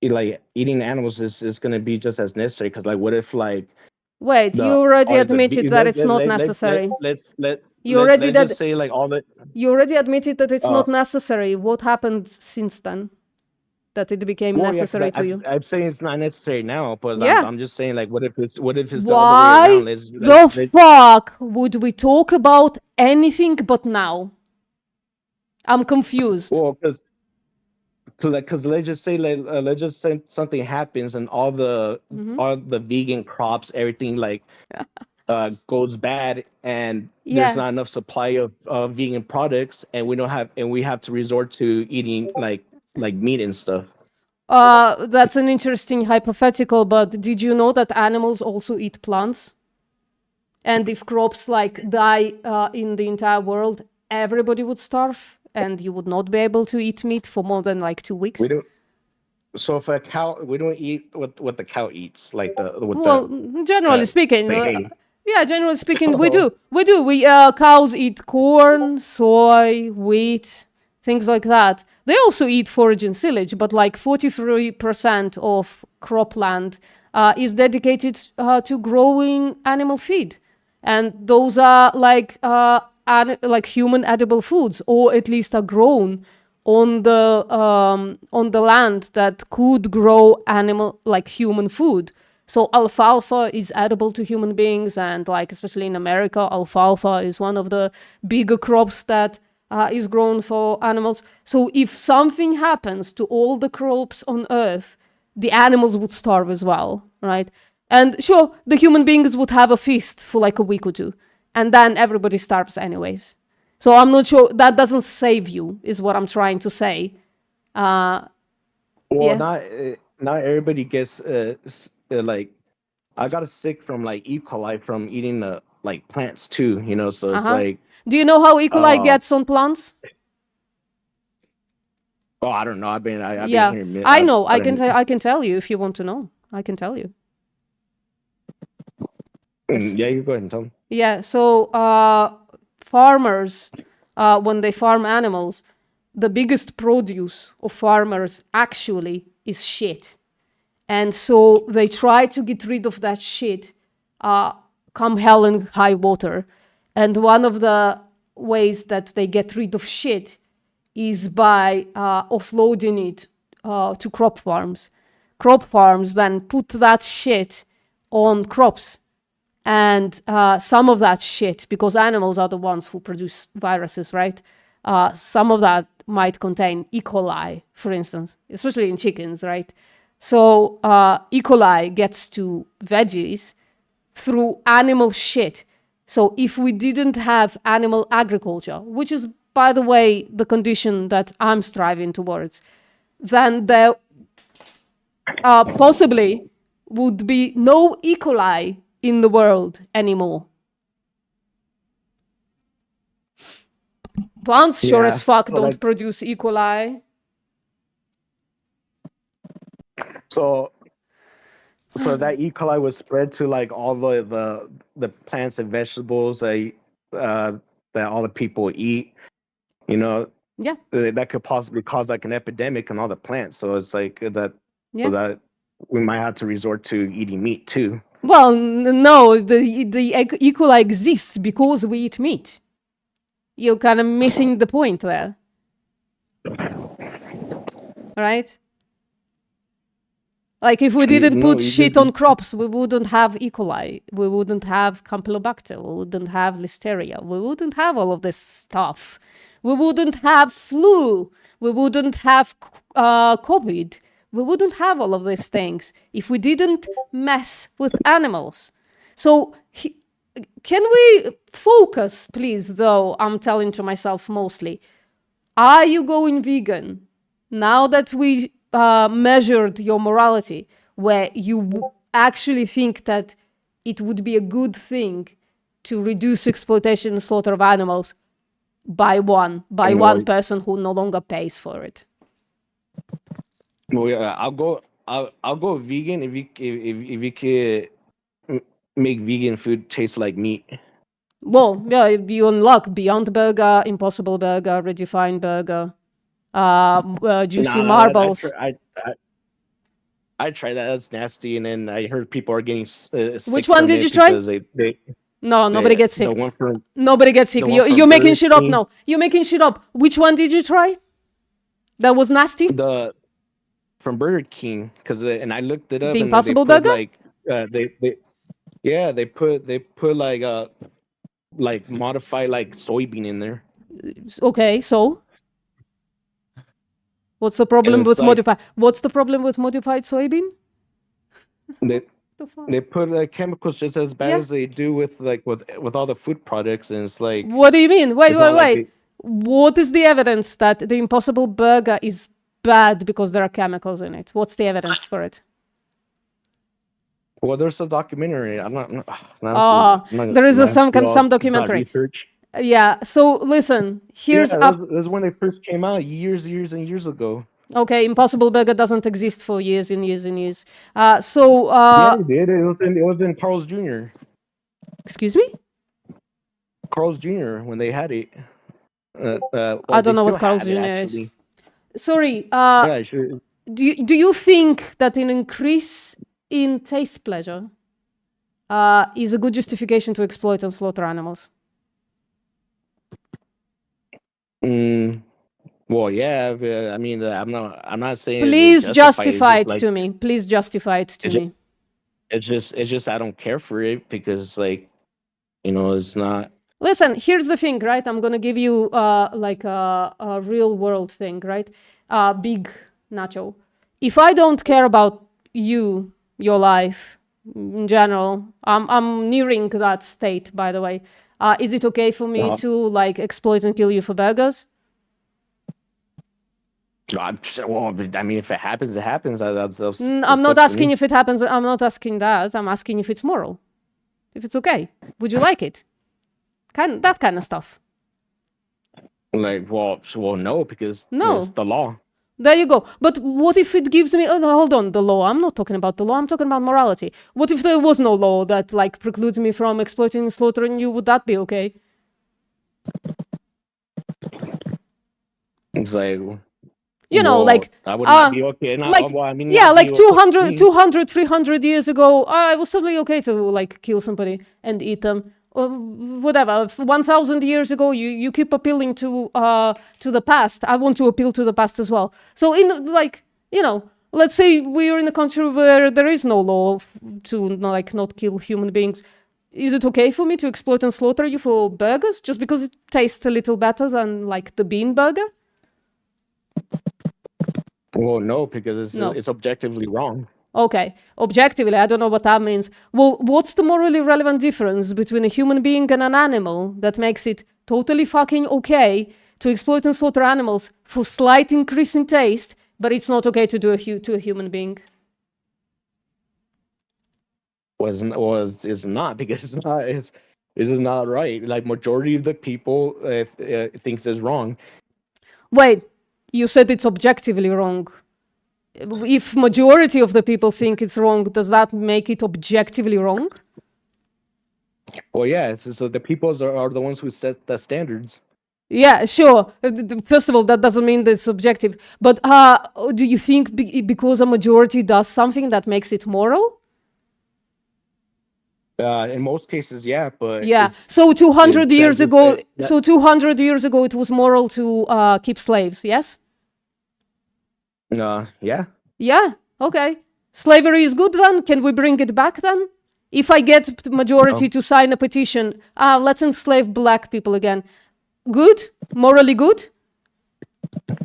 S11: like eating animals is going to be just as necessary. Because like, what if like
S1: Wait,
S11: the-
S1: you already
S11: all the
S1: admitted
S11: ve-
S1: that
S11: let-
S1: it's
S11: let-
S1: not
S11: let-
S1: necessary. You
S11: let's
S1: already
S11: just
S1: did-
S11: say like all the
S1: You already admitted that it's
S11: Uh,
S1: not necessary. What happened since then? That it became
S11: Well, yeah, 'cause
S1: necessary to you?
S11: I'm saying it's not necessary now, but
S1: Yeah.
S11: I'm just saying like, what if it's the other way
S1: Why
S11: around?
S1: the fuck would we talk about anything but now? I'm confused.
S11: Well, because let's just say something happens and all the
S1: Mhm.
S11: all the vegan crops, everything like goes bad, and
S1: Yeah.
S11: there's not enough supply of vegan products, and we have to resort to eating like meat and stuff.
S1: That's an interesting hypothetical, but did you know that animals also eat plants? And if crops like die in the entire world, everybody would starve and you would not be able to eat meat for more than like 2 weeks.
S11: We don't. So if a cow, we don't eat what the cow eats, like
S1: Well, generally speaking,
S11: hay.
S1: yeah, generally speaking, we do. We cows eat corn, soy, wheat, things like that. They also eat forage and silage, but like 43% of cropland is dedicated to growing animal feed, and those are like human edible foods, or at least are grown on the land that could grow human food. So alfalfa is edible to human beings, and like especially in America, alfalfa is one of the bigger crops that is grown for animals. So if something happens to all the crops on Earth, the animals would starve as well, right? And sure, the human beings would have a feast for like a week or two, and then everybody starves anyways. So I'm not sure, that doesn't save you, is what I'm trying to say.
S11: Well,
S1: Yeah.
S11: not everybody gets like, I got sick from like E. coli from eating like plants too, you know. So it's like,
S1: Do you know how E. coli gets on plants?
S11: oh, I don't know. I've been
S1: Yeah,
S11: hearing.
S1: I know. I can tell you if you want to know. I can tell you.
S11: Yeah, you go ahead and tell me.
S1: Yeah, so farmers, when they farm animals, the biggest produce of farmers actually is shit. And so they try to get rid of that shit come hell and high water. And one of the ways that they get rid of shit is by offloading it to crop farms. Crop farms then put that shit on crops. And some of that shit, because animals are the ones who produce viruses, right? Some of that might contain E. coli, for instance, especially in chickens, right? So E. coli gets to veggies through animal shit. So if we didn't have animal agriculture, which is, by the way, the condition that I'm striving towards, then there possibly would be no E. coli in the world anymore. Plants sure
S11: Yeah,
S1: as fuck
S11: so
S1: don't
S11: like-
S1: produce E. coli.
S11: So that E. coli was spread to like all the plants and vegetables that all the people eat. You know,
S1: Yeah.
S11: that could possibly cause like an epidemic on all the plants. So it's like that.
S1: Yeah.
S11: So that we might have to resort to eating meat too.
S1: Well, no, the E. coli exists because we eat meat. You're kind of missing the point there. Right? Like if we didn't
S11: No,
S1: put
S11: you
S1: shit
S11: didn't.
S1: on crops, we wouldn't have E. coli, we wouldn't have Campylobacter, we wouldn't have Listeria, we wouldn't have all of this stuff. We wouldn't have flu, we wouldn't have COVID, we wouldn't have all of these things if we didn't mess with animals. So can we focus, please, though, I'm telling to myself mostly, are you going vegan now that we measured your morality, where you actually think that it would be a good thing to reduce exploitation and slaughter of animals by one person who no longer pays for it?
S11: Well, yeah, I'll go vegan if you could make vegan food taste like meat.
S1: Well, yeah, you unlock Beyond Burger, Impossible Burger, Redefined Burger, Juicy Marbles.
S11: I tried that. That's nasty. And then I heard people are getting sick.
S1: Which one
S11: from
S1: did
S11: it
S1: you try?
S11: because
S1: No, nobody gets sick.
S11: The one from,
S1: Nobody gets sick.
S11: the one from
S1: You're making
S11: Burger
S1: shit up
S11: King.
S1: now. You're making shit up. Which one did you try? That was nasty?
S11: the from Burger King, because and I looked it up.
S1: The
S11: and
S1: Impossible
S11: they put,
S1: Burger?
S11: Like they put like modified like soybean in there.
S1: Okay, so what's the problem
S11: it's
S1: with
S11: like-
S1: modified? What's the problem with modified soybean?
S11: They they put chemicals just as bad
S1: Yeah.
S11: as they do with with all the food products, and it's like
S1: What do you mean? Wait,
S11: it's not like
S1: wait. What is the evidence that the Impossible Burger is bad because there are chemicals in it? What's the evidence for it?
S11: well, there's a documentary. I'm not
S1: There is some
S11: do all that
S1: documentary.
S11: research.
S1: Yeah. So listen, here's
S11: yeah,
S1: up.
S11: that was when they first came out years and years ago.
S1: Okay, Impossible Burger doesn't exist for years and years and years.
S11: Yeah, it did. It was in Carl's Jr.
S1: Excuse me?
S11: Carl's Jr. when they had it.
S1: I don't know what Carl's Jr. is. Sorry.
S11: Yeah, sure.
S1: Do you think that an increase in taste pleasure is a good justification to exploit and slaughter animals?
S11: Well, yeah. But, I mean, I'm not saying.
S1: Please justify it
S11: like,
S1: to me. Please justify it to me.
S11: It's just I don't care for it because like, it's not.
S1: Listen, here's the thing, right? I'm gonna give you like a real world thing, right? Big Nacho. If I don't care about you, your life in general, I'm nearing that state, by the way. Is it okay for me to like exploit and kill you for burgers?
S11: Well, I mean, if it happens, it happens.
S1: I'm not asking if it happens. I'm not asking that. I'm asking if it's moral. If it's okay. Would you like it? That kind of stuff.
S11: Like, well, no, because
S1: No.
S11: it's the law.
S1: There you go. But what if it gives me... Oh, no, hold on. The law. I'm not talking about the law. I'm talking about morality. What if there was no law that, like, precludes me from exploiting and slaughtering you? Would that be okay?
S11: It's like...
S1: You know,
S11: well,
S1: like...
S11: I would not be okay. Not,
S1: like,
S11: well, I mean,
S1: yeah,
S11: not
S1: like
S11: be okay with
S1: 200,
S11: me.
S1: 300 years ago, it was totally okay to, like, kill somebody and eat them. Or whatever. 1,000 years ago, you keep appealing to the past. I want to appeal to the past as well. So, let's say we're in a country where there is no law to, like, not kill human beings. Is it okay for me to exploit and slaughter you for burgers just because it tastes a little better than, like, the bean burger?
S11: Well, no, because
S1: No.
S11: it's objectively wrong.
S1: Okay, objectively, I don't know what that means. Well, what's the morally relevant difference between a human being and an animal that makes it totally fucking okay to exploit and slaughter animals for slight increase in taste, but it's not okay to do to a human being?
S11: It's not because it's just not right. Like majority of the people thinks it's wrong.
S1: Wait, you said it's objectively wrong. If majority of the people think it's wrong, does that make it objectively wrong?
S11: Well, yeah. So the peoples are the ones who set the standards.
S1: Yeah, sure. First of all, that doesn't mean that it's subjective. But do you think because a majority does something that makes it moral?
S11: In most cases, yeah, but
S1: Yeah.
S11: it's,
S1: So 200
S11: that
S1: years
S11: just-
S1: ago,
S11: that-
S1: so 200 years ago, it was moral to keep slaves. Yes.
S11: yeah.
S1: Yeah. Okay. Slavery is good then. Can we bring it back then? If I get the majority to sign a petition, let's enslave black people again. Good? Morally good?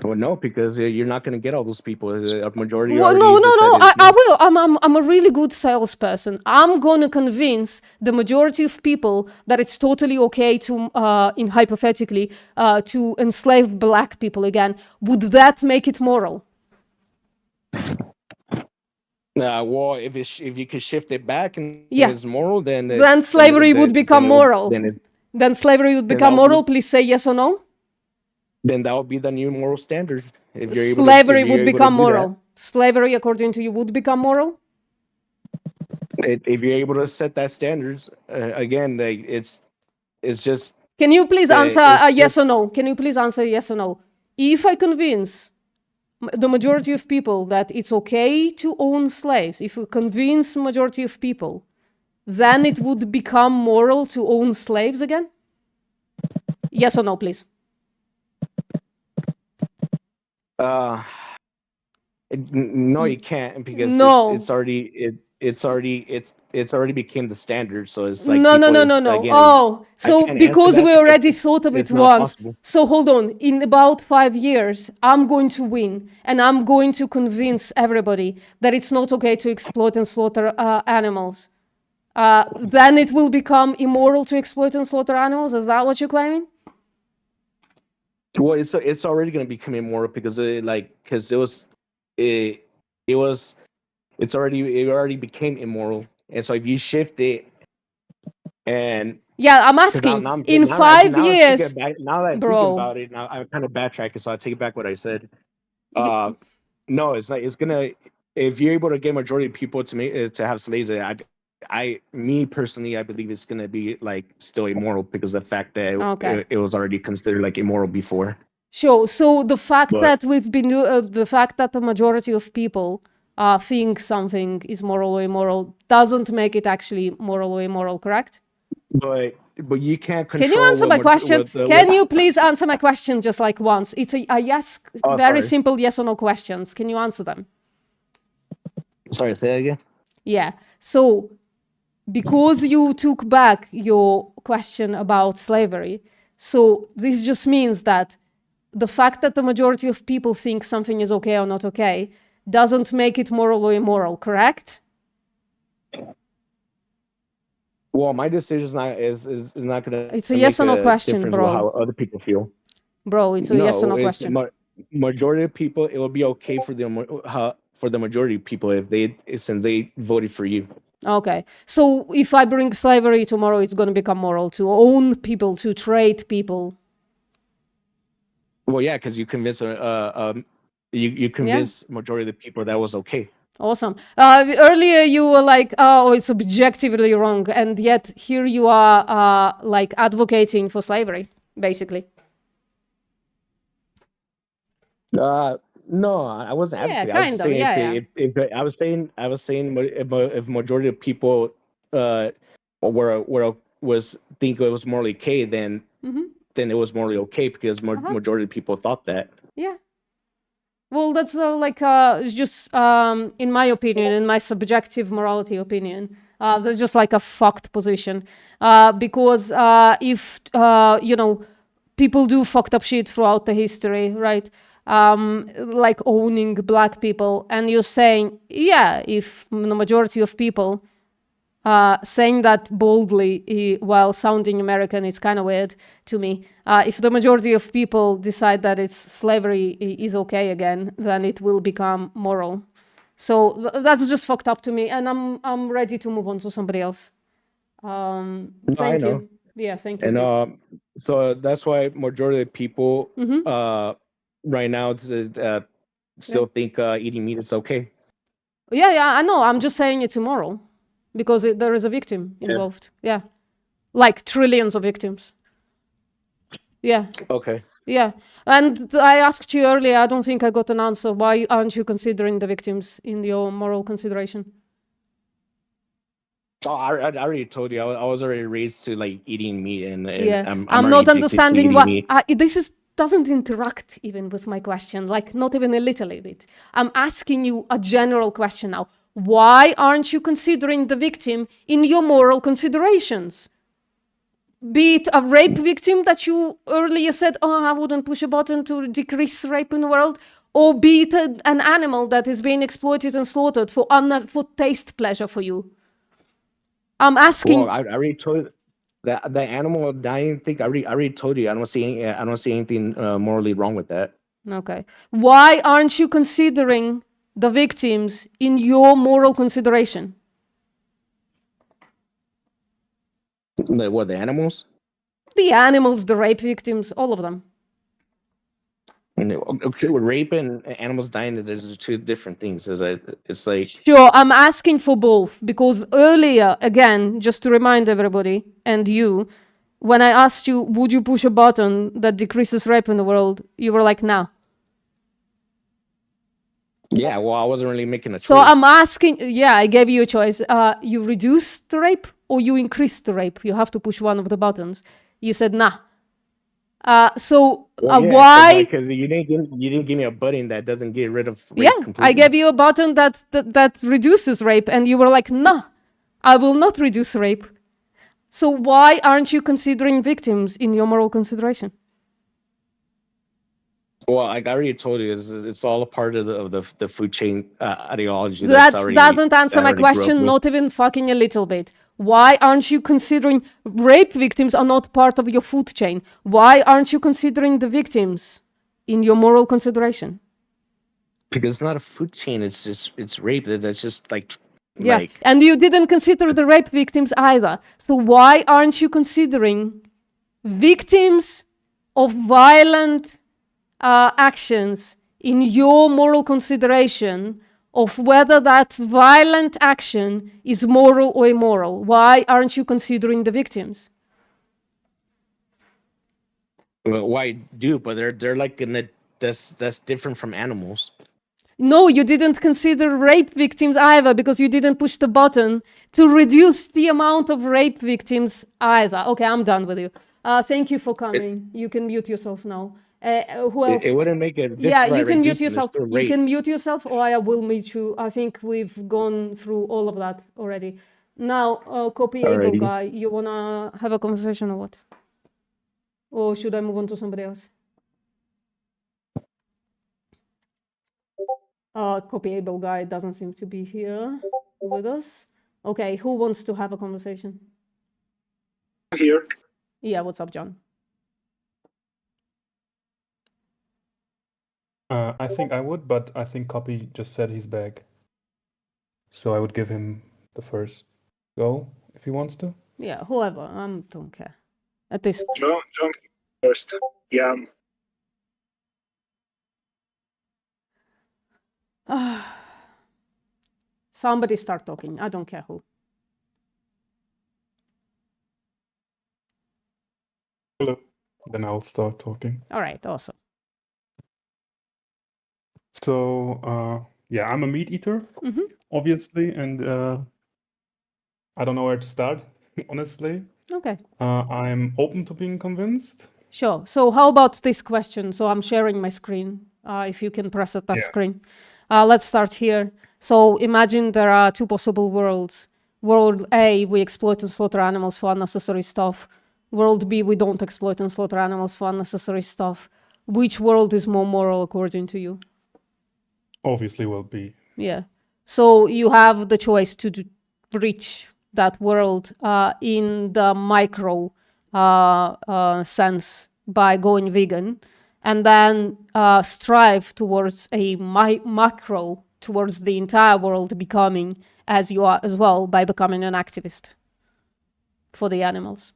S11: Well, no, because you're not going to get all those people. A majority
S1: Well,
S11: already
S1: no.
S11: decided
S1: I will. I'm a really good salesperson. I'm gonna convince the majority of people that it's totally okay to, in hypothetically, to enslave black people again. Would that make it moral?
S11: Well, if you could shift it back and
S1: Yeah.
S11: it's moral, then
S1: Then slavery would become moral. Then slavery would
S11: then
S1: become
S11: that would be-
S1: moral. Please say yes or no.
S11: Then that would be the new moral standard. If you're able
S1: Slavery
S11: to, if
S1: would
S11: you're able to
S1: become
S11: do that.
S1: moral. Slavery, according to you, would become moral.
S11: If you're able to set that standards, again, like it's just
S1: Can you please answer
S11: it's
S1: a yes
S11: just-
S1: or no? Can you please answer yes or no? If I convince the majority of people that it's okay to own slaves, if we convince majority of people, then it would become moral to own slaves again? Yes or no, please?
S11: No, you can't because
S1: No.
S11: it's already became the standard. So it's like
S1: No.
S11: people is,
S1: Oh,
S11: again, I
S1: so
S11: can't
S1: because
S11: answer
S1: we
S11: that
S1: already
S11: because
S1: thought of it
S11: it's not
S1: once.
S11: possible.
S1: So hold on. In about 5 years, I'm going to win, and I'm going to convince everybody that it's not okay to exploit and slaughter animals. Then it will become immoral to exploit and slaughter animals. Is that what you're claiming?
S11: Well, it's already going to become immoral because it already became immoral, and so if you shift it, and
S1: Yeah, I'm
S11: 'cause
S1: asking.
S11: now
S1: In
S11: now
S1: 5
S11: now
S1: years,
S11: now that I'm
S1: bro.
S11: thinking about it, now I'm kind of backtracking, so I take back what I said. No, it's like it's gonna if you're able to get majority of people to make to have slaves, me personally, I believe it's gonna be like still immoral because of the fact that
S1: Okay.
S11: it was already considered like immoral before.
S1: Sure. So the fact
S11: But-
S1: that the fact that the majority of people think something is moral or immoral doesn't make it actually moral or immoral, correct?
S11: But you can't
S1: Can
S11: control.
S1: you answer my
S11: what
S1: question?
S11: what-
S1: Can you please answer my question just like once? It's a yes,
S11: Oh,
S1: very
S11: sorry.
S1: simple yes or no questions. Can you answer them?
S11: Sorry, say that again.
S1: Yeah. So because you took back your question about slavery, so this just means that the fact that the majority of people think something is okay or not okay doesn't make it moral or immoral, correct?
S11: Well, my decision is not gonna.
S1: It's a yes or no
S11: make a
S1: question,
S11: difference
S1: bro.
S11: with how other people feel.
S1: Bro, it's a yes or no
S11: it's
S1: question.
S11: Majority of people, it will be okay for the majority of people since they voted for you.
S1: Okay. So if I bring slavery tomorrow, it's going to become moral to own people, to trade people.
S11: Well, yeah, because you convince you convince majority of the people that was okay.
S1: Awesome. Earlier you were like, oh, it's objectively wrong. And yet here you are like advocating for slavery, basically.
S11: No, I wasn't
S1: Yeah,
S11: advocating. I was
S1: kind
S11: just
S1: of,
S11: saying
S1: yeah,
S11: I was saying if majority of people was think it was morally okay, then it was morally okay because majority of people thought that.
S1: Yeah. Well, that's it's just, in my opinion, in my subjective morality opinion, that's just like a fucked position. Because if, people do fucked up shit throughout the history, right? Like owning black people, and you're saying, yeah, if the majority of people saying that boldly while sounding American is kind of weird to me. If the majority of people decide that it's slavery is okay again, then it will become moral. So that's just fucked up to me, and I'm ready to move on to somebody else. Thank you. Yeah, thank you.
S11: And so that's why majority of people right now still think eating meat is okay.
S1: Yeah, I know. I'm just saying it's immoral because there is a victim involved. Yeah, like trillions of victims. Yeah.
S11: Okay.
S1: Yeah, and I asked you earlier, I don't think I got an answer. Why aren't you considering the victims in your moral consideration?
S11: So I already told you I was already raised to like eating meat, and
S1: Yeah,
S11: I'm
S1: I'm
S11: already
S1: not
S11: addicted to
S1: understanding
S11: eating
S1: what
S11: meat.
S1: this is doesn't interact even with my question, like not even a little bit. I'm asking you a general question now. Why aren't you considering the victim in your moral considerations? Be it a rape victim that you earlier said, oh, I wouldn't push a button to decrease rape in the world, or be it an animal that is being exploited and slaughtered for taste pleasure for you. I'm asking.
S11: Well, I already told you that the animal dying thing. I already told you. I don't see anything morally wrong with that.
S1: Okay. Why aren't you considering the victims in your moral consideration?
S11: What, the animals?
S1: The animals, the rape victims, all of them.
S11: And okay, with rape and animals dying, there's two different things. It's like
S1: Sure, I'm asking for both because earlier, again, just to remind everybody and you, when I asked you, would you push a button that decreases rape in the world? You were like, no.
S11: yeah. Well, I wasn't really making a choice.
S1: So I'm asking, yeah, I gave you a choice. You reduce the rape or you increase the rape? You have to push one of the buttons. You said, nah.
S11: Well, yeah,
S1: why?
S11: Because you didn't give me a button that doesn't get rid of rape
S1: Yeah,
S11: completely.
S1: I gave you a button that reduces rape, and you were like, "No, I will not reduce rape." So why aren't you considering victims in your moral consideration?
S11: Well, like I already told you, it's all a part of the food chain ideology.
S1: That
S11: already,
S1: doesn't answer
S11: I
S1: my
S11: already grew up
S1: question,
S11: with.
S1: not even fucking a little bit. Why aren't you considering rape victims are not part of your food chain? Why aren't you considering the victims in your moral consideration?
S11: Because it's not a food chain. It's rape. That's just like
S1: Yeah,
S11: like
S1: and you didn't consider the rape victims either. So why aren't you considering victims of violent actions in your moral consideration of whether that violent action is moral or immoral?Hy aren't you considering the victims?
S11: well, why do? But they're like that's different from animals.
S1: No, you didn't consider rape victims either because you didn't push the button to reduce the amount of rape victims either. Okay, I'm done with you. Thank you for coming. You can mute yourself now. Who else?
S11: It wouldn't make a difference.
S1: Yeah,
S11: by
S1: you can mute
S11: reducing, it's
S1: yourself.
S11: still
S1: You
S11: rape.
S1: can mute yourself, or I will mute you. I think we've gone through all of that already. Now, copy able
S11: Alrighty.
S1: guy. You wanna have a conversation or what? Or should I move on to somebody else? Copy able guy doesn't seem to be here with us. Okay, who wants to have a conversation?
S12: Here.
S1: Yeah, what's up, John?
S12: I think I would, but I think Copy just said he's back. So I would give him the first go if he wants to.
S1: Yeah, whoever. I don't care. At this.
S12: John first. Yeah.
S1: Somebody start talking. I don't care who.
S12: Hello. Then I'll start talking.
S1: All right, awesome.
S12: So, yeah, I'm a meat eater, obviously, and I don't know where to start, honestly.
S1: Okay.
S12: I'm open to being convinced.
S1: Sure. So how about this question? So I'm sharing my screen. If you can press a touch screen. Let's start here. So imagine there are two possible worlds. World A, we exploit and slaughter animals for unnecessary stuff. World B, we don't exploit and slaughter animals for unnecessary stuff. Which world is more moral according to you?
S12: Obviously will be.
S1: Yeah. So you have the choice to reach that world in the micro sense by going vegan, and then strive towards a macro, towards the entire world becoming as you are as well by becoming an activist for the animals.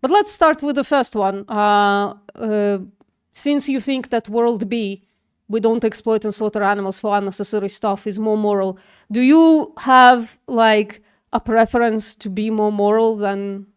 S1: But let's start with the first one. Since you think that world B, we don't exploit and slaughter animals for unnecessary stuff, is more moral, do you have like a preference to be more moral than,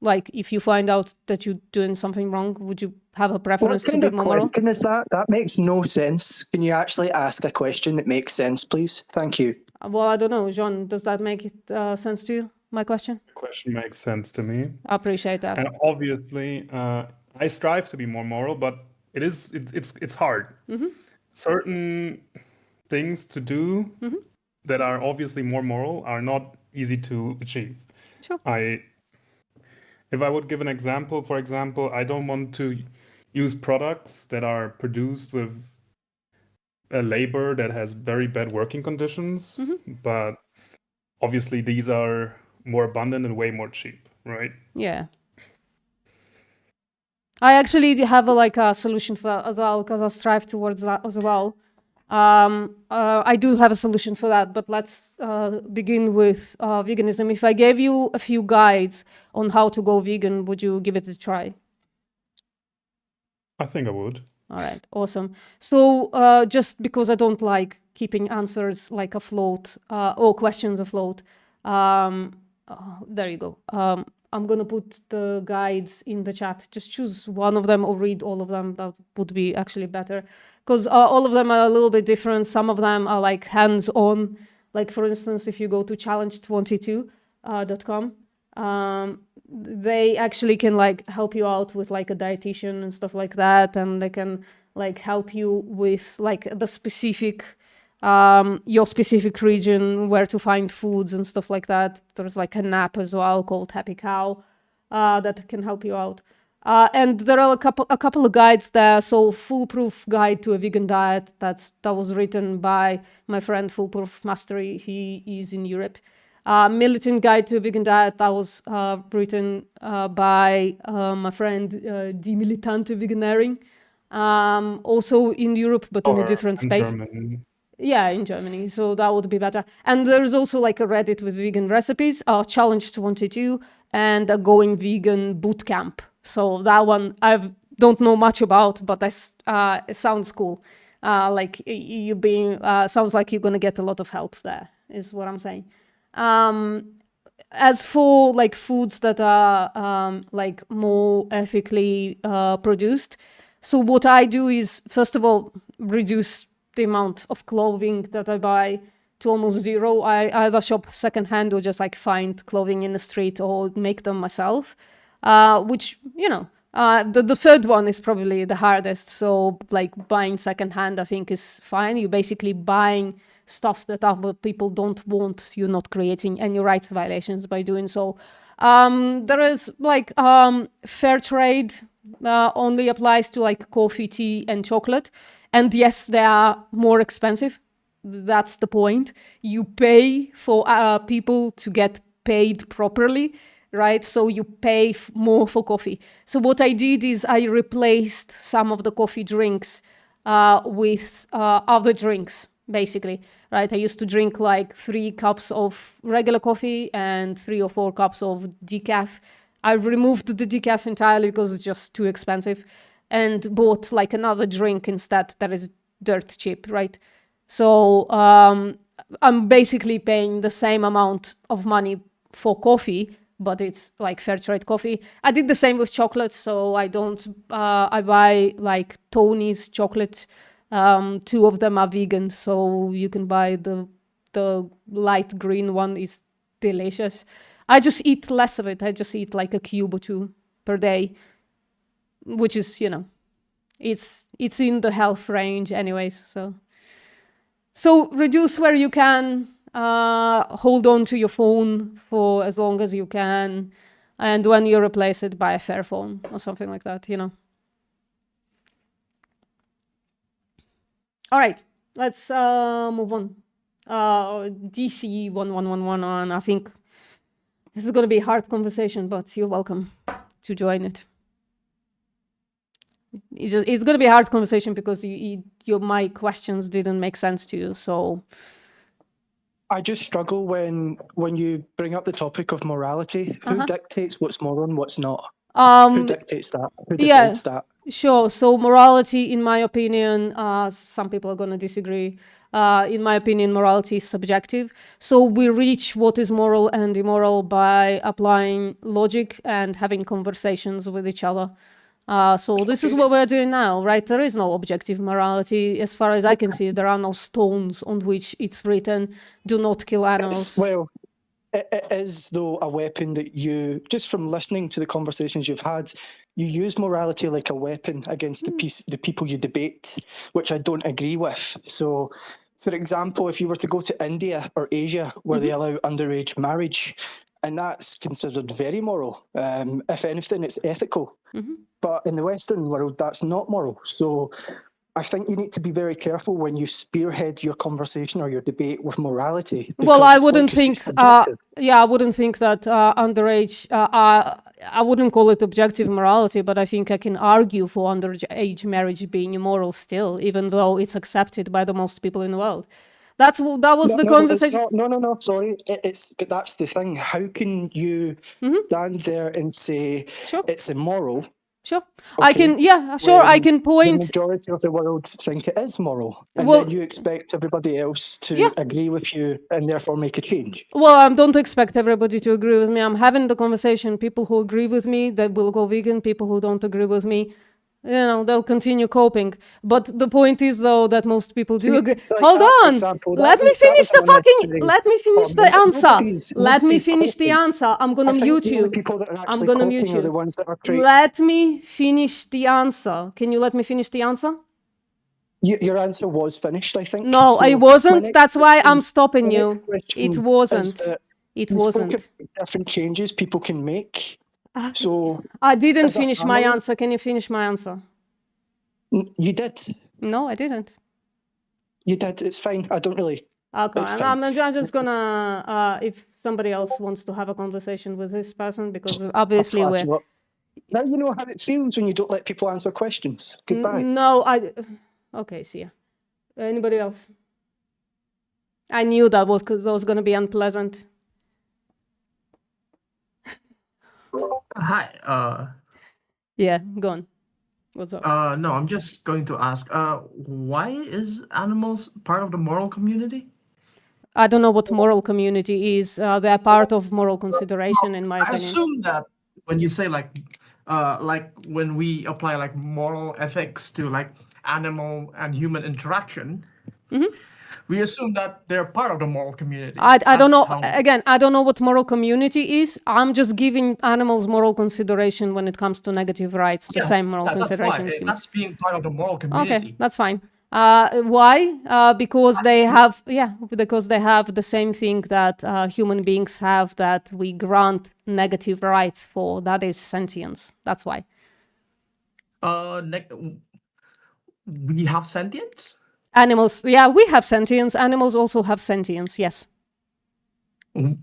S1: like, if you find out that you're doing something wrong, would you have a preference to be more moral?
S13: Question is that? That makes no sense. Can you actually ask a question that makes sense, please? Thank you.
S1: Well, I don't know, Jean, does that make sense to you, my question?
S12: The question makes sense to me.
S1: I appreciate that.
S12: And obviously, I strive to be more moral, but it's hard. Certain things to do that are obviously more moral are not easy to achieve.
S1: Sure.
S12: If I would give an example, for example, I don't want to use products that are produced with a labor that has very bad working conditions, but obviously these are more abundant and way more cheap, right?
S1: Yeah. I actually have a solution for that as well, because I strive towards that as well. I do have a solution for that, but let's begin with veganism. If I gave you a few guides on how to go vegan, would you give it a try?
S12: I think I would.
S1: All right, awesome. So just because I don't like keeping answers like afloat or questions afloat, there you go. I'm going to put the guides in the chat. Just choose one of them or read all of them. That would be actually better. Because all of them are a little bit different. Some of them are like hands-on. Like, for instance, if you go to challenge22.com, they actually can like help you out with like a dietitian and stuff like that. And they can like help you with like the specific your specific region, where to find foods and stuff like that. There's like an app as well called Happy Cow that can help you out. And there are a couple of guides there. So Foolproof Guide to a Vegan Diet, that was written by my friend Foolproof Mastery. He is in Europe. Militant Guide to a Vegan Diet, that was written by my friend Die Militante Veganering. Also in Europe, but in a different space.
S12: German.
S1: Yeah, in Germany. So that would be better. And there's also like a Reddit with vegan recipes, Challenge22, and a Going Vegan Bootcamp. So that one I don't know much about, but it sounds cool. Like you being sounds like you're gonna get a lot of help there, is what I'm saying. As for like foods that are like more ethically produced, so what I do is, first of all, reduce the amount of clothing that I buy to almost zero. I either shop secondhand or just like find clothing in the street or make them myself, which, you know, the third one is probably the hardest. So like buying secondhand, I think is fine. You're basically buying stuff that other people don't want. You're not creating any rights violations by doing so. There is like fair trade only applies to like coffee, tea and chocolate. And yes, they are more expensive. That's the point. You pay for people to get paid properly, right? So you pay more for coffee. So what I did is I replaced some of the coffee drinks with other drinks, basically, right? I used to drink like 3 cups of regular coffee and 3 or 4 cups of decaf. I removed the decaf entirely because it's just too expensive, and bought like another drink instead that is dirt cheap, right? So I'm basically paying the same amount of money for coffee, but it's like fair trade coffee. I did the same with chocolate, so I buy like Tony's chocolate. 2 of them are vegan, so you can buy the light green one. Is delicious. I just eat less of it. I just eat like a cube or 2 per day, which is, you know, it's in the health range anyways. So reduce where you can, hold on to your phone for as long as you can, and when you replace it, buy a fair phone or something like that, you know. All right, let's move on. DC 1111, I think this is going to be a hard conversation, but you're welcome to join it. It's going to be a hard conversation because my questions didn't make sense to you. So
S13: I just struggle when you bring up the topic of morality. Who dictates what's moral and what's not? Who dictates that? Who decides that?
S1: Sure. So morality, in my opinion, some people are going to disagree. In my opinion, morality is subjective. So we reach what is moral and immoral by applying logic and having conversations with each other. So this is what we're doing now, right? There is no objective morality. As far as I can see, there are no stones on which it's written, do not kill animals.
S13: Well, it is, though, a weapon that you, just from listening to the conversations you've had, you use morality like a weapon against the people you debate, which I don't agree with. So, for example, if you were to go to India or Asia, where they allow underage marriage, and that's considered very moral. If anything, it's ethical. But in the Western world, that's not moral. So I think you need to be very careful when you spearhead your conversation or your debate with morality.
S1: Well, I wouldn't think, I wouldn't think that underage, I wouldn't call it objective morality, but I think I can argue for underage marriage being immoral still, even though it's accepted by the most people in the world. That was the conversation.
S13: No, sorry. But that's the thing. How can you stand there and say it's immoral?
S1: Sure.
S13: Okay,
S1: I can, sure, I can point.
S13: The majority of the world think it is moral. And then you expect everybody else to agree with you and therefore make a change.
S1: Well, I don't expect everybody to agree with me. I'm having the conversation. People who agree with me, they will go vegan. People who don't agree with me, they'll continue coping. But the point is, though, that most people do agree. Hold on. Let me finish the answer. Let me finish the answer. I'm going to mute you. I'm going to mute you. Let me finish the answer. Can you let me finish the answer?
S13: Your answer was finished, I think.
S1: No, it wasn't. That's why I'm stopping you. It wasn't. It wasn't.
S13: Different changes people can make. So
S1: I didn't finish my answer. Can you finish my answer?
S13: You did.
S1: No, I didn't.
S13: You did. It's fine. I don't really.
S1: Okay, I'm just gonna. If somebody else wants to have a conversation with this person, because obviously we're.
S13: Now you know how it feels when you don't let people answer questions. Goodbye.
S1: No, Okay, see ya. Anybody else? I knew that was gonna be unpleasant.
S14: Hi.
S1: Yeah, go on. What's up?
S14: No, I'm just going to ask. Why is animals part of the moral community?
S1: I don't know what moral community is. They're part of moral consideration, in my opinion.
S14: I assume that when you say like when we apply like moral ethics to like animal and human interaction, we assume that they're part of the moral community.
S1: I don't know. Again, I don't know what moral community is. I'm just giving animals moral consideration when it comes to negative rights. The same moral consideration.
S14: That's being part of the moral community.
S1: Okay, that's fine. Why? Because they have, because they have the same thing that human beings have, that we grant negative rights for. That is sentience. That's why.
S14: We have sentience?
S1: Animals, we have sentience. Animals also have sentience, yes. You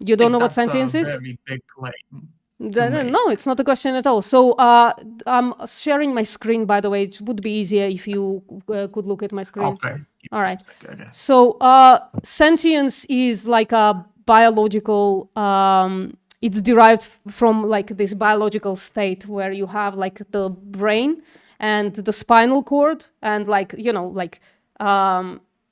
S1: don't know what sentience is?
S14: Very big claim.
S1: No, it's not a question at all. So I'm sharing my screen, by the way. It would be easier if you could look at my screen.
S14: Okay.
S1: All right.
S14: Okay.
S1: So sentience is like a biological, it's derived from like this biological state where you have like the brain and the spinal cord and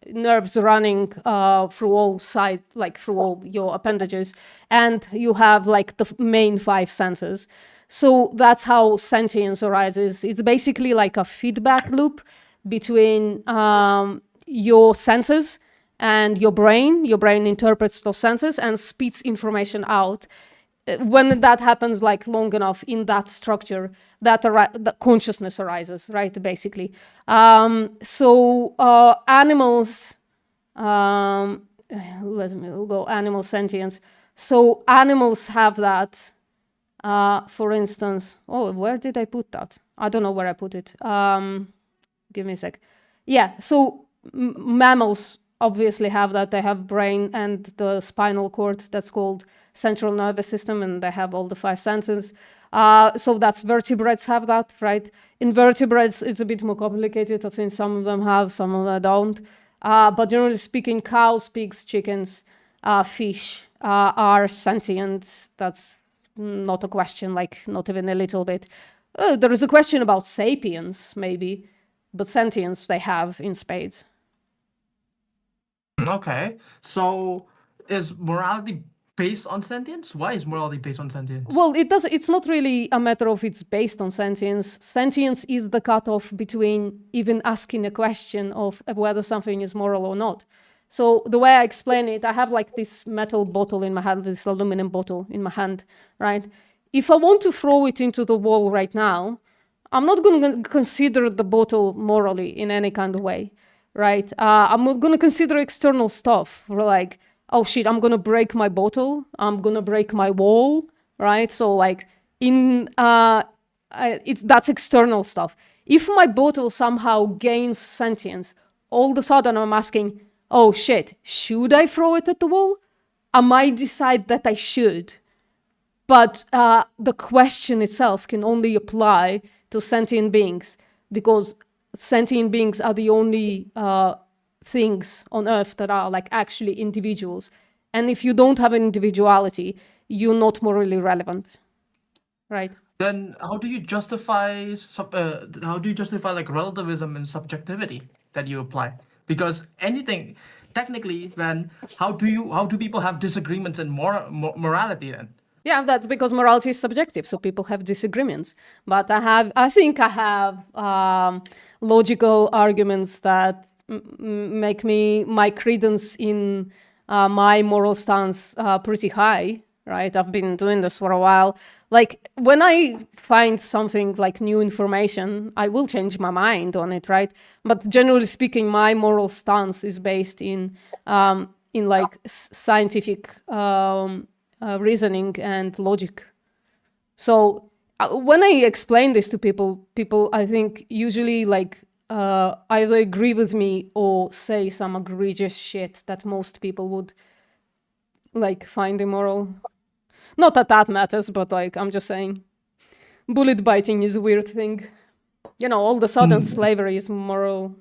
S1: nerves running through all sides, like through all your appendages, and you have like the main 5 senses. So that's how sentience arises. It's basically like a feedback loop between your senses and your brain. Your brain interprets those senses and spits information out. When that happens like long enough in that structure, that consciousness arises, right? Basically. So animals, let me go, animal sentience. So animals have that, for instance, where did I put that? I don't know where I put it. Give me a sec. Yeah, so mammals obviously have that. They have brain and the spinal cord, that's called central nervous system, and they have all the 5 senses. So that's vertebrates have that, right? Invertebrates, it's a bit more complicated. I think some of them have, some of them don't. But generally speaking, cows, pigs, chickens, fish are sentient. That's not a question, like not even a little bit. There is a question about sapiens, maybe, but sentience they have in spades.
S14: Okay, so is morality based on sentience? Why is morality based on sentience?
S1: Well, it's not really a matter of it's based on sentience. Sentience is the cutoff between even asking a question of whether something is moral or not. So the way I explain it, I have like this metal bottle in my hand, this aluminum bottle in my hand, right? If I want to throw it into the wall right now, I'm not going to consider the bottle morally in any kind of way, right? I'm not going to consider external stuff, like, oh shit, I'm going to break my bottle, I'm going to break my wall, right? So like that's external stuff. If my bottle somehow gains sentience, all of a sudden I'm asking, oh shit, should I throw it at the wall? I might decide that I should. But the question itself can only apply to sentient beings, because sentient beings are the only things on Earth that are like actually individuals. And if you don't have an individuality, you're not morally relevant, right?
S14: Then how do you justify like relativism and subjectivity that you apply? Because anything, technically, then how do people have disagreements in morality then?
S1: Yeah, that's because morality is subjective, so people have disagreements. But I think I have logical arguments that make my credence in my moral stance pretty high, right? I've been doing this for a while. Like, when I find something like new information, I will change my mind on it, right? But generally speaking, my moral stance is based in like scientific reasoning and logic. So when I explain this to people I think usually like either agree with me or say some egregious shit that most people would like find immoral. Not that that matters, but like I'm just saying, bullet biting is a weird thing. You know, all of a sudden slavery is moral.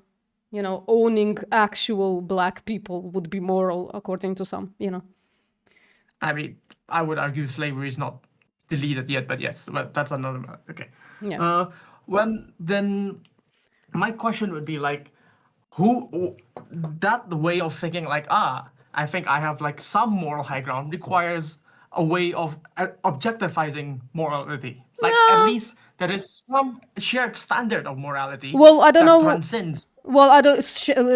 S1: You know, owning actual black people would be moral according to some, you know.
S14: I mean, I would argue slavery is not deleted yet, but yes, but that's another matter. Okay.
S1: Yeah.
S14: Then my question would be like, that way of thinking like, I think I have like some moral high ground requires a way of objectifying morality. Like at least there is some shared standard of morality.
S1: Well, I don't know.
S14: Transcends.
S1: Well, I don't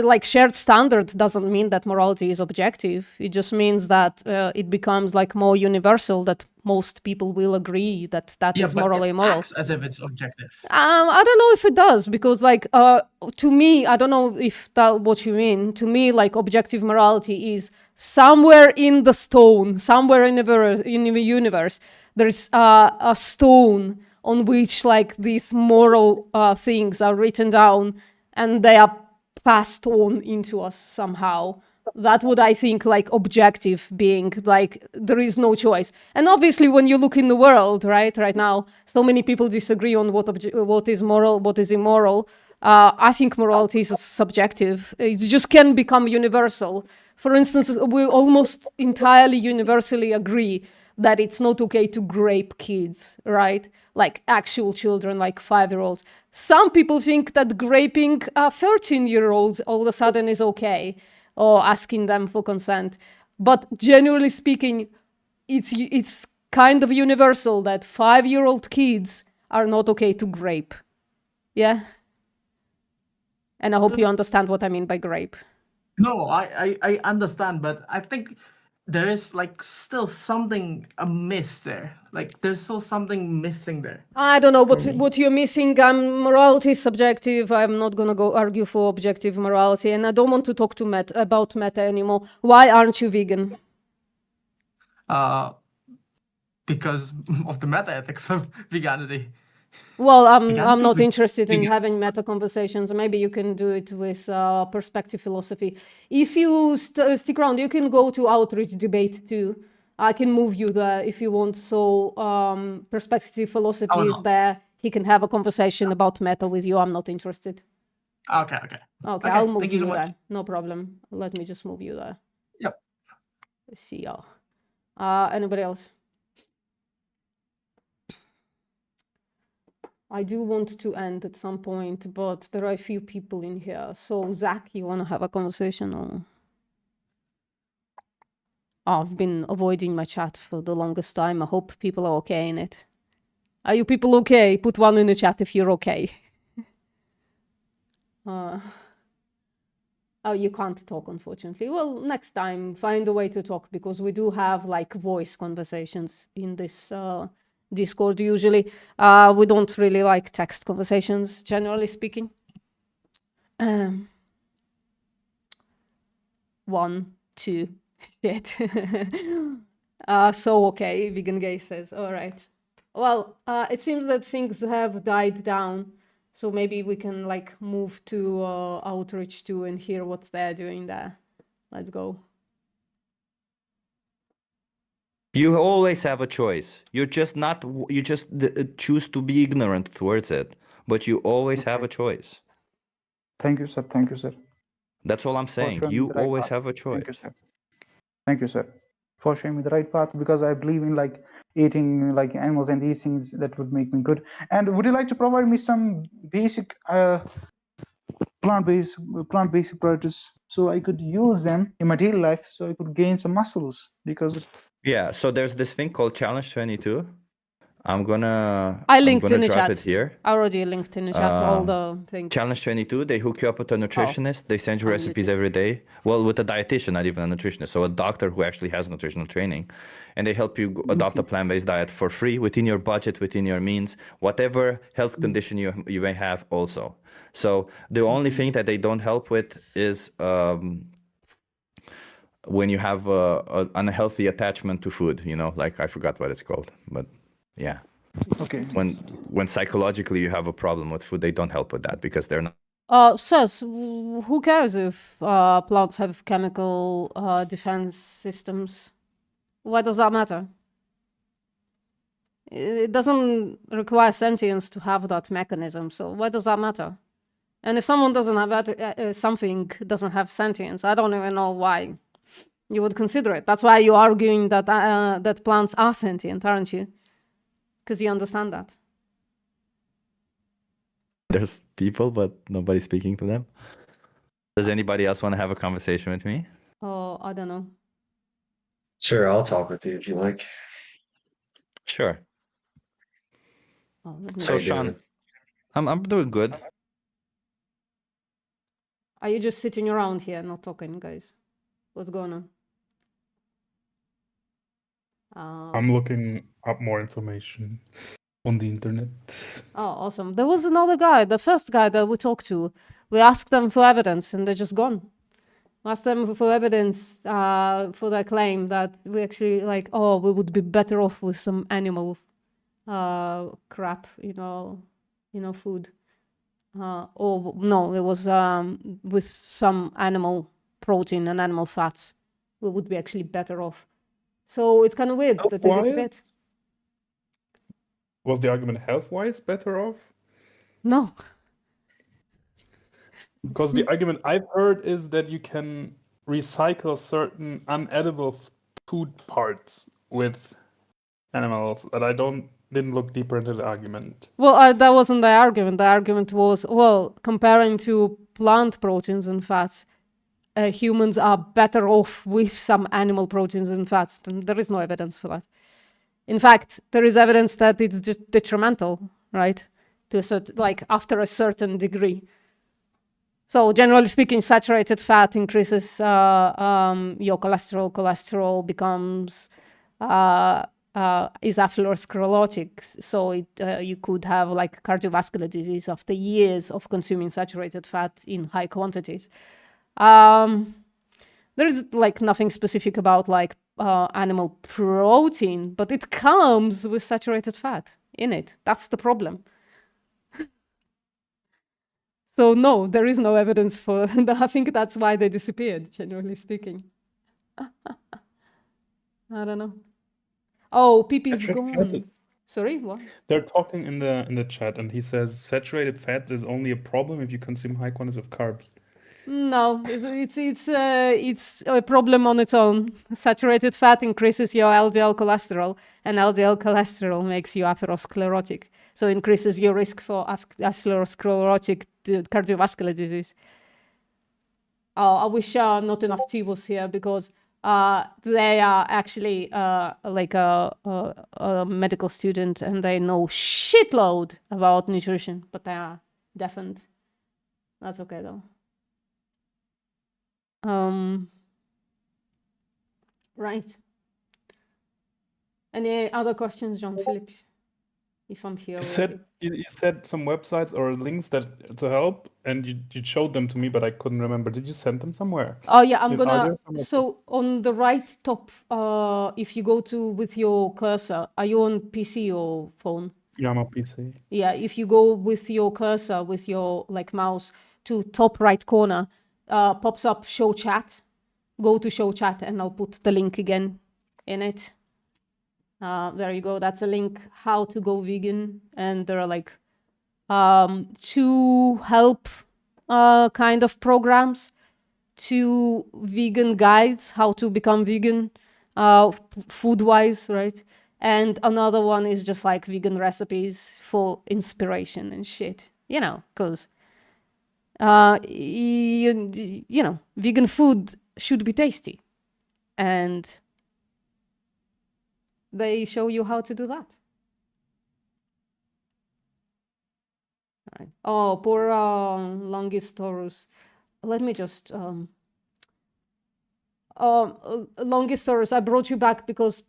S1: like shared standard doesn't mean that morality is objective. It just means that it becomes like more universal, that most people will agree that is morally moral.
S14: As if it's objective.
S1: I don't know if it does, because like to me, I don't know if that what you mean. To me, like objective morality is somewhere in the stone, somewhere in the universe, there's a stone on which like these moral things are written down, and they are passed on into us somehow. That would, I think, like objective being, like there is no choice. And obviously when you look in the world, right now, so many people disagree on what is moral, what is immoral. I think morality is subjective. It just can become universal. For instance, we almost entirely universally agree that it's not okay to grape kids, right? Like actual children, like 5-year-olds. Some people think that graping 13-year-olds all of a sudden is okay, or asking them for consent. But generally speaking, it's kind of universal that 5-year-old kids are not okay to grape. Yeah? And I hope you understand what I mean by grape.
S14: No, I understand, but I think there is like still something amiss there. Like there's still something missing there.
S1: I don't know what you're missing. Morality is subjective. I'm not gonna go argue for objective morality, and I don't want to talk to about meta anymore. Why aren't you vegan?
S14: Because of the meta ethics of veganity.
S1: Well, I'm not interested in having meta conversations. Maybe you can do it with perspective philosophy. If you stick around, you can go to Outreach Debate too. I can move you there if you want. So perspective philosophy is there. He can have a conversation about meta with you. I'm not interested.
S14: Okay.
S1: Okay, I'll move you there. No problem. Let me just move you there.
S14: Yep.
S1: Let's see y'all. Anybody else? I do want to end at some point, but there are a few people in here. So, Zach, you want to have a conversation? Or I've been avoiding my chat for the longest time. I hope people are okay in it. Are you people okay? Put one in the chat if you're okay. Oh, you can't talk, unfortunately. Well, next time, find a way to talk, because we do have like voice conversations in this Discord usually. We don't really like text conversations, generally speaking. 1, 2, shit. So okay, Vegan Gay says, all right. Well, it seems that things have died down. So maybe we can like move to Outreach 2 and hear what they're doing there. Let's go.
S4: You always have a choice. You just choose to be ignorant towards it, but you always have a choice.
S15: Thank you, sir. Thank you, sir.
S4: That's all I'm saying.
S15: showing me
S4: You
S15: the right
S4: always
S15: path.
S4: have a choice.
S15: Thank you, sir. Thank you, sir, for showing me the right path, because I believe in like eating like animals and these things that would make me good. And would you like to provide me some basic plant-based products so I could use them in my daily life so I could gain some muscles? Because
S4: Yeah, so there's this thing called Challenge 22. I'm
S1: I
S4: gonna
S1: linked in the
S4: drop
S1: chat.
S4: it here.
S1: I already linked in the chat all the things.
S4: Challenge 22, they hook you up with a nutritionist. They send you
S1: on
S4: recipes
S1: YouTube.
S4: every day. Well, with a dietitian, not even a nutritionist. So a doctor who actually has nutritional training. And they help you adopt a plant-based diet for free, within your budget, within your means, whatever health condition you may have also. So the only thing that they don't help with is when you have an unhealthy attachment to food, you know, like I forgot what it's called, but yeah.
S15: Okay.
S4: When psychologically you have a problem with food, they don't help with that because they're not.
S1: Says, who cares if plants have chemical defense systems? Why does that matter? It doesn't require sentience to have that mechanism, so why does that matter? And if someone doesn't have that, something doesn't have sentience, I don't even know why you would consider it. That's why you're arguing that that plants are sentient, aren't you? Because you understand that.
S4: There's people, but nobody's speaking to them. Does anybody else want to have a conversation with me?
S1: Oh, I don't know.
S7: Sure, I'll talk with you if you like.
S4: Sure.
S1: Oh, let me
S4: So
S7: you
S4: Sean,
S7: doing?
S4: I'm doing good.
S1: Are you just sitting around here not talking, guys? What's going on?
S12: I'm looking up more information on the internet.
S1: Oh, awesome. There was another guy, the first guy that we talked to. We asked them for evidence and they're just gone. We asked them for evidence for their claim that we actually like, oh, we would be better off with some animal crap, you know, food. Or no, it was with some animal protein and animal fats. We would be actually better off. So it's kind of weird that they
S12: Health-wise?
S1: disappeared.
S12: Was the argument health-wise better off?
S1: No.
S12: Because the argument I've heard is that you can recycle certain unedible food parts with animals. That I didn't look deeper into the argument.
S1: Well, that wasn't the argument. The argument was, well, comparing to plant proteins and fats, humans are better off with some animal proteins and fats. And there is no evidence for that. In fact, there is evidence that it's just detrimental, right? To a certain, like after a certain degree. So generally speaking, saturated fat increases your cholesterol. Cholesterol becomes is atherosclerotic, so you could have like cardiovascular disease after years of consuming saturated fat in high quantities. There is like nothing specific about like animal protein, but it comes with saturated fat in it. That's the problem. So no, there is no evidence for that. I think that's why they disappeared, generally speaking. I don't know. Oh, Pipi's gone. Sorry, what?
S12: They're talking in the chat, and he says saturated fat is only a problem if you consume high quantities of carbs.
S1: No, it's a problem on its own. Saturated fat increases your LDL cholesterol, and LDL cholesterol makes you atherosclerotic. So increases your risk for atherosclerotic cardiovascular disease. Oh, I wish not enough tea was here because they are actually like a medical student and they know shitload about nutrition, but they are deafened. That's okay though. Right. Any other questions, Jean-Philippe? If I'm here.
S12: You said some websites or links that to help, and you showed them to me, but I couldn't remember. Did you send them somewhere?
S1: Oh yeah, I'm
S12: Are
S1: gonna.
S12: there some-
S1: So on the right top, if you go to with your cursor, are you on PC or phone?
S12: Yeah, I'm on PC.
S1: Yeah, if you go with your cursor, with your like mouse to top right corner, pops up show chat. Go to show chat and I'll put the link again in it. There you go. That's a link how to go vegan. And there are like 2 help kind of programs, 2 vegan guides, how to become vegan food-wise, right? And another one is just like vegan recipes for inspiration and shit, you know, because you know, vegan food should be tasty, and they show you how to do that. All right. Oh, poor Longistorus. Let me just Longistorus, I brought you back because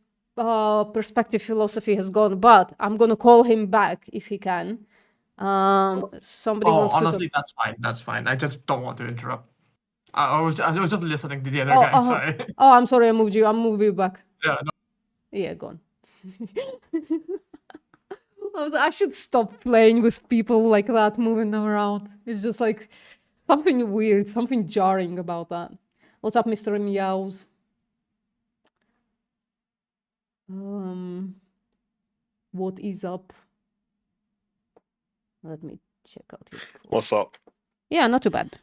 S1: perspective philosophy has gone, but I'm gonna call him back if he can. Somebody wants
S14: honestly,
S1: to
S14: that's fine. That's fine. I just don't want to interrupt. I was just listening to the other
S1: Oh,
S14: guy. Sorry.
S1: Oh, I'm sorry, I moved you. I'll move you back.
S14: Yeah, no.
S1: Yeah, go on. I should stop playing with people like that, moving them around. It's just like something weird, something jarring about that. What's up, Mr. Meows? What is up? Let me check out your.
S16: What's up?
S1: Yeah, not too bad.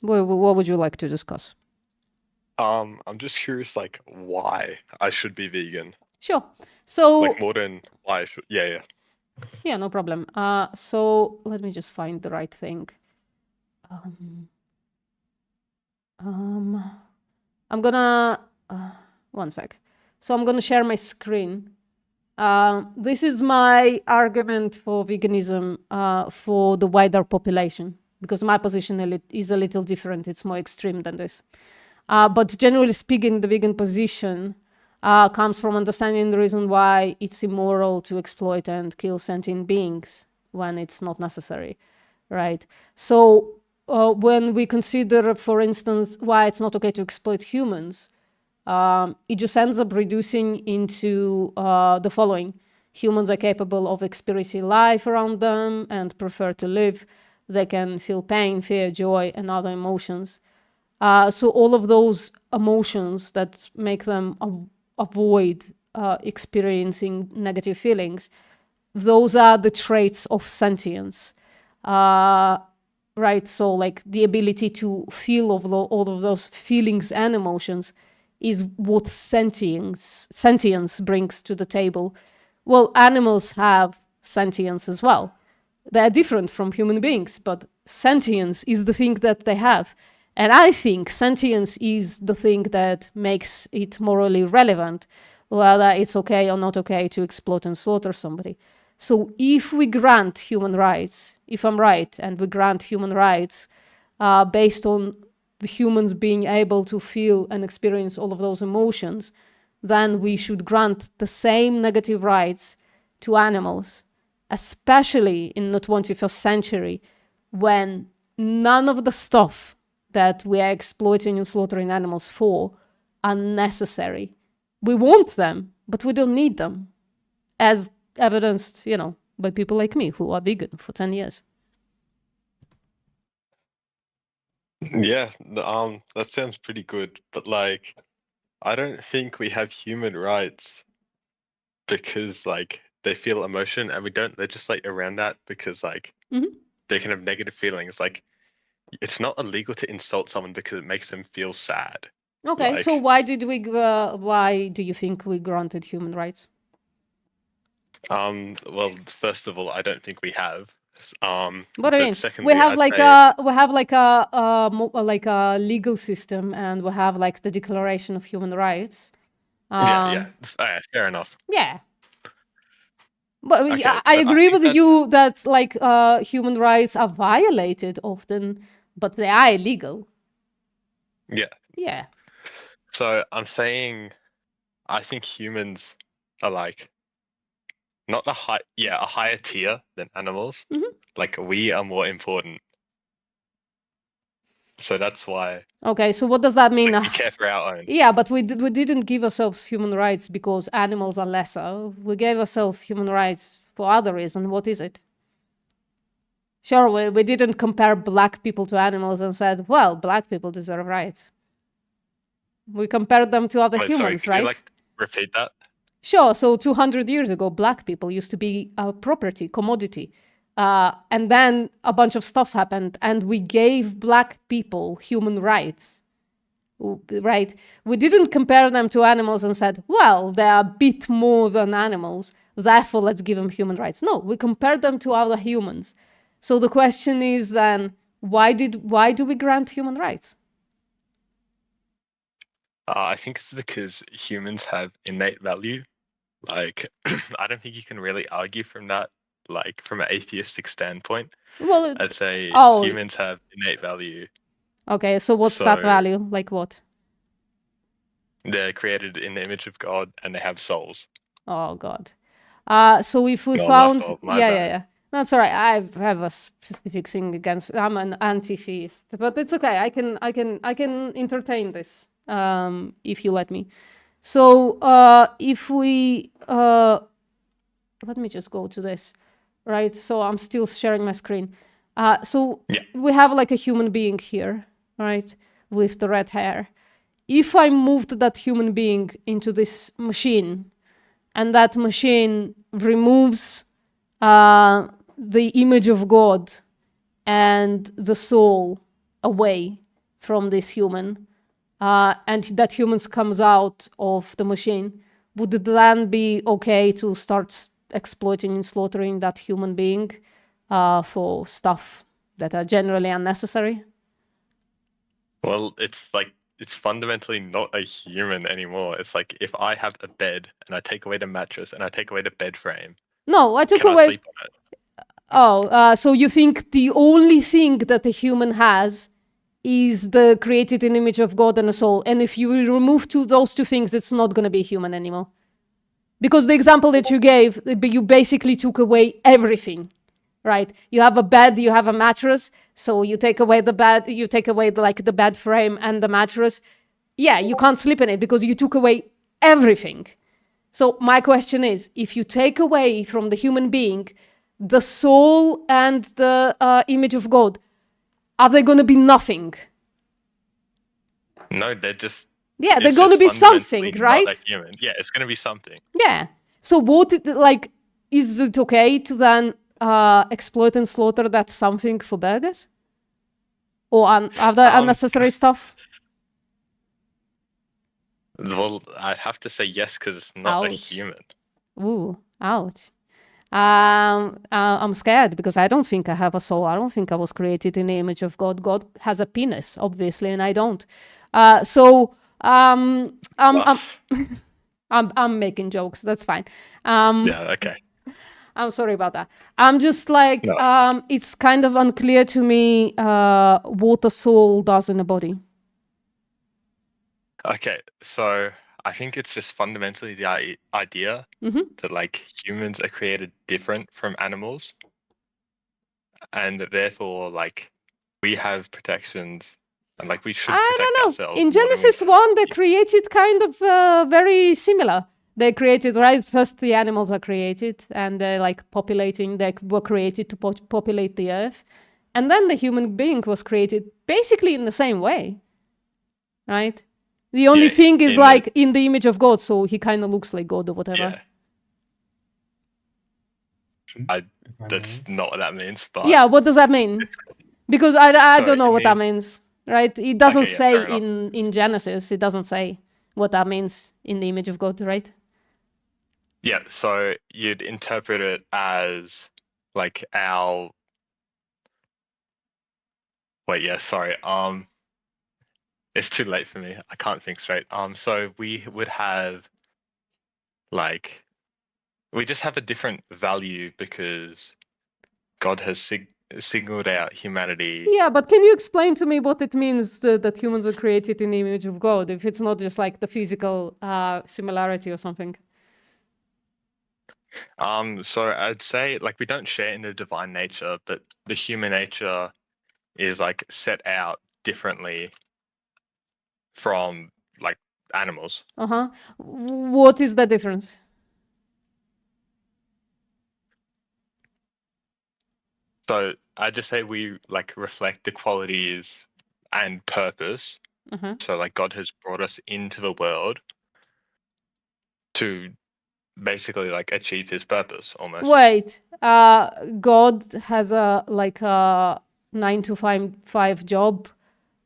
S1: What would you like to discuss?
S16: I'm just curious, like, why I should be vegan.
S1: Sure. So
S16: Like, more than why I should. Yeah.
S1: yeah, no problem. So let me just find the right thing. I'm gonna one sec. So I'm gonna share my screen. This is my argument for veganism for the wider population, because my position is a little different. It's more extreme than this. But generally speaking, the vegan position comes from understanding the reason why it's immoral to exploit and kill sentient beings when it's not necessary, right? So when we consider, for instance, why it's not okay to exploit humans, it just ends up reducing into the following. Humans are capable of experiencing life around them and prefer to live. They can feel pain, fear, joy, and other emotions. So all of those emotions that make them avoid experiencing negative feelings, those are the traits of sentience, right? So like the ability to feel all of those feelings and emotions is what sentience brings to the table. Well, animals have sentience as well. They're different from human beings, but sentience is the thing that they have. And I think sentience is the thing that makes it morally relevant, whether it's okay or not okay to exploit and slaughter somebody. So if we grant human rights, if I'm right, and we grant human rights based on the humans being able to feel and experience all of those emotions, then we should grant the same negative rights to animals, especially in the 21st century, when none of the stuff that we are exploiting and slaughtering animals for are necessary. We want them, but we don't need them, as evidenced, you know, by people like me who are vegan for 10 years.
S16: Yeah, that sounds pretty good, but like, I don't think we have human rights because like they feel emotion and we don't. They're just like around that because like they can have negative feelings. Like, it's not illegal to insult someone because it makes them feel sad.
S1: Okay,
S16: Like,
S1: so why do you think we granted human rights?
S16: well, first of all, I don't think we have.
S1: What do you
S16: but
S1: mean?
S16: secondly,
S1: We have
S16: I'd
S1: like
S16: say-
S1: a legal system, and we have like the Declaration of Human Rights.
S16: yeah. Fair enough.
S1: Yeah. But
S16: Okay,
S1: I
S16: but I
S1: agree
S16: think
S1: with you that like human rights are violated often, but they are illegal.
S16: Yeah.
S1: Yeah.
S16: So I'm saying, I think humans are like not a higher tier than animals.
S1: Mhm.
S16: Like we are more important. So that's why
S1: Okay, so what does that mean?
S16: we care for our own.
S1: Yeah, but we didn't give ourselves human rights because animals are lesser. We gave ourselves human rights for other reason. What is it? Sure, we didn't compare black people to animals and said, well, black people deserve rights. We compared them to other
S16: Wait, sorry,
S1: humans,
S16: could
S1: right?
S16: you like repeat that?
S1: Sure, so 200 years ago, black people used to be a property, commodity. And then a bunch of stuff happened, and we gave black people human rights, right? We didn't compare them to animals and said, well, they're a bit more than animals, therefore let's give them human rights. No, we compared them to other humans. So the question is then, why do we grant human rights?
S16: I think it's because humans have innate value. Like, I don't think you can really argue from that, like from an atheistic standpoint.
S1: Well,
S16: I'd say
S1: oh.
S16: humans have innate value.
S1: Okay, so what's that
S16: So-
S1: value? Like what?
S16: They're created in the image of God and they have souls.
S1: Oh God. So if we
S16: No,
S1: found,
S16: left off, my
S1: yeah,
S16: bad.
S1: yeah, yeah. That's all right. I have a specific thing against. I'm an anti-theist, but it's okay. I can entertain this if you let me. So if we let me just go to this, right? So I'm still sharing my screen. So we have like a human being here, right, with the red hair. If I moved that human being into this machine, and that machine removes the image of God and the soul away from this human, and that human comes out of the machine, would it then be okay to start exploiting and slaughtering that human being for stuff that are generally unnecessary?
S16: Well, it's fundamentally not a human anymore. It's like if I have a bed and I take away the mattress and I take away the bed frame.
S1: No, I took
S16: can
S1: away.
S16: I sleep on it?
S1: Oh, so you think the only thing that a human has is the created in image of God and a soul, and if you remove those two things, it's not going to be human anymore? Because the example that you gave, you basically took away everything, right? You have a bed, you have a mattress, so you take away the bed, you take away the bed frame and the mattress. Yeah, you can't sleep in it because you took away everything. So my question is, if you take away from the human being the soul and the image of God, are they going to be nothing?
S16: No, they're just.
S1: Yeah, they're
S16: it's
S1: going to
S16: just
S1: be something,
S16: fundamentally
S1: right?
S16: Not a human. Yeah, it's going to be something.
S1: Yeah. So is it okay to then exploit and slaughter that something for burgers? Or other unnecessary stuff?
S16: Well, I have to say yes because it's not a
S1: Ouch.
S16: human.
S1: Ooh, ouch. I'm scared because I don't think I have a soul. I don't think I was created in the image of God. God has a penis, obviously, and I don't. I'm making jokes. That's fine.
S16: Yeah, okay.
S1: I'm sorry about that. I'm just like,
S16: No.
S1: it's kind of unclear to me what a soul does in a body.
S16: Okay, so I think it's just fundamentally the idea
S1: Mhm.
S16: that like humans are created different from animals, and that therefore like we have protections and like we should
S1: I
S16: protect
S1: don't know.
S16: ourselves.
S1: In
S16: more than we-
S1: Genesis 1, they created kind of very similar. They created, right? First, the animals are created, and they're like populating, they were created to populate the earth. And then the human being was created basically in the same way, right? The only
S16: Yeah,
S1: thing is
S16: in
S1: like in the image of God, so he kind of looks like God or whatever.
S16: Yeah. That's not what that means, but
S1: Yeah, what does that mean? Because I
S16: So
S1: don't know
S16: it
S1: what that means, right? It doesn't
S16: Okay, yeah,
S1: say
S16: fair enough.
S1: in Genesis, it doesn't say what that means in the image of God, right?
S16: yeah, so you'd interpret it as like our Wait, yeah, sorry. It's too late for me. I can't think straight. So we would have like we just have a different value because God has singled out humanity.
S1: Yeah, but can you explain to me what it means that humans are created in the image of God, if it's not just like the physical similarity or something?
S16: So I'd say like we don't share in the divine nature, but the human nature is like set out differently from like animals.
S1: Uh-huh. What is the difference?
S16: So I just say we like reflect the qualities and purpose.
S1: Uh-huh.
S16: So like God has brought us into the world to basically like achieve his purpose almost.
S1: Wait, God has a 9 to 5 job,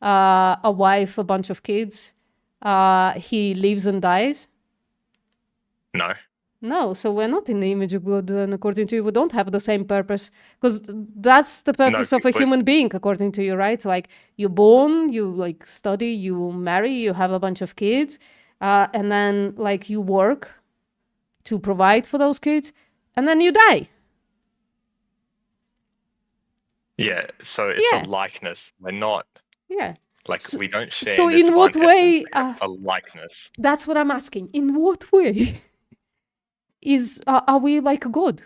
S1: a wife, a bunch of kids. He lives and dies.
S16: No.
S1: No, so we're not in the image of God, and according to you, we don't have the same purpose, because that's the purpose of a human being, according to you, right? Like, you're born, you like study, you marry, you have a bunch of kids, and then like you work to provide for those kids, and then you die.
S16: Yeah, so it's
S1: Yeah.
S16: a likeness. We're not
S1: Yeah.
S16: like we don't share
S1: So
S16: in the
S1: in what
S16: divine
S1: way?
S16: essence, like, a likeness.
S1: That's what I'm asking. In what way are we like God?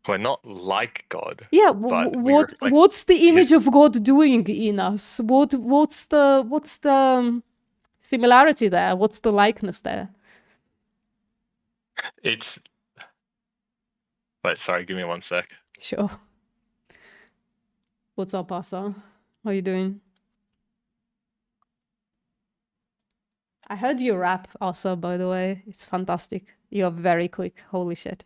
S16: We're not like God.
S1: Yeah.
S16: but we reflect
S1: What's the image of God doing in us? What's the similarity there? What's the likeness there?
S16: It's wait, sorry, give me 1 sec.
S1: Sure. What's up, Asa? How you doing? I heard you rap, Asa, by the way. It's fantastic. You're very quick. Holy shit.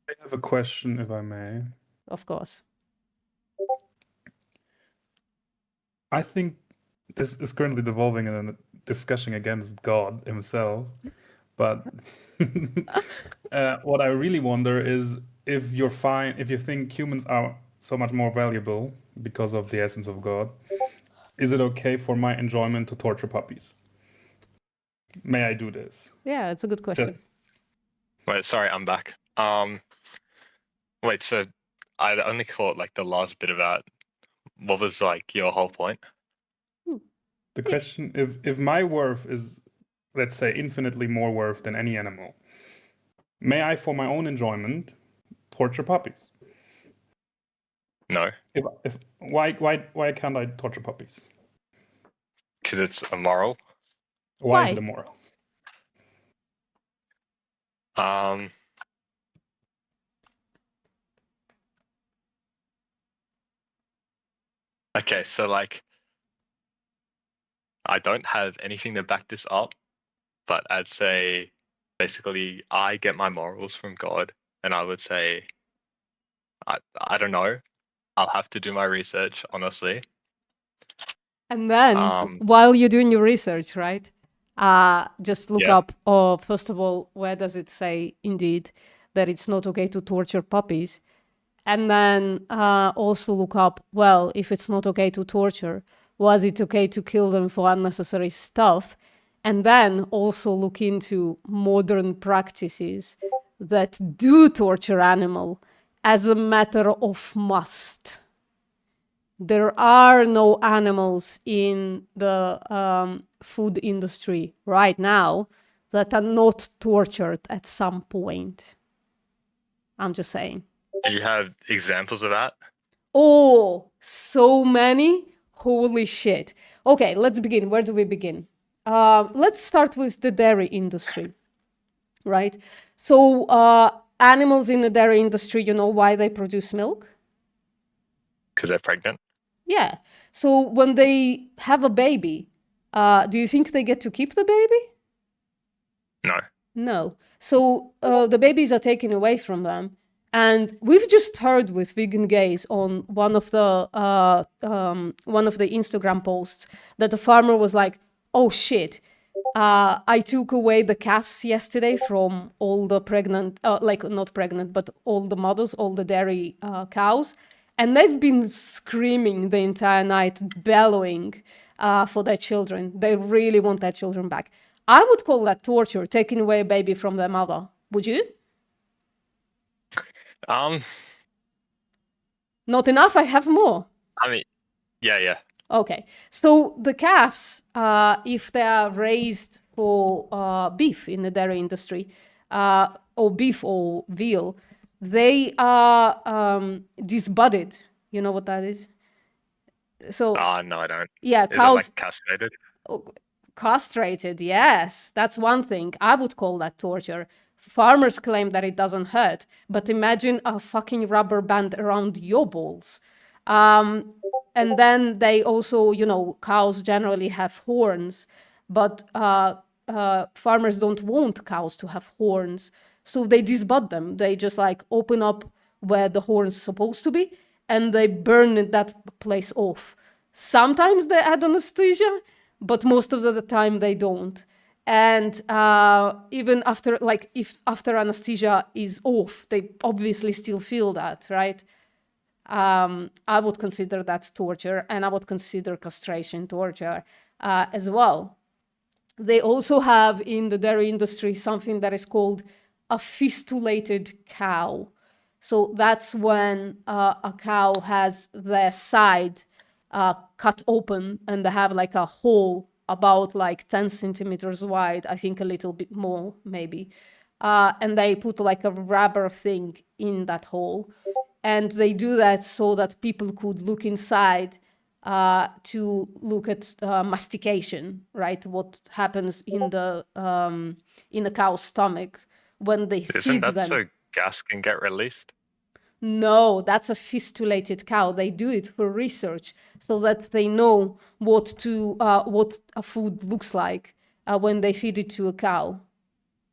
S12: I have a question, if I may.
S1: Of course.
S12: I think this is currently devolving in a discussion against God himself. But what I really wonder is if you think humans are so much more valuable because of the essence of God, is it okay for my enjoyment to torture puppies? May I do this?
S1: Yeah, it's a good question.
S16: Wait, sorry, I'm back. Wait, so I only caught like the last bit about what was like your whole point?
S12: The question, if my worth is, let's say, infinitely more worth than any animal, may I, for my own enjoyment, torture puppies?
S16: No,
S12: Why can't I torture puppies?
S16: because it's immoral.
S12: Why is it immoral?
S16: Okay, so like I don't have anything to back this up, but I'd say basically I get my morals from God, and I would say I don't know. I'll have to do my research, honestly.
S1: And then, while you're doing your research, right? Just look up, first of all, where does it say indeed that it's not okay to torture puppies? And then also look up, well, if it's not okay to torture, was it okay to kill them for unnecessary stuff? And then also look into modern practices that do torture animal as a matter of must. There are no animals in the food industry right now that are not tortured at some point. I'm just saying.
S16: Do you have examples of that?
S1: Oh, so many. Holy shit. Okay, let's begin. Where do we begin? Let's start with the dairy industry, right? So animals in the dairy industry, you know why they produce milk?
S16: Because they're pregnant.
S1: Yeah. So when they have a baby, do you think they get to keep the baby?
S16: No.
S1: No. So the babies are taken away from them. And we've just heard with Vegan Gays on one of the Instagram posts that the farmer was like, "Oh shit, I took away the calves yesterday from all the pregnant, not pregnant, but all the mothers, all the dairy cows, And they've been screaming the entire night, bellowing for their children. They really want their children back. I would call that torture, taking away a baby from their mother. Would you? Not enough? I have more.
S16: I mean, yeah.
S1: Okay, so the calves, if they are raised for beef in the dairy industry, or beef or veal, they are disbudded. You know what that is? So
S16: No, I don't.
S1: yeah,
S16: Is it
S1: cows
S16: like castrated?
S1: castrated. Yes, that's one thing. I would call that torture. Farmers claim that it doesn't hurt, but imagine a fucking rubber band around your balls. And then they also, cows generally have horns, but farmers don't want cows to have horns. So they disbud them. They just like open up where the horn's supposed to be and they burn that place off. Sometimes they add anesthesia, but most of the time they don't. And even after, if after anesthesia is off, they obviously still feel that, right? I would consider that torture, and I would consider castration torture as well. They also have in the dairy industry something that is called a fistulated cow. So that's when a cow has their side cut open and they have like a hole about 10 centimeters wide, I think a little bit more maybe. And they put like a rubber thing in that hole. And they do that so that people could look inside to look at mastication, right? What happens in the cow's stomach when they
S16: Isn't
S1: feed
S16: that
S1: them.
S16: so gas can get released?
S1: No, that's a fistulated cow. They do it for research so that they know what a food looks like when they feed it to a cow,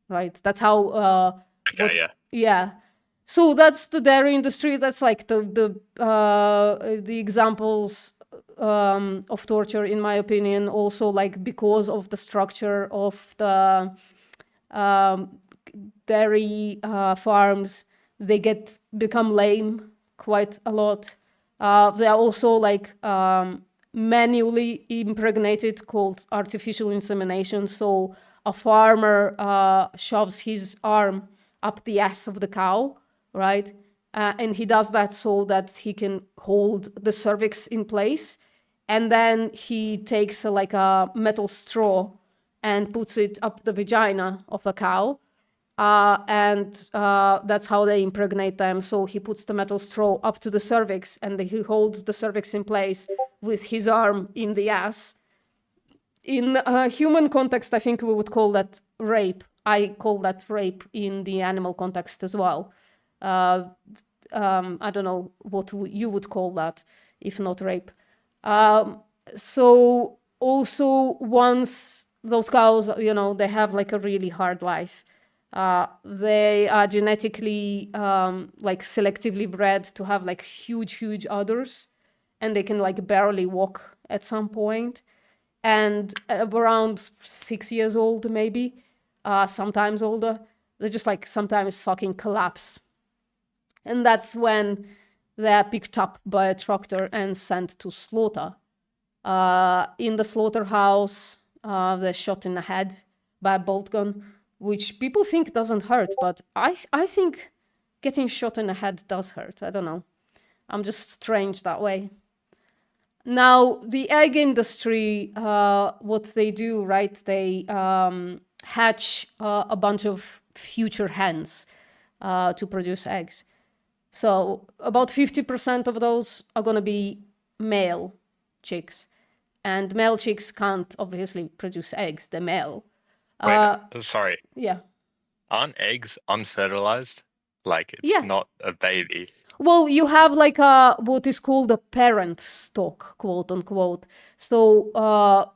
S1: right? That's how. Yeah. So that's the dairy industry. That's like the examples of torture, in my opinion. Also, because of the structure of the dairy farms, they become lame quite a lot. They are also manually impregnated, called artificial insemination. So a farmer shoves his arm up the ass of the cow, right? And he does that so that he can hold the cervix in place. And then he takes a metal straw and puts it up the vagina of a cow. And that's how they impregnate them. So he puts the metal straw up to the cervix and he holds the cervix in place with his arm in the ass. In a human context, I think we would call that rape. I call that rape in the animal context as well. I don't know what you would call that, if not rape. So also once those cows, they have a really hard life. They are genetically selectively bred to have huge udders, and they can barely walk at some point. And around 6 years old, maybe, sometimes older, they just sometimes fucking collapse. And that's when they're picked up by a tractor and sent to slaughter. In the slaughterhouse, they're shot in the head by a bolt gun, which people think doesn't hurt, but I think getting shot in the head does hurt. I don't know. I'm just strange that way. Now, the egg industry, what they do, right? They hatch a bunch of future hens to produce eggs. So about 50% of those are going to be male chicks. And male chicks can't obviously produce eggs. They're male.
S16: Wait, sorry.
S1: Yeah.
S16: Aren't eggs unfertilized? It's not a baby.
S1: Well, you have what is called a parent stock, quote unquote. So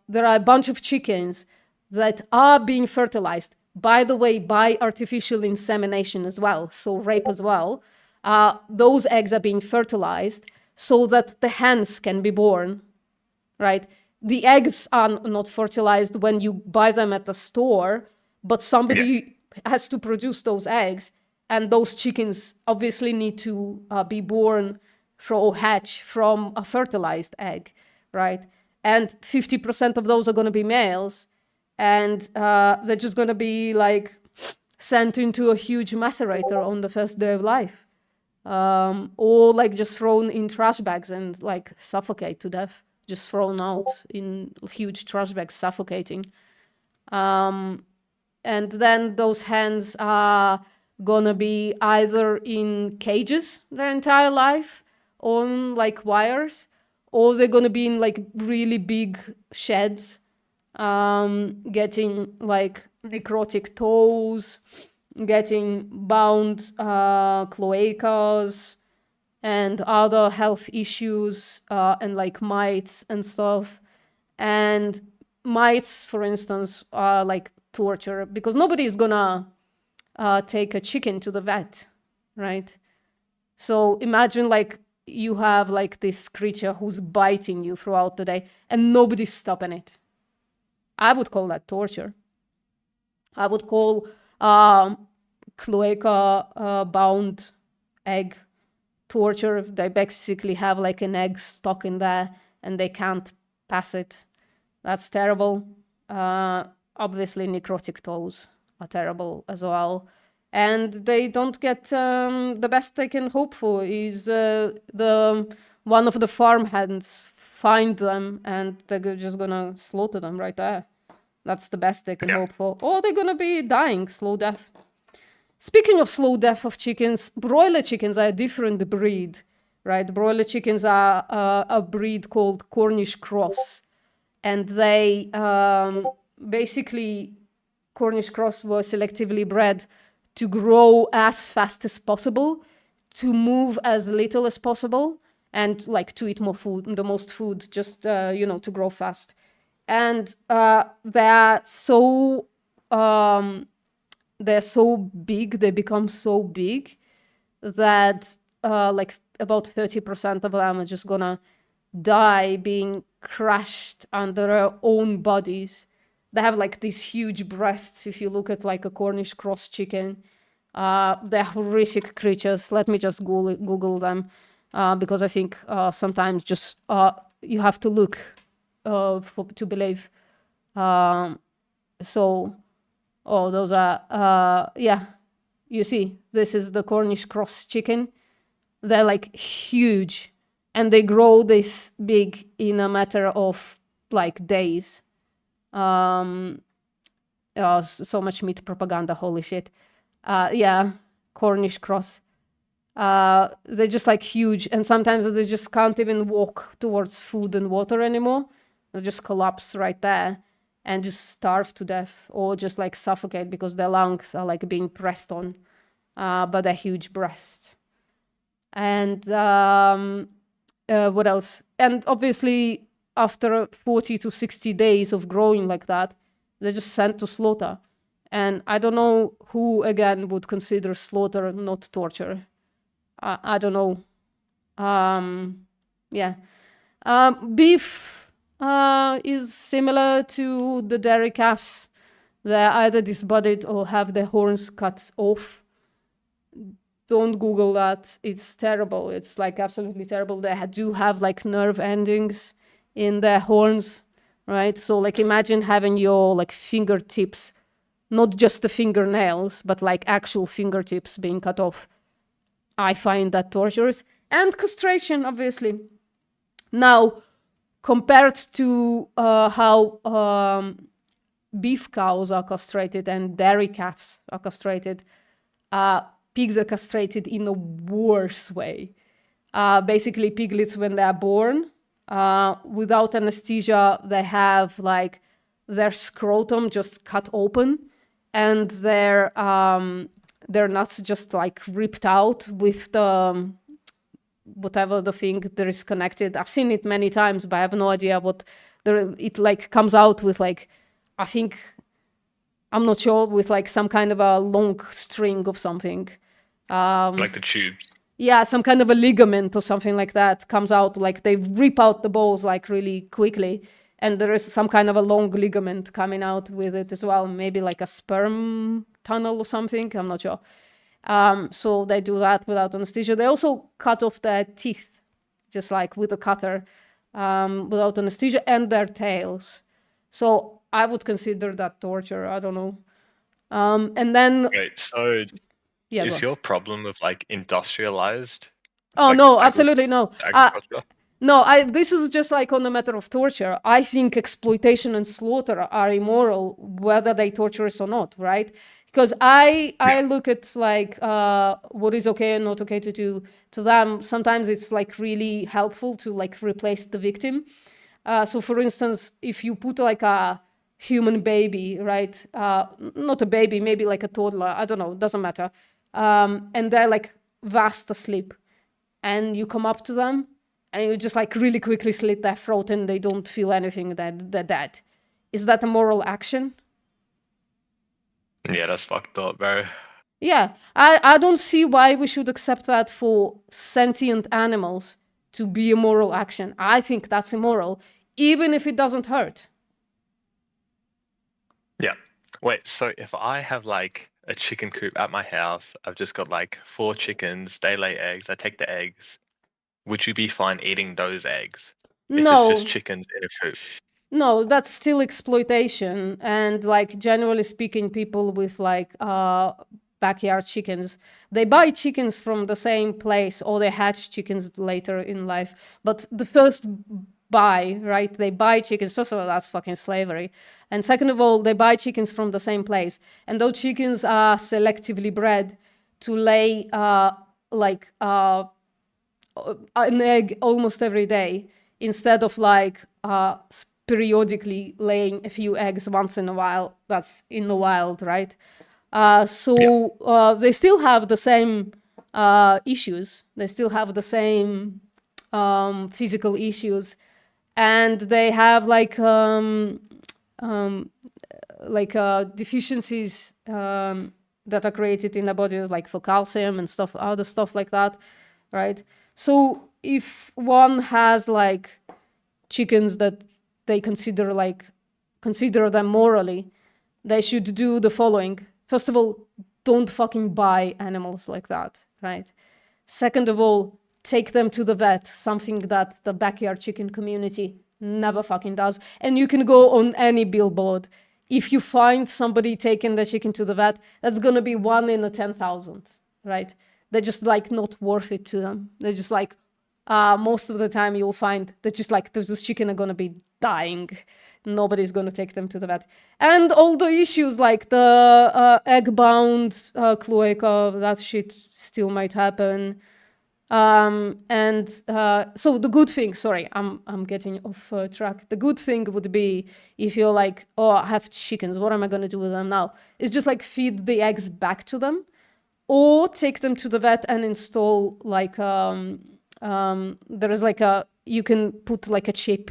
S1: there are a bunch of chickens that are being fertilized, by the way, by artificial insemination as well, so rape as well. Those eggs are being fertilized so that the hens can be born, right? The eggs are not fertilized when you buy them at the store, but somebody has to produce those eggs. And those chickens obviously need to be born hatch from a fertilized egg, right? And 50% of those are going to be males, and they're just going to be like sent into a huge macerator on the first day of life, or like just thrown in trash bags and like suffocate to death, just thrown out in huge trash bags, suffocating. And then those hens are gonna be either in cages their entire life on like wires, or they're gonna be in like really big sheds, getting like necrotic toes, getting bound cloacas and other health issues, and like mites and stuff. And mites, for instance, are like torture, because nobody is gonna take a chicken to the vet, right? So imagine like you have like this creature who's biting you throughout the day and nobody's stopping it. I would call that torture. I would call cloaca bound egg torture. They basically have like an egg stuck in there and they can't pass it. That's terrible. Obviously necrotic toes are terrible as well. And they don't get the best they can hope for is one of the farm hands find them and they're just gonna slaughter them right there. That's the best they can hope for. Or they're gonna be dying, slow death. Speaking of slow death of chickens, broiler chickens are a different breed, right? Broiler chickens are a breed called Cornish cross. And they basically, Cornish cross were selectively bred to grow as fast as possible, to move as little as possible, and like to eat more food, the most food, just, to grow fast. And they're so big, they become so big that like about 30% of them are just gonna die being crushed under their own bodies. They have like these huge breasts. If you look at like a Cornish cross chicken, they're horrific creatures. Let me just Google them, because I think sometimes just you have to look to believe. Those are, you see, this is the Cornish cross chicken. They're like huge and they grow this big in a matter of like days. So much meat propaganda, holy shit. Cornish cross. They're just like huge, and sometimes they just can't even walk towards food and water anymore. They just collapse right there and just starve to death, or just like suffocate because their lungs are like being pressed on by their huge breasts. And what else? And obviously after 40 to 60 days of growing like that, they're just sent to slaughter. And I don't know who, again, would consider slaughter not torture. I don't know. Beef is similar to the dairy calves. They're either disbodied or have their horns cut off. Don't Google that. It's terrible. It's like absolutely terrible. They do have like nerve endings in their horns, right? So like imagine having your like fingertips, not just the fingernails, but like actual fingertips being cut off. I find that torturous. And castration, obviously. Now, compared to how beef cows are castrated and dairy calves are castrated, pigs are castrated in a worse way. Basically, piglets, when they are born, without anesthesia, they have like their scrotum just cut open and their nuts just like ripped out with the whatever the thing there is connected. I've seen it many times, but I have no idea what it like comes out with. Like, I think, I'm not sure, with like some kind of a long string of something.
S16: Like the tube.
S1: Yeah, some kind of a ligament or something like that comes out. Like they rip out the balls like really quickly, and there is some kind of a long ligament coming out with it as well. Maybe like a sperm tunnel or something. I'm not sure. So they do that without anesthesia. They also cut off their teeth just like with a cutter, without anesthesia, and their tails. So I would consider that torture. I don't know. And then
S17: Wait, so
S1: yeah, go
S17: is
S1: on.
S17: your problem with like industrialized?
S1: Oh
S17: like,
S1: no, absolutely no.
S17: agriculture?
S1: No, this is just like on the matter of torture. I think exploitation and slaughter are immoral, whether they torture us or not, right? Because I look at like what is okay and not okay to do to them. Sometimes it's like really helpful to like replace the victim. So for instance, if you put like a human baby, right? Not a baby, maybe like a toddler, I don't know, doesn't matter. And they're like fast asleep. And you come up to them and you just like really quickly slit their throat and they don't feel anything, that they're dead. Is that a moral action?
S17: Yeah, that's fucked up, bro.
S1: Yeah, I don't see why we should accept that for sentient animals to be a moral action. I think that's immoral, even if it doesn't hurt.
S17: Yeah. Wait, so if I have like a chicken coop at my house, I've just got like 4 chickens, they lay eggs, I take the eggs, would you be fine eating those eggs? If
S1: No.
S17: it's just chickens in a coop.
S1: No, that's still exploitation. And like generally speaking, people with like backyard chickens, they buy chickens from the same place or they hatch chickens later in life. But the first buy, right? They buy chickens. First of all, that's fucking slavery. And second of all, they buy chickens from the same place. And those chickens are selectively bred to lay an egg almost every day instead of like periodically laying a few eggs once in a while. That's in the wild, right? They still have the same issues. They still have the same physical issues, and they have deficiencies that are created in the body, like for calcium and stuff, other stuff like that, right? So if one has like chickens that they consider them morally, they should do the following. First of all, don't fucking buy animals like that, right? Second of all, take them to the vet, something that the backyard chicken community never fucking does. And you can go on any billboard. If you find somebody taking the chicken to the vet, that's gonna be 1 in 10,000, right? They're just like not worth it to them. They're just like, most of the time you'll find that just like those chicken are gonna be dying. Nobody's gonna take them to the vet. And all the issues like the egg-bound cloaca, that shit still might happen. So the good thing, sorry, I'm getting off track. The good thing would be if you're like, oh, I have chickens, what am I gonna do with them now? It's just like feed the eggs back to them, or take them to the vet and install like there is like you can put like a chip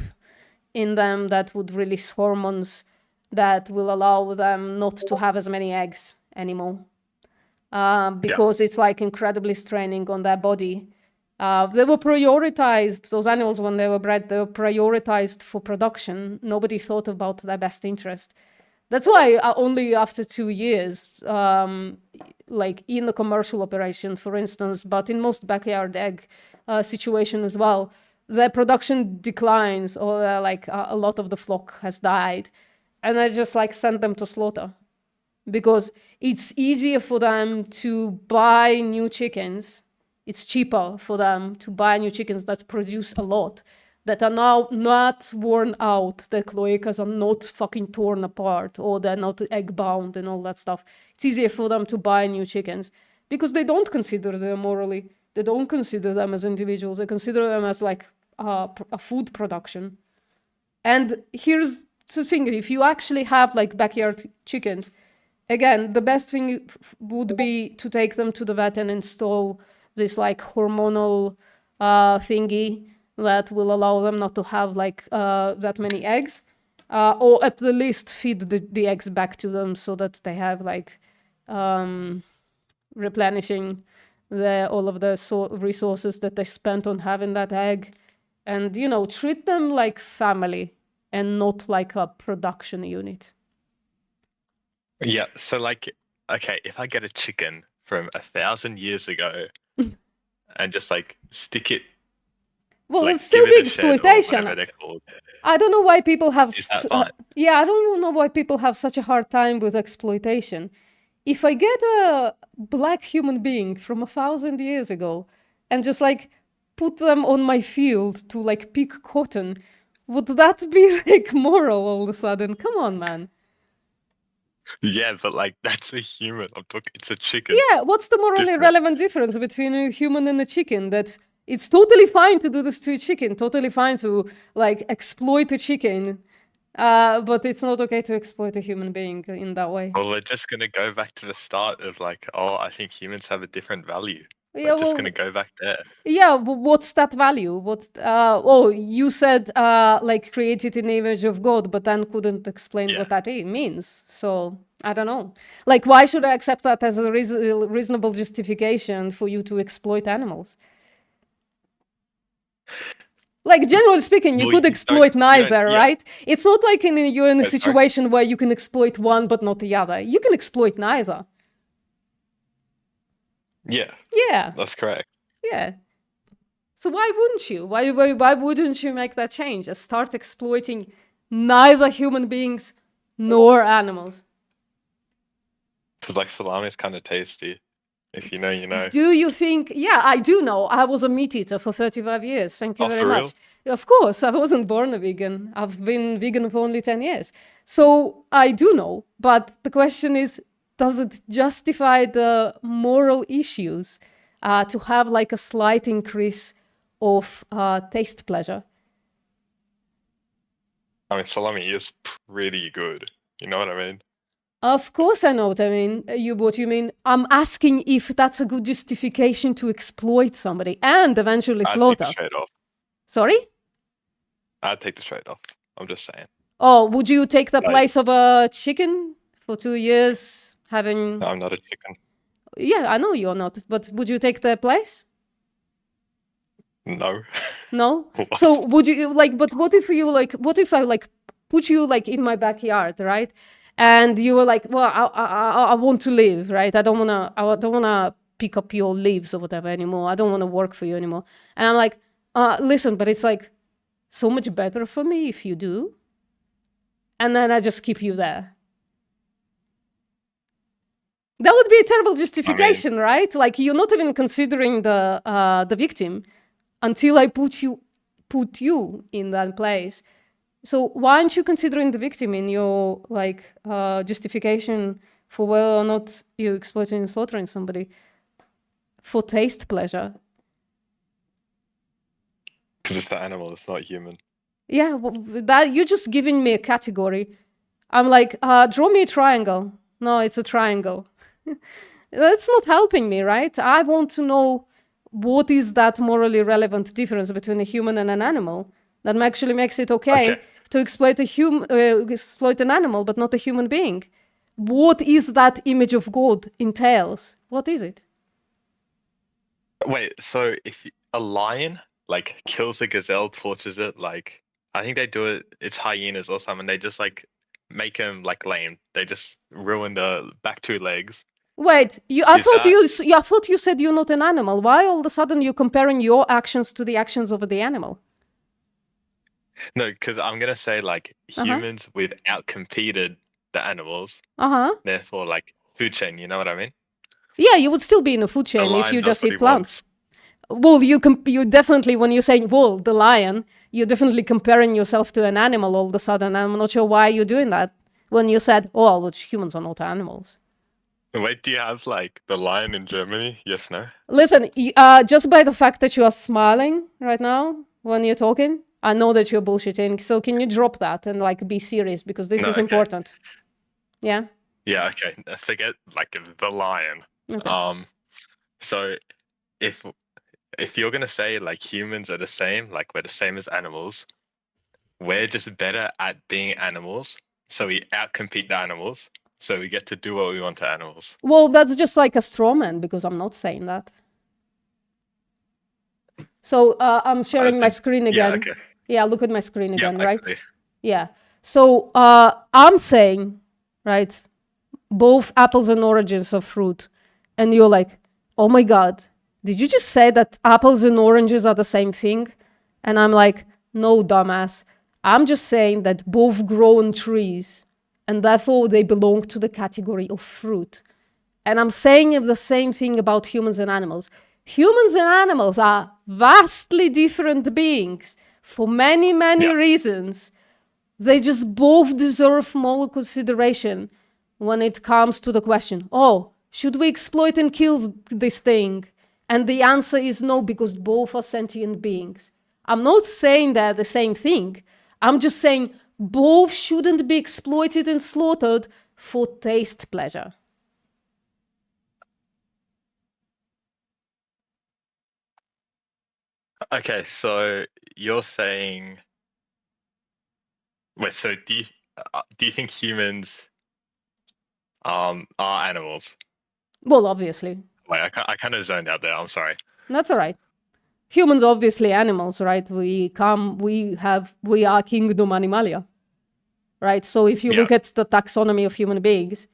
S1: in them that would release hormones that will allow them not to have as many eggs anymore. Because it's like incredibly straining on their body. They were prioritized, those animals when they were bred, they were prioritized for production. Nobody thought about their best interest. That's why only after 2 years, like in the commercial operation, for instance, but in most backyard egg situation as well, their production declines, or like a lot of the flock has died, and I just like send them to slaughter because it's easier for them to buy new chickens. It's cheaper for them to buy new chickens that produce a lot, that are now not worn out, the cloacas are not fucking torn apart, or they're not egg bound and all that stuff. It's easier for them to buy new chickens because they don't consider them morally. They don't consider them as individuals. They consider them as like a food production. And here's the thing, if you actually have like backyard chickens, again, the best thing would be to take them to the vet and install this like hormonal thingy that will allow them not to have like that many eggs, or at the least feed the eggs back to them so that they have like replenishing all of the resources that they spent on having that egg. And, you know, treat them like family and not like a production unit.
S17: Yeah, so like, okay, if I get a chicken from 1,000 years ago and just like stick it
S1: Well,
S17: like
S1: it's still
S17: give it
S1: be
S17: a shed or
S1: exploitation.
S17: whatever they're called.
S1: I don't know why people have.
S17: Is that fine?
S1: Yeah, I don't know why people have such a hard time with exploitation. If I get a black human being from 1,000 years ago and just like put them on my field to like pick cotton, would that be like moral all of a sudden? Come on, man.
S16: Yeah, but like that's a human. I'm talking. It's a chicken.
S1: Yeah, what's the morally
S16: Different.
S1: relevant difference between a human and a chicken? That it's totally fine to do this to a chicken, totally fine to like exploit a chicken, but it's not okay to exploit a human being in that way.
S16: Well, we're just gonna go back to the start of like, oh, I think humans have a different value.
S1: Yeah,
S16: We're just
S1: well,
S16: gonna go back there.
S1: yeah, what's that value? What's oh, you said like created in the image of God, but then couldn't explain what that means. So I don't know. Like, why should I accept that as a reasonable justification for you to exploit animals? Like, generally speaking, you
S16: Well,
S1: could
S16: you
S1: exploit
S16: don't-
S1: neither,
S16: yeah.
S1: right? It's not like you're in a
S16: That's right.
S1: situation where you can exploit one but not the other. You can exploit neither.
S16: Yeah,
S1: Yeah,
S16: that's correct.
S1: yeah. So why wouldn't you? Why wouldn't you make that change? And start exploiting neither human beings nor animals.
S16: Because like salami is kind of tasty. If you know, you know.
S1: Do you think? Yeah, I do know. I was a meat eater for 35 years. Thank you
S16: Oh,
S1: very
S16: for
S1: much. Of course, I wasn't born a vegan. I've been vegan for only 10 years. So I do know. But the question is, does it justify the moral issues to have like a slight increase of taste pleasure?
S16: I mean, salami is pretty good. You know what I mean?
S1: Of course I know what I mean. What you mean? I'm asking if that's a good justification to exploit somebody and eventually
S16: I'd take
S1: slaughter.
S16: the trade-off.
S1: Sorry?
S16: I'd take the trade-off. I'm just saying.
S1: Oh, would you take the
S16: Like-
S1: place of a chicken for 2 years having...
S16: No, I'm not a chicken.
S1: Yeah, I know you're not, but would you take the place?
S16: No.
S1: No?
S16: What?
S1: So would you like, but what if you like, what if I like put you like in my backyard, right? And you were like, well, I want to live, right? I don't wanna pick up your leaves or whatever anymore. I don't wanna work for you anymore. And I'm like, listen, but it's like so much better for me if you do. And then I just keep you there. That would be a terrible justification, right? Like you're not even considering the victim until I put you in that place. So why aren't you considering the victim in your like justification for whether or not you're exploiting and slaughtering somebody for taste pleasure?
S16: Because it's the animal, it's not human.
S1: Yeah, well, that you're just giving me a category. I'm like, draw me a triangle. No, it's a triangle. That's not helping me, right? I want to know what is that morally relevant difference between a human and an animal that actually makes it okay to exploit exploit an animal, but not a human being. What is that image of God entails? What is it?
S16: Wait, so if a lion like kills a gazelle, tortures it, like I think they do it. It's hyenas or something. They just like make him like lame. They just ruin the back two legs.
S1: Wait, I
S16: Is
S1: thought
S16: that-
S1: I thought you said you're not an animal. Why all of a sudden you're comparing your actions to the actions of the animal?
S16: No, because I'm gonna say like
S1: Uh-huh.
S16: humans we've outcompeted the animals.
S1: Uh-huh.
S16: Therefore, like food chain. You know what I mean?
S1: Yeah, you would still be in a food chain if
S16: lion
S1: you
S16: does
S1: just
S16: what
S1: eat
S16: he
S1: plants. Well, you definitely, when you're saying, well, the lion, you're definitely comparing yourself to an animal all of a sudden. I'm not sure why you're doing that when you said, oh, well, humans are not animals.
S16: Wait, do you have like the lion in Germany? Yes, no.
S1: Listen, just by the fact that you are smiling right now when you're talking, I know that you're bullshitting. So can you drop that and like be serious because this
S16: No,
S1: is
S16: okay.
S1: important. Yeah?
S16: Yeah, okay. Forget like the lion.
S1: Okay.
S16: So if you're gonna say like humans are the same, like we're the same as animals, we're just better at being animals, so we outcompete the animals, so we get to do what we want to animals.
S1: Well, that's just like a straw man because I'm not saying that. So I'm sharing my screen
S16: yeah,
S1: again.
S16: okay.
S1: Yeah, look at my screen
S16: Yeah,
S1: again, right?
S16: actually.
S1: Yeah. So I'm saying, right, both apples and oranges are fruit. And you're like, oh my God, did you just say that apples and oranges are the same thing? And I'm like, no, dumbass. I'm just saying that both grow on trees, and therefore they belong to the category of fruit. And I'm saying the same thing about humans and animals. Humans and animals are vastly different beings for many, many reasons. They just both deserve more consideration when it comes to the question, oh, should we exploit and kill this thing? And the answer is no, because both are sentient beings. I'm not saying they're the same thing. I'm just saying both shouldn't be exploited and slaughtered for taste pleasure.
S17: Okay, so you're saying, wait, so do you think humans are animals?
S1: Well, obviously.
S17: Wait, I kind of zoned out there. I'm sorry.
S1: That's all right. Humans obviously animals, right? We are kingdom animalia, right? So if you look at the taxonomy of human beings,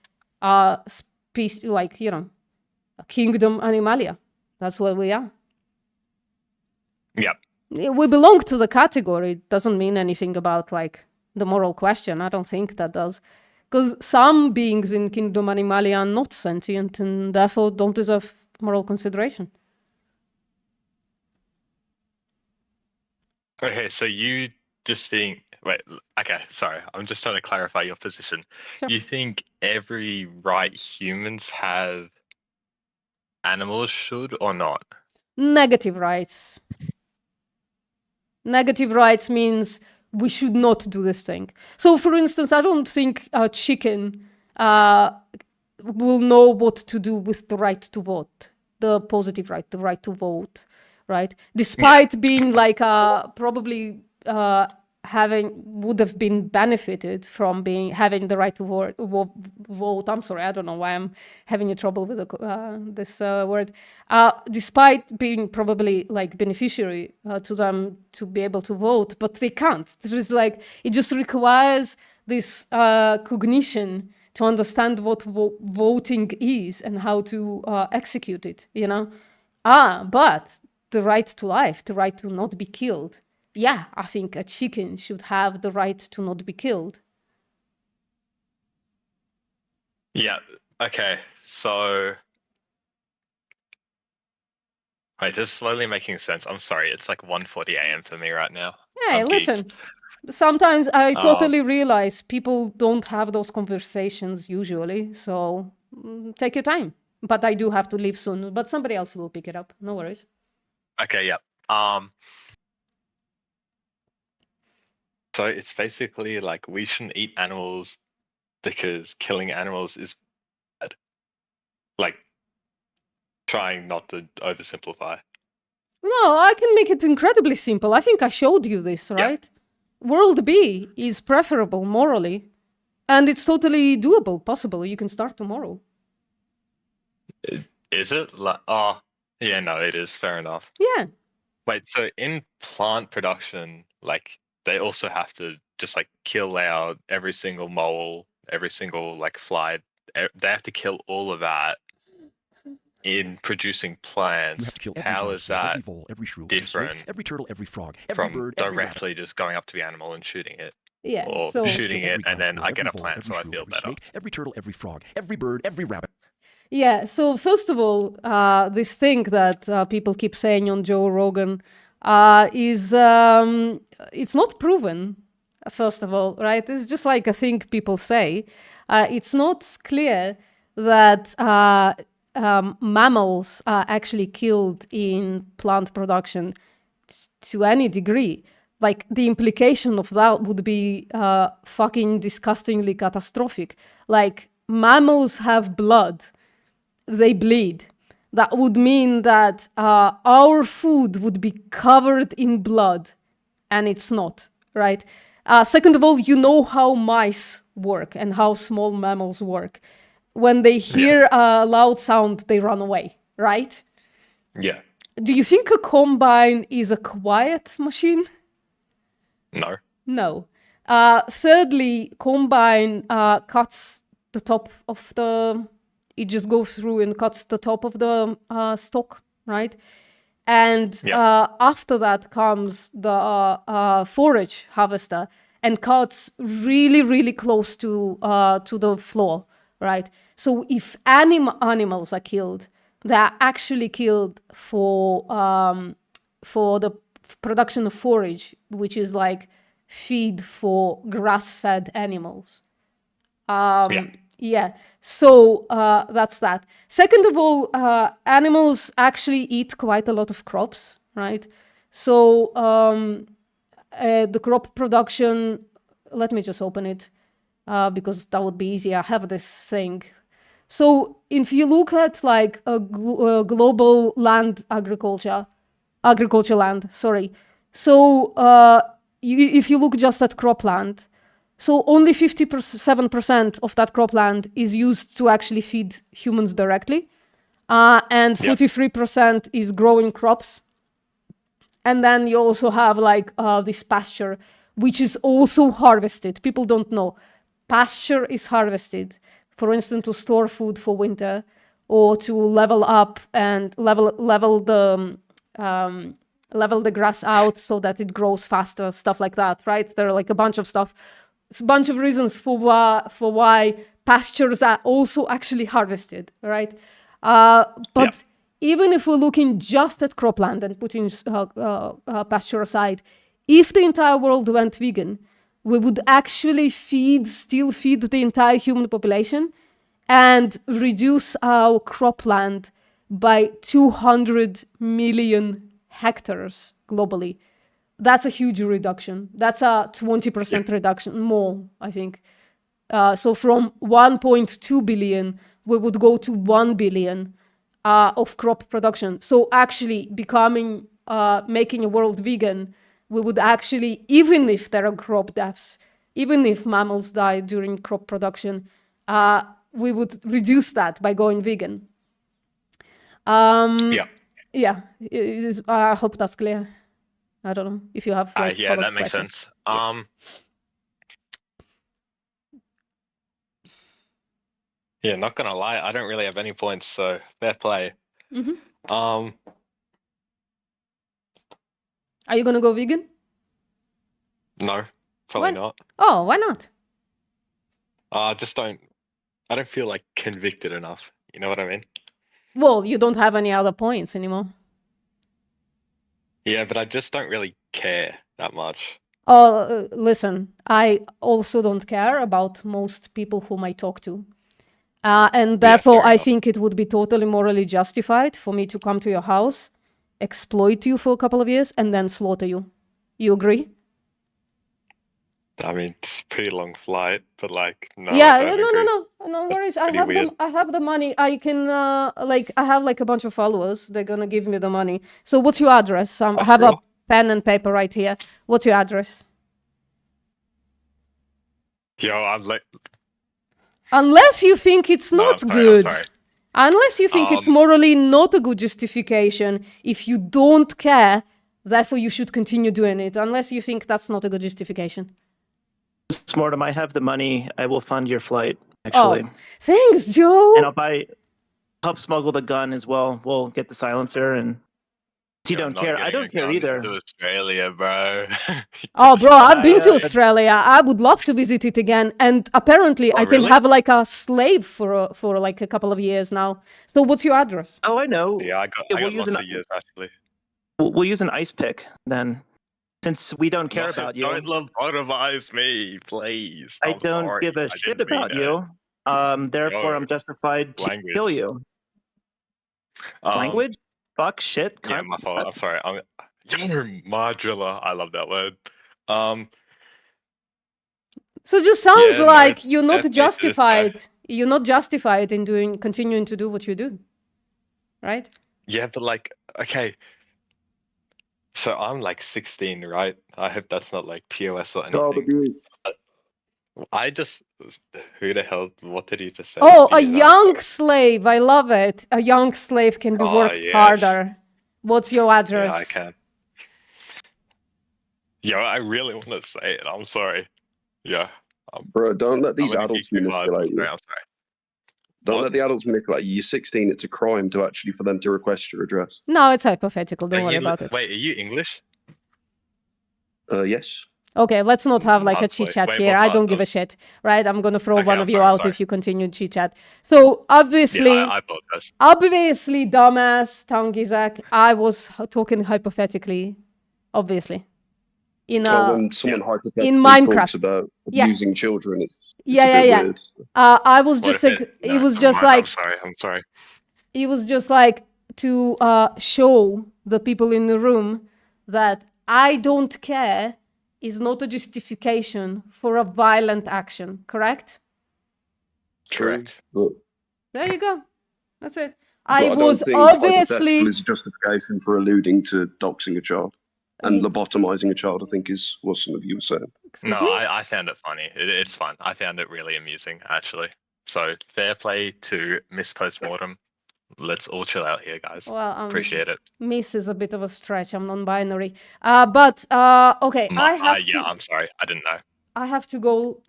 S1: species like, you know, a kingdom animalia. That's what we are.
S17: Yeah.
S1: We belong to the category. It doesn't mean anything about like the moral question. I don't think that does. Because some beings in kingdom animalia are not sentient and therefore don't deserve moral consideration.
S17: Okay, so you just think, wait, okay, sorry. I'm just trying to clarify your position.
S1: Sure.
S17: You think every right humans have, animals should or not?
S1: Negative rights. Negative rights means we should not do this thing. So, for instance, I don't think a chicken will know what to do with the right to vote, the positive right, the right to vote, right? Despite being like probably would have been benefited from having the right to vote. I'm sorry, I don't know why I'm having a trouble with this word. Despite being probably like beneficiary to them to be able to vote, but they can't. There is like, it just requires this cognition to understand what voting is and how to execute it, you know? But the right to life, the right to not be killed. Yeah, I think a chicken should have the right to not be killed.
S17: Yeah, okay, so... Wait, this is slowly making sense. I'm sorry, it's like 1:40 a.m. for me right now.
S1: Hey,
S17: I'm
S1: listen,
S17: geeked.
S1: sometimes I totally realize people don't have those conversations usually, so take your time. But I do have to leave soon, but somebody else will pick it up, no worries.
S17: Okay, yeah. So it's basically like we shouldn't eat animals because killing animals is bad. Like, trying not to oversimplify.
S1: No, I can make it incredibly simple. I think I showed you this, right? World B is preferable morally, and it's totally doable, possible. You can start tomorrow.
S17: Is it? Like, oh, yeah, no, it is. Fair enough.
S1: Yeah.
S17: Wait, so in plant production, like, they also have to just like kill out every single mole, every single like fly. They have to kill all of that in producing plants.
S18: You have to kill every
S17: How
S18: dog,
S17: is that
S18: every vole, every shrew, every snake,
S17: different
S18: every turtle, every frog, every
S17: from
S18: bird, every rabbit.
S17: directly just going up to the animal and shooting it?
S1: Yeah,
S17: Or
S1: so-
S17: shooting
S18: Kill
S17: it
S18: every
S17: and then
S18: constable,
S17: I get
S18: every
S17: a
S18: vole,
S17: plant,
S18: every
S17: so I
S18: shrew,
S17: feel
S18: every
S17: better.
S18: snake, every turtle, every frog, every bird, every rabbit.
S1: Yeah, so first of all, this thing that people keep saying on Joe Rogan is it's not proven, first of all, right? It's just like a thing people say. It's not clear that mammals are actually killed in plant production to any degree. Like, the implication of that would be fucking disgustingly catastrophic. Like, mammals have blood. They bleed. That would mean that our food would be covered in blood, and it's not, right? Second of all, you know how mice work and how small mammals work. When they hear a loud sound, they run away, right?
S17: Yeah.
S1: Do you think a combine is a quiet machine?
S17: No.
S1: No. Thirdly, combine cuts the top of the... It just goes through and cuts the top of the stalk, right? And after that comes the forage harvester and cuts really, really close to the floor, right? So if animals are killed, they're actually killed for the production of forage, which is like feed for grass-fed animals. Yeah, so that's that. Second of all, animals actually eat quite a lot of crops, right? So the crop production, let me just open it because that would be easier. I have this thing. So if you look at like a global land agriculture land, sorry. So if you look just at cropland, so only 57% of that cropland is used to actually feed humans directly. And 43% is growing crops. And then you also have like this pasture, which is also harvested. People don't know. Pasture is harvested, for instance, to store food for winter or to level up and level the grass out so that it grows faster, stuff like that, right? There are like a bunch of stuff. It's a bunch of reasons for why pastures are also actually harvested, right? But even if we're looking just at cropland and putting pasture aside, if the entire world went vegan, we would actually still feed the entire human population and reduce our cropland by 200 million hectares globally. That's a huge reduction. That's a 20% reduction, more, I think. So from 1.2 billion, we would go to 1 billion of crop production. So actually making a world vegan, we would actually, even if there are crop deaths, even if mammals die during crop production, we would reduce that by going vegan. Yeah, I hope that's clear. I don't know if you have like
S17: yeah, that makes
S1: questions.
S17: sense. Yeah, not gonna lie, I don't really have any points, so fair play.
S1: Are you gonna go vegan?
S17: No, probably not.
S1: Oh, why not?
S17: I don't feel like convicted enough. You know what I mean?
S1: Well, you don't have any other points anymore.
S17: Yeah, but I just don't really care that much.
S1: Oh, listen, I also don't care about most people whom I talk to. And therefore, I think it would be totally morally justified for me to come to your house, exploit you for a couple of years, and then slaughter you. You agree?
S17: I mean, it's a pretty long flight, but like, no.
S1: Yeah,
S17: I don't agree.
S1: no worries. I
S17: pretty
S1: have
S17: weird.
S1: I have the money. I can I have like a bunch of followers. They're gonna give me the money. So what's your address? I have a pen and paper right here. What's your address?
S17: Yo, I'm like,
S1: Unless you think it's not
S17: I'm
S1: good.
S17: sorry.
S1: Unless you think it's morally not a good justification. If you don't care, therefore you should continue doing it. Unless you think that's not a good justification.
S19: Smortem, I have the money. I will fund your flight, actually.
S1: Oh, thanks, Joe.
S19: And help smuggle the gun as well. We'll get the silencer and you don't care. I don't care either.
S17: To Australia, bro.
S1: Oh, bro, I've been to Australia. I would love to visit it again. And apparently, I can
S17: really?
S1: have like a slave for like a couple of years now. So, what's your address?
S19: Oh, I know.
S17: Yeah, I got lots of years actually.
S19: We'll use an ice pick then, since we don't care about you.
S17: Don't lobotomize me, please.
S19: I don't give a shit about you. Therefore, I'm justified to kill you. Language? Fuck, shit, cunt.
S17: Yeah, my fault. I'm sorry. You're modular. I love that word.
S1: So it just sounds
S17: Yeah,
S1: like
S17: no,
S1: you're not
S17: that's
S1: justified. You're not justified in continuing to do what you do, right?
S17: Yeah, but like, okay. So I'm like 16, right? I hope that's not like POS or anything. Who the hell? What did he just say?
S1: Oh, a young slave. I love it. A young slave can be worked
S17: yes.
S1: harder. What's your address?
S17: Yeah, I can. Yo, I really want to say it. I'm sorry. Yeah.
S20: Bro, don't let these adults manipulate you.
S17: I'm sorry.
S20: Don't let the adults manipulate you. You're 16. It's a crime to actually for them to request your address.
S1: No, it's hypothetical. Don't worry about it.
S17: Wait, are you English?
S20: Yes.
S1: Okay, let's not have like a
S17: Hard
S1: chit
S17: point.
S1: chat
S17: Wait,
S1: here.
S17: what
S1: I
S17: part
S1: don't give a
S17: of-
S1: shit, right? I'm gonna throw
S17: Okay,
S1: one
S17: I'm
S1: of you
S17: sorry,
S1: out
S17: sorry.
S1: if you continue chit chat. So obviously,
S17: I apologize.
S1: obviously, dumbass Tangizak, I was talking hypothetically, obviously. In
S20: When someone hypothetically
S1: in
S20: talks
S1: Minecraft.
S20: about
S1: Yeah.
S20: abusing children, it's
S1: Yeah,
S20: a
S1: yeah,
S20: bit
S1: yeah.
S20: weird.
S1: I was
S17: What
S1: just
S17: if
S1: like,
S17: no,
S1: it was
S17: never
S1: just
S17: mind,
S1: like,
S17: I'm sorry.
S1: it was just like to show the people in the room that I don't care is not a justification for a violent action, correct?
S17: Correct.
S20: But
S1: There you go. That's it.
S20: I
S1: I
S20: don't
S1: was
S20: think hypothetical
S1: obviously
S20: is a justification for alluding to doxing a child and lobotomizing a child. I think is what some of you were saying.
S17: No, I found it funny. It's fun. I found it really amusing, actually. So fair play to Miss Postmortem. Let's all chill out here, guys.
S1: Well,
S17: Appreciate it.
S1: Miss is a bit of a stretch. I'm non-binary. But okay,
S17: I'm sorry. I didn't know.
S1: I have to go.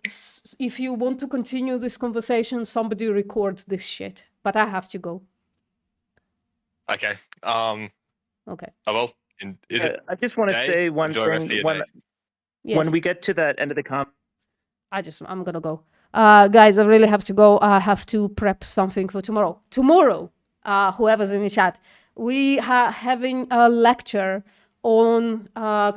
S1: If you want to continue this conversation, somebody record this shit. But I have to go.
S17: Okay.
S1: Okay.
S17: Oh, well, is it?
S19: I just want to
S17: day?
S19: say one
S17: Enjoy the rest of
S19: thing.
S17: your day.
S1: Yes.
S19: When we get to that end of the
S1: I'm gonna go. Guys, I really have to go. I have to prep something for tomorrow. Tomorrow, whoever's in the chat, we are having a lecture on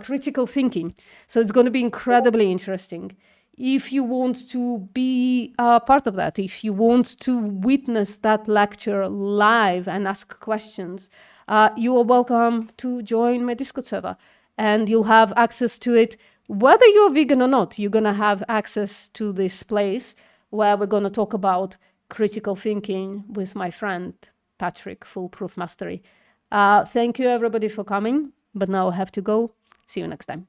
S1: critical thinking. So it's going to be incredibly interesting. If you want to be part of that, if you want to witness that lecture live and ask questions, you are welcome to join my Discord server. And you'll have access to it whether you're vegan or not. You're going to have access to this place where we're going to talk about critical thinking with my friend Patrick, Foolproof Mastery. Thank you everybody for coming, but now I have to go. See you next time.